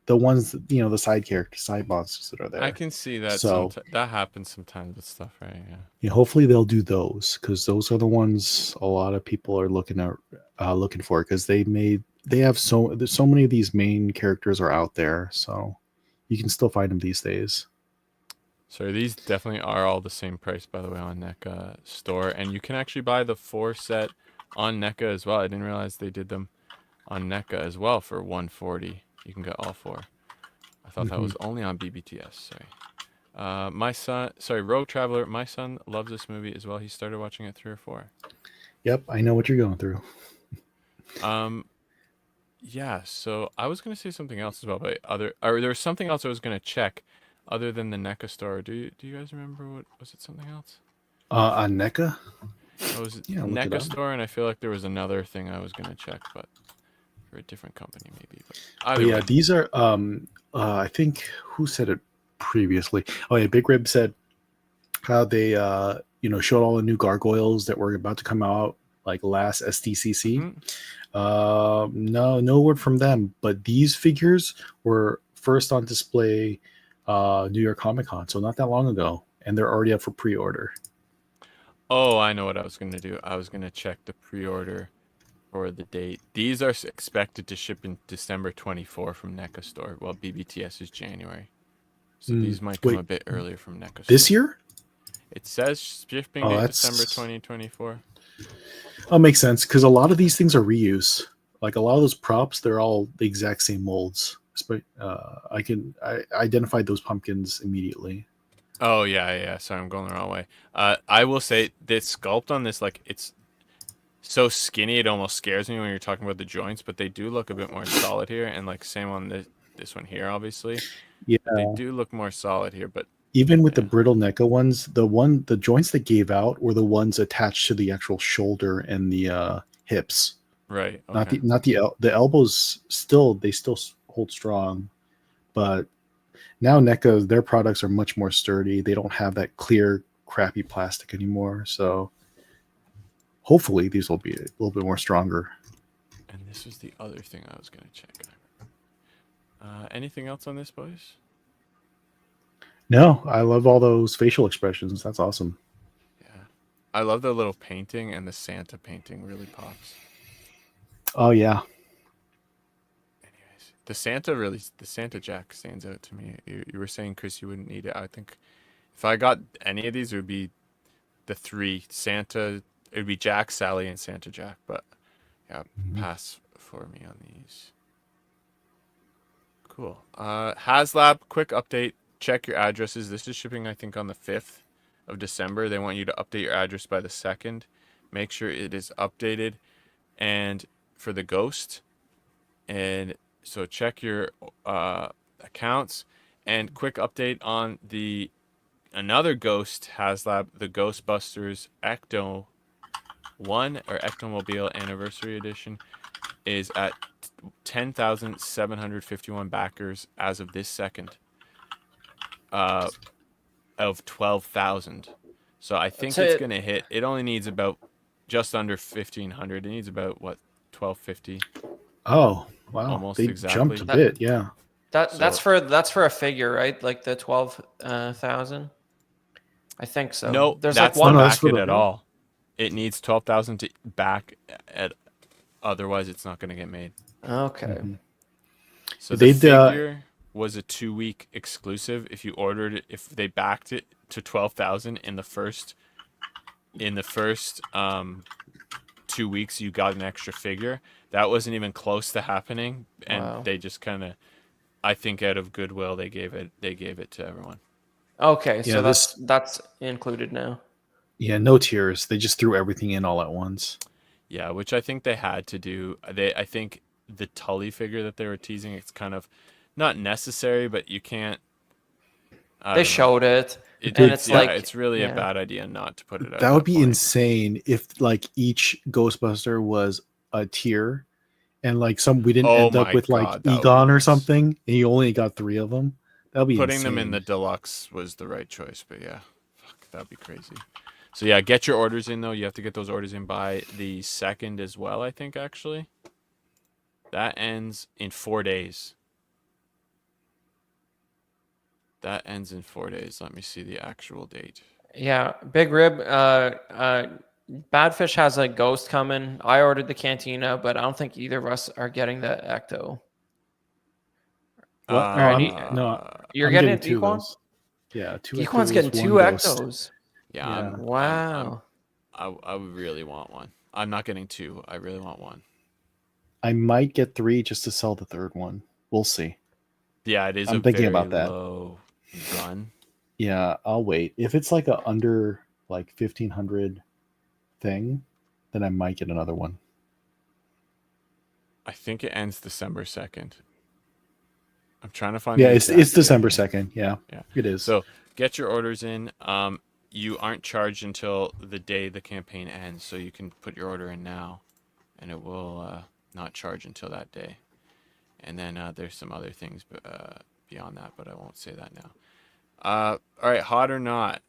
ones the side characters, side monsters that are I there. can see that So that happens sometimes with stuff, right? Yeah. hopefully they'll do those, because those are the ones a lot of people are looking for, because they have there's so many of these main characters are out there, so you can still find them these days. So these definitely are all the same price, by the way, on NECA store, and you can actually buy the 4 set on NECA as well. I didn't realize they did them on NECA as well for 140. You can get all 4. I thought that was only on BBTS. Sorry. Rogue Traveler. My son loves this movie as well. He started watching it 3 or 4. Yep, I know what you're going through. Yeah. So I was gonna say something else as well, but there was something else I was gonna check, other than the NECA store. Do you guys remember what was it? Something else? On NECA. Oh, was it Yeah, look it NECA up. store? And I feel like there was another thing I was gonna check, but for a different company maybe. But But either yeah, way. these are I think, who said it previously? Oh yeah, Big Rib said how they showed all the new gargoyles that were about to come out, like last SDCC. Mhm. No word from them, but these figures were first on display New York Comic Con, so not that long ago, and they're already up for pre-order. Oh, I know what I was gonna do. I was gonna check the pre-order for the date. These are expected to ship in December 24 from NECA store. Well, BBTS is January, so these might come a Wait, bit earlier from NECA this store. year? It says shipping Oh, date that's December 2024. that makes sense, because a lot of these things are reuse. Like a lot of those props, they're all the exact same molds. I identified those pumpkins immediately. Oh yeah. Sorry, I'm going the wrong way. I will say the sculpt on this, like it's so skinny, it almost scares me when you're talking about the joints. But they do look a bit more solid here, and like same on this one here, obviously. Yeah, But they do look more solid here. But even with the yeah, brittle NECA ones, the joints that gave out were the ones attached to the actual shoulder and the hips. right. Not Okay. the elbows. They still hold strong, but now NECA, their products are much more sturdy. They don't have that clear crappy plastic anymore. So hopefully these will be a little bit more stronger. And this was the other thing I was gonna check. Anything else on this, boys? No, I love all those facial expressions. That's awesome. Yeah, I love the little painting, and the Santa painting really pops. Oh yeah. Anyways, the Santa Jack stands out to me. You were saying, Chris, you wouldn't need it. I think if I got any of these, it would be the 3 Santa. It would be Jack, Sally, and Santa Jack. But yeah, pass for me on these. Cool. HasLab, quick update. Check your addresses. This is shipping, I think, on the 5th of December. They want you to update your address by the 2nd. Make sure it is updated. And for the Ghost, and so check your accounts. And quick update on another Ghost HasLab, the Ghostbusters Ecto 1 or Ectomobile Anniversary Edition, is at 10,751 backers as of this second, of 12,000. So I think That's it's it. gonna hit. It only needs about just under 1,500. It needs about what, 1,250. Oh wow. Almost They exactly. jumped a bit. Yeah. That's for a figure, right? Like the 12,000. I think so. No, There's that's like one. not that's for back it the- at all. It needs 12,000 to back at. Otherwise, it's not gonna get made. Okay. Mhm. So the They'd, figure was a 2-week exclusive. If you ordered it, if they backed it to 12,000 in the first 2 weeks, you got an extra figure. That wasn't even close to happening, and Wow. they just kind of, I think, out of goodwill, they gave it to everyone. Okay, Yeah, so that's included now. Yeah, no tears. They just threw everything in all at once. Yeah, which I think they had to do. I think the Tully figure that they were teasing, it's kind of not necessary, but you can't. I They don't know. showed it, It, and it's it's like it's really a yeah. bad idea not to put it at That would that be point. insane if like each Ghostbuster was a tier, and like we didn't Oh end up my with like god, that would be Egon or nice. something, and you only got 3 of them. That'll be Putting them in insane. the deluxe was the right choice, but yeah, fuck, that'd be crazy. So yeah, get your orders in though. You have to get those orders in by the 2nd as well, I think actually. That ends in 4 days. That ends in 4 days. Let me see the actual date. Yeah, Big Rib. Badfish has a ghost coming. I ordered the Cantina, but I don't think either of us are getting the Ecto. What? Or Oh, I I'm need. no, You're I'm getting getting it, 2 of Dequan? those. Yeah, 2 Dequan's Ectos, getting 2 1 Ghost. Ectos. Yeah, Yeah. Wow. I would really want one. I'm not getting 2. I really want one. I might get 3 just to sell the 3rd one. We'll see. Yeah, it is a I'm thinking very about that. low run. Yeah, I'll wait. If it's like a under like 1500 thing, then I might get another one. I think it ends December 2nd. I'm trying to find Yeah, the it's exact December date. 2nd. Yeah, Yeah. it is. So get your orders in. You aren't charged until the day the campaign ends, so you can put your order in now, and it will not charge until that day. And then there's some other things beyond that, but I won't say that now. All right, hot or not,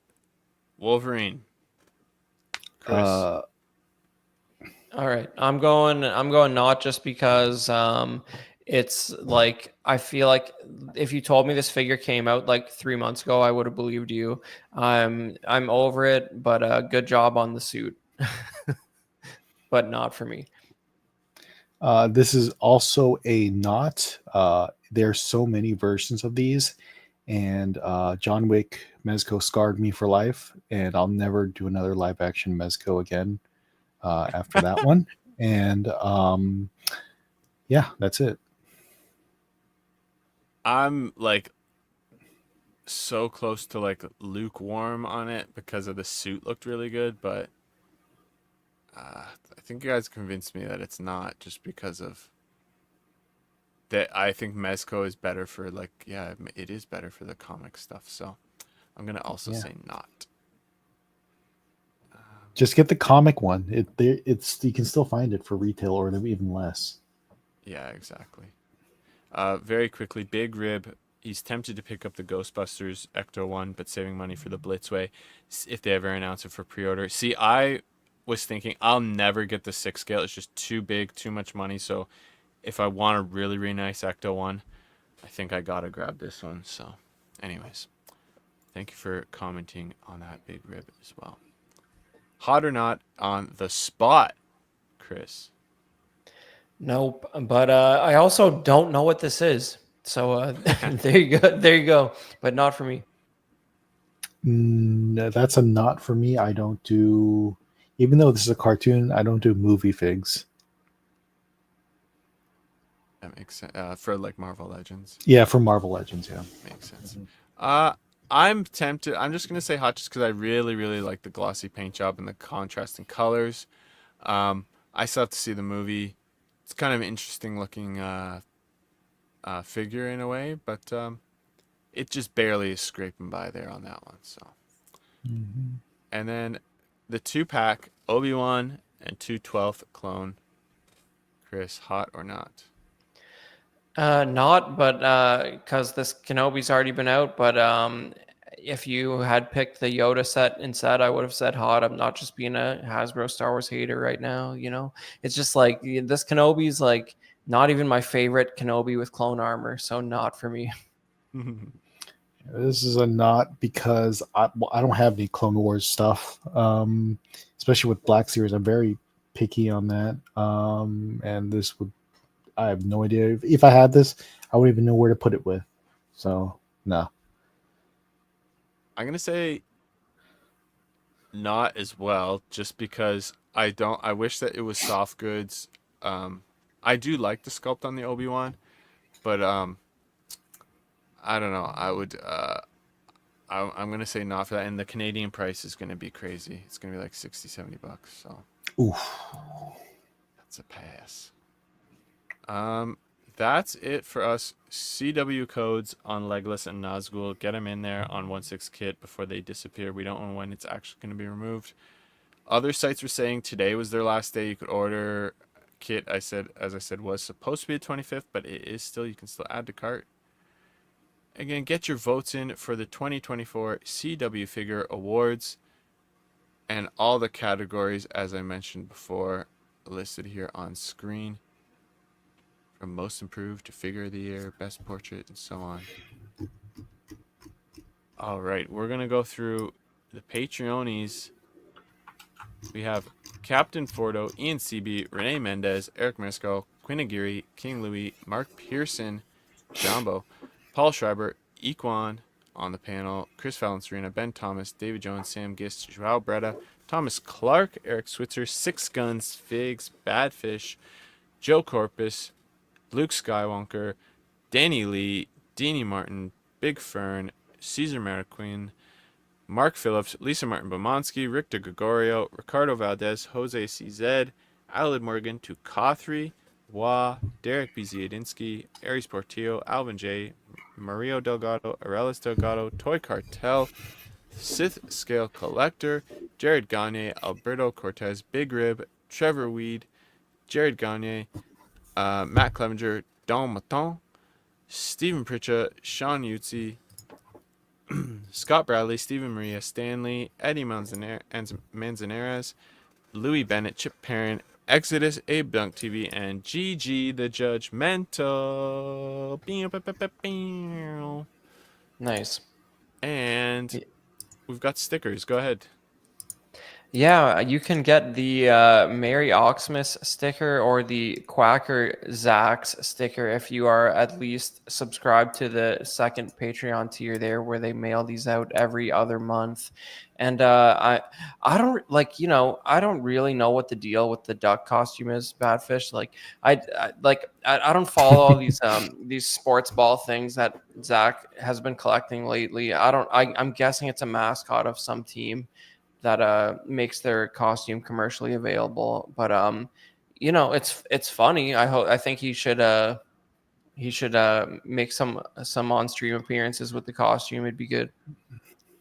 Wolverine, Chris. Uh, All right, I'm going. I'm going not just because it's like I feel like if you told me this figure came out like 3 months ago, I would have believed you. I'm over it, but good job on the suit, but not for me. this is also a not. There's so many versions of these, and John Wick Mezco scarred me for life, and I'll never do another live action Mezco again after that one. And yeah, that's it. I'm like so close to like lukewarm on it because of the suit looked really good, but I think you guys convinced me that it's not just because of that. I think Mezco is better for like, yeah, it is better for the comic stuff. So I'm gonna also Yeah. say not. Just get the comic one. It's you can still find it for retail or even less. Yeah, exactly. Very quickly, Big Rib. He's tempted to pick up the Ghostbusters Ecto one, but saving money for the Blitzway if they ever announce it for pre-order. See, I was thinking I'll never get the 6 scale. It's just too big, too much money. So if I want a really, really nice Ecto one, I think I gotta grab this one. So, anyways, thank you for commenting on that, Big Rib, as well. Hot or not on the spot, Chris? Nope. But I also don't know what this is. So there you go. There you go. But not for me. No, that's a not for me. I don't do, even though this is a cartoon, I don't do movie figs. That makes sense. For like Marvel Legends. Yeah, for Marvel Legends, yeah. Makes sense. I'm tempted. I'm just gonna say hot just because I really, really like the glossy paint job and the contrasting colors. I still have to see the movie. It's kind of an interesting looking figure in a way, but it just barely is scraping by there on that one. So, and then the 2-pack Obi-Wan and 2/12th clone. Chris, hot or not? Not, but because this Kenobi's already been out. But if you had picked the Yoda set instead, I would have said hot. I'm not just being a Hasbro Star Wars hater right now. You know, it's just like this Kenobi's like not even my favorite Kenobi with clone armor, so not for me. This is a not because I don't have any Clone Wars stuff, especially with Black Series. I'm very picky on that, and this would, I have no idea if I had this, I wouldn't even know where to put it with. So no. I'm gonna say not as well, just because I don't. I wish that it was soft goods. I do like the sculpt on the Obi-Wan, but I don't know. I would. I'm gonna say not for that, and the Canadian price is gonna be crazy. It's gonna be like 60, $70. So Oof. that's a pass. That's it for us. CW codes on Legolas and Nazgul. Get them in there on 1/6 kit before they disappear. We don't know when it's actually going to be removed. Other sites were saying today was their last day. You could order kit, as I said, was supposed to be the 25th, but it is still, you can still add to cart. Again, get your votes in for the 2024 CW Figure Awards, and all the categories, as I mentioned before, listed here on screen, from most improved to figure of the year, best portrait, and so on. All right, we're gonna go through the Patreonies. We have Captain Fordo, Ian CB, Renee Mendez, Eric Mezco, Quinn Aguirre, King Louis, Mark Pearson, Jumbo, Paul Schreiber, Equan on the panel, Chris Valencerina, Ben Thomas, David Jones, Sam Gist, Joao Breda, Thomas Clark, Eric Switzer, Six Guns, Figs, Badfish, Joe Corpus, Luke Skywalker, Danny Lee, Deanie Martin, Big Fern, Caesar Mariquin, Mark Phillips, Lisa Martin Bomonsky, Rick De Gregorio, Ricardo Valdez, Jose CZ, Alid Morgan, Tukathri, Wah, Derek B. Ziadinsky, Aries Portillo, Alvin J., Mario Delgado, Arelis Delgado, Toy Cartel, Sith Scale Collector, Jared Gagne, Alberto Cortez, Big Rib, Trevor Weed, Jared Gagne, Matt Clevenger, Don Maton, Stephen Pritcha, Sean Utzi, Scott Bradley, Stephen Maria Stanley, Eddie Manzanares, Louis Bennett, Chip Perrin, Exodus, Abe Dunk TV, and GG the Judgmental. Nice. And we've got stickers. Go ahead. Yeah, you can get the Mary Oxmas sticker or the Quacker Zax sticker if you are at least subscribed to the second Patreon tier there, where they mail these out every other month. And I don't I don't really know what the deal with the duck costume is, Badfish. I don't follow all these sports ball things that Zach has been collecting lately. I'm guessing it's a mascot of some team that makes their costume commercially available. But it's funny. I think he should make some on stream appearances with the costume. It'd be good.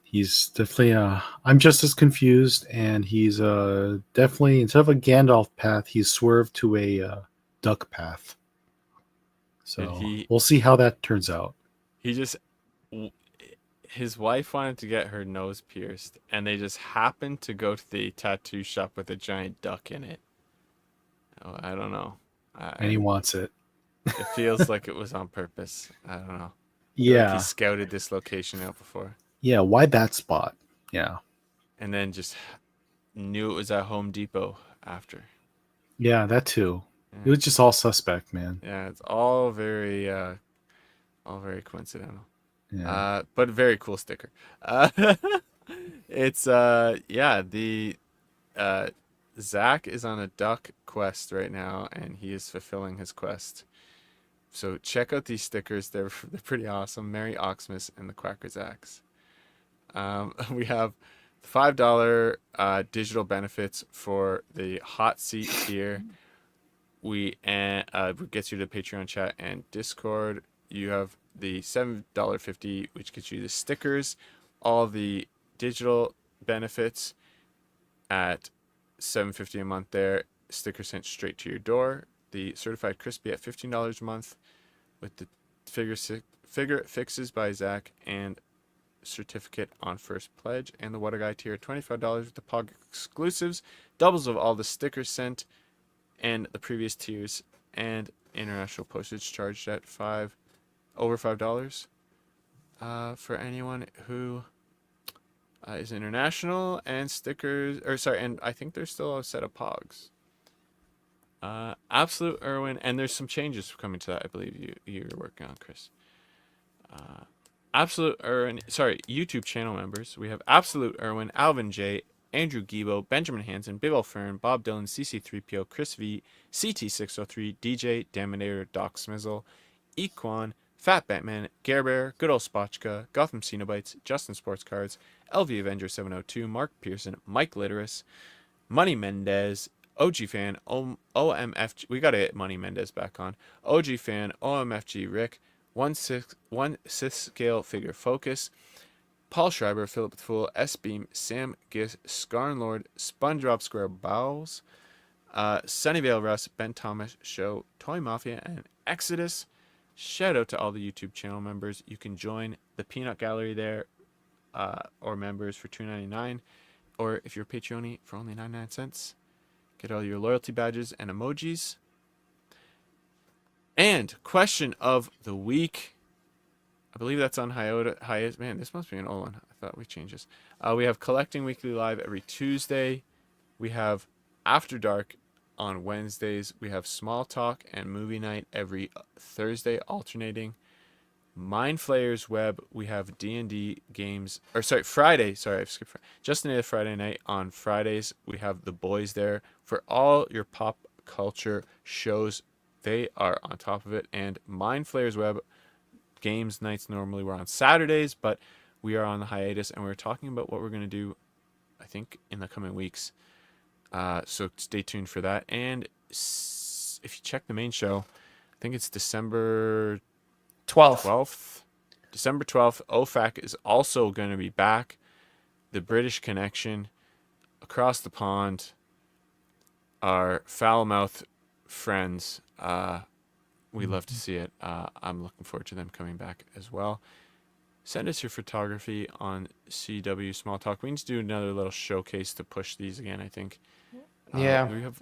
He's definitely I'm just as confused, and he's definitely, instead of a Gandalf path, he's swerved to a duck path. So we'll see how that turns out. His wife wanted to get her nose pierced, and they just happened to go to the tattoo shop with a giant duck in it. Oh, I don't know. And he wants it. It feels like it was on purpose. I don't know. Yeah. Like he scouted this location out before. Yeah, why that spot? Yeah. And then just knew it was at Home Depot after. Yeah, that too. Yeah. It was just all suspect, man. Yeah, it's all very coincidental. Yeah. But very cool sticker. It's the Zach is on a duck quest right now, and he is fulfilling his quest. So check out these stickers. They're pretty awesome. Merry Oxmas and the Quacker Zacks. We have $5 digital benefits for the hot seat tier. We gets you to Patreon chat and Discord. You have the $7.50, which gets you the stickers, all the digital benefits at $7.50 a month there. Stickers sent straight to your door. The certified crispy at $15 a month, with the figure fixes by Zach and certificate on first pledge, and the What a Guy tier at $25 with the POG exclusives, doubles of all the stickers sent and the previous tiers, and international postage charged at over $5 for anyone who is international, and stickers, and I think there's still a set of POGs. Absolute Irwin, and there's some changes coming to that, I believe you're working on, Chris. Absolute Irwin, YouTube channel members. We have Absolute Irwin, Alvin J, Andrew Gibo, Benjamin Hansen, Bibble Fern, Bob Dylan, CC3PO, Chris V, CT603, DJ, Daminator, Doc Smizzle, Equan, Fat Batman, Gerber, Good Old Spotchka, Gotham Cenobites, Justin Sports Cards, LV Avenger 702, Mark Pearson, Mike Litteris, Money Mendez, OG Fan, OMFG. We got to get Money Mendez back on. OG Fan, OMFG Rick, 1/6 scale figure focus, Paul Schreiber, Philip the Fool, S Beam, Sam Giss, Scarnlord, SpongeBob Square Bowels, Sunnyvale Russ, Ben Thomas Show, Toy Mafia, and Exodus. Shout out to all the YouTube channel members. You can join the Peanut Gallery there, or members for $2.99, or if you're a Patreon for only 99 cents. Get all your loyalty badges and emojis. And question of the week. I believe that's on hiatus. Man, this must be an old one. I thought we changed this. We have Collecting Weekly Live every Tuesday. We have After Dark on Wednesdays. We have Small Talk and Movie Night every Thursday, alternating. Mind Flayers Web, we have D&D games, or sorry, Friday. Sorry, I've skipped Friday. Just another Friday night. On Fridays, we have the boys there for all your pop culture shows. They are on top of it. And Mind Flayers Web games nights normally were on Saturdays, but we are on the hiatus, and we're talking about what we're going to do, I think, in the coming weeks. So stay tuned for that. And if you check the main show, I think it's December 12th. December 12th, OFAC is also going to be back. The British Connection, across the pond, our foul-mouthed friends. We love to see it. I'm looking forward to them coming back as well. Send us your photography on CW Small Talk. We need to do another little showcase to push these again, I think. Yeah. We have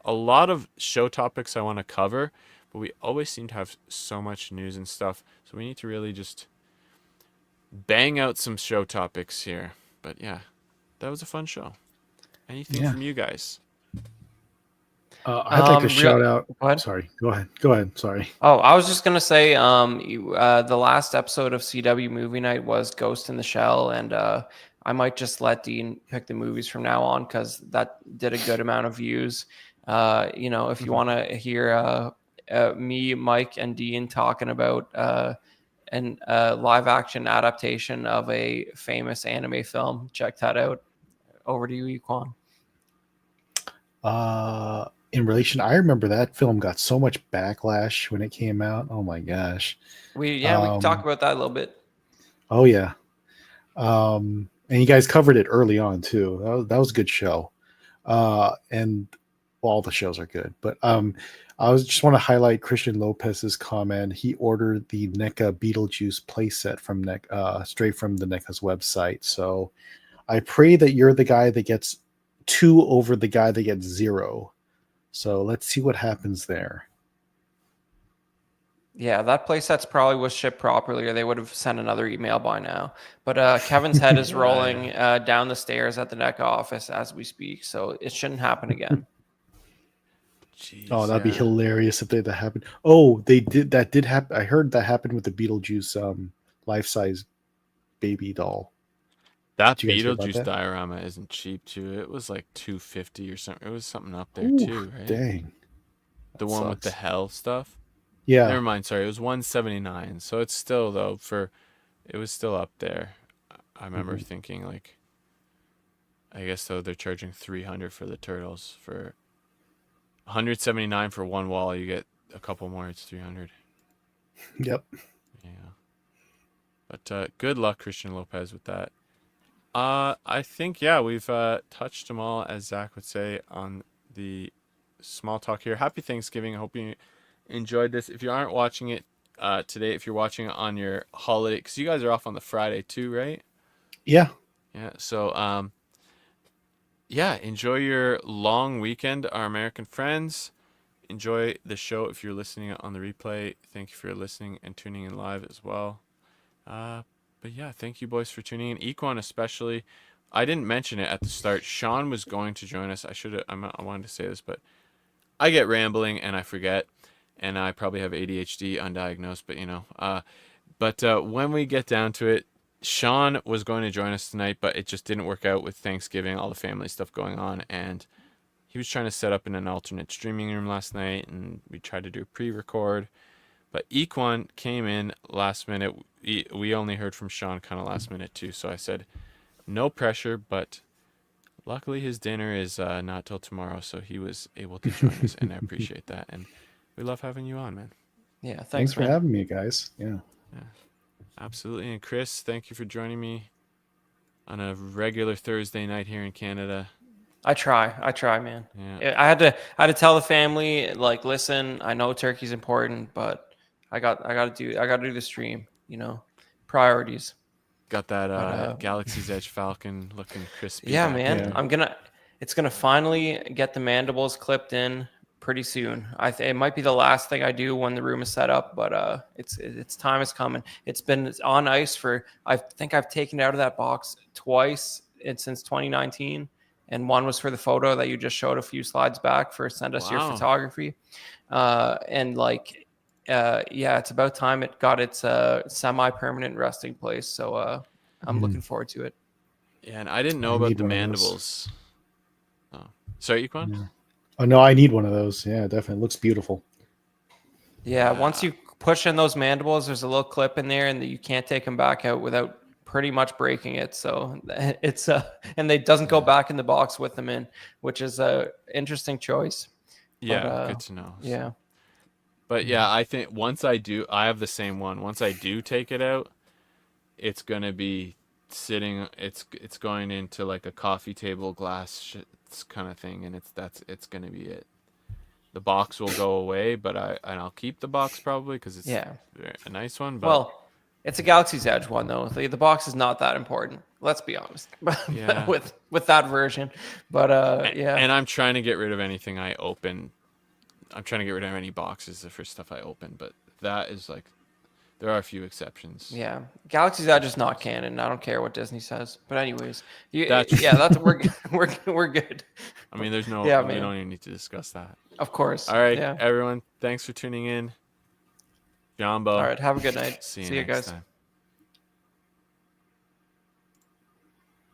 a lot of show topics I want to cover, but we always seem to have so much news and stuff. So we need to really just bang out some show topics here. But yeah, that was a fun show. Anything from you guys? I'd like to shout out. What? Sorry, go ahead. Go ahead. Sorry. Oh, I was just gonna say, the last episode of CW Movie Night was Ghost in the Shell, and I might just let Dean pick the movies from now on because that did a good amount of views. If you want to hear me, Mike, and Dean talking about an live action adaptation of a famous anime film, check that out. Over to you, Equan. In relation, I remember that film got so much backlash when it came out. Oh my gosh. We can talk about that a little bit. Oh yeah. And you guys covered it early on too. That was a good show. And all the shows are good, but I just want to highlight Christian Lopez's comment. He ordered the NECA Beetlejuice playset from straight from the NECA's website. So I pray that you're the guy that gets 2 over the guy that gets 0. So let's see what happens there. Yeah, that playset's probably was shipped properly, or they would have sent another email by now. But Kevin's head is rolling down the stairs at the NECA office as we speak, so it shouldn't happen again. Jeez, Oh, that'd be hilarious if that happened. Oh, that did happen. I heard that happened with the Beetlejuice life-size baby doll. That Did you guys hear about Beetlejuice that? diorama isn't cheap too. It was like $250 or something. It was something up there Ooh, too, right? Dang. The That one with the sucks. hell stuff. Yeah. Never mind. Sorry, it was $179. So it's still it was still up there. I remember thinking like, I guess though they're charging $300 for the turtles. For $179 for one wall, you get a couple more. It's $300. Yep. Yeah. But good luck, Christian Lopez, with that. I think we've touched them all, as Zach would say, on the small talk here. Happy Thanksgiving. I hope you enjoyed this. If you aren't watching it today, if you're watching it on your holiday, because you guys are off on the Friday too, right? Yeah. Yeah. So enjoy your long weekend, our American friends. Enjoy the show if you're listening on the replay. Thank you for listening and tuning in live as well. But yeah, thank you boys for tuning in. Equan especially. I didn't mention it at the start. Sean was going to join us. I wanted to say this, but I get rambling and I forget, and I probably have ADHD undiagnosed, but when we get down to it, Sean was going to join us tonight, but it just didn't work out with Thanksgiving, all the family stuff going on, and he was trying to set up in an alternate streaming room last night, and we tried to do a pre-record. But Equan came in last minute. We only heard from Sean kind of last minute too. So I said, no pressure, but luckily his dinner is not till tomorrow. So he was able to join us, and I appreciate that. And we love having you on, man. Yeah, Thanks for having me, guys. Yeah. Absolutely. And Chris, thank you for joining me on a regular Thursday night here in Canada. I try, man. Yeah. I had to tell the family, like, listen, I know turkey's important, but I got to do the stream. Priorities. Got that But Galaxy's Edge Falcon looking crispy yeah, back man, Yeah. it's gonna finally get the mandibles clipped in pretty soon. It might be the last thing I do when the room is set up, but it's time is coming. It's been on ice for, I think I've taken it out of that box twice since 2019, and one was for the photo that you just showed a few slides back for Send Us Your Wow. Photography, and like. Yeah, it's about time it got its semi-permanent resting place. So I'm looking forward to it. Yeah, and I didn't know I about need the one of those. mandibles. Oh. Sorry, Equan? Yeah. Oh no, I need one of those. Yeah, definitely. It looks beautiful. Yeah, once you push in those mandibles, there's a little clip in there, and you can't take them back out without pretty much breaking it. So it's and they doesn't go back in the box with them in, which is a interesting choice. Yeah, good to know. Yeah. But yeah, I think once I have the same one. Once I do take it out, it's gonna be sitting. It's going into like a coffee table glass kind of thing, and it's gonna be it. The box will go away, but I'll keep the box probably because it's a nice one. But Well, it's a Galaxy's Edge one though. The box is not that important. Let's be honest. Yeah. with that version, but yeah. And I'm trying to get rid of anything I open. I'm trying to get rid of any boxes for stuff I open, but that is like, there are a few exceptions. Yeah, Galaxy's Edge is not canon. I don't care what Disney says. But anyways, we're good. I mean, there's no. Yeah, we man. don't even need to discuss that. Of course. All right, Yeah. everyone. Thanks for tuning in. Jumbo. All right. Have a good night. See you See you next guys. time.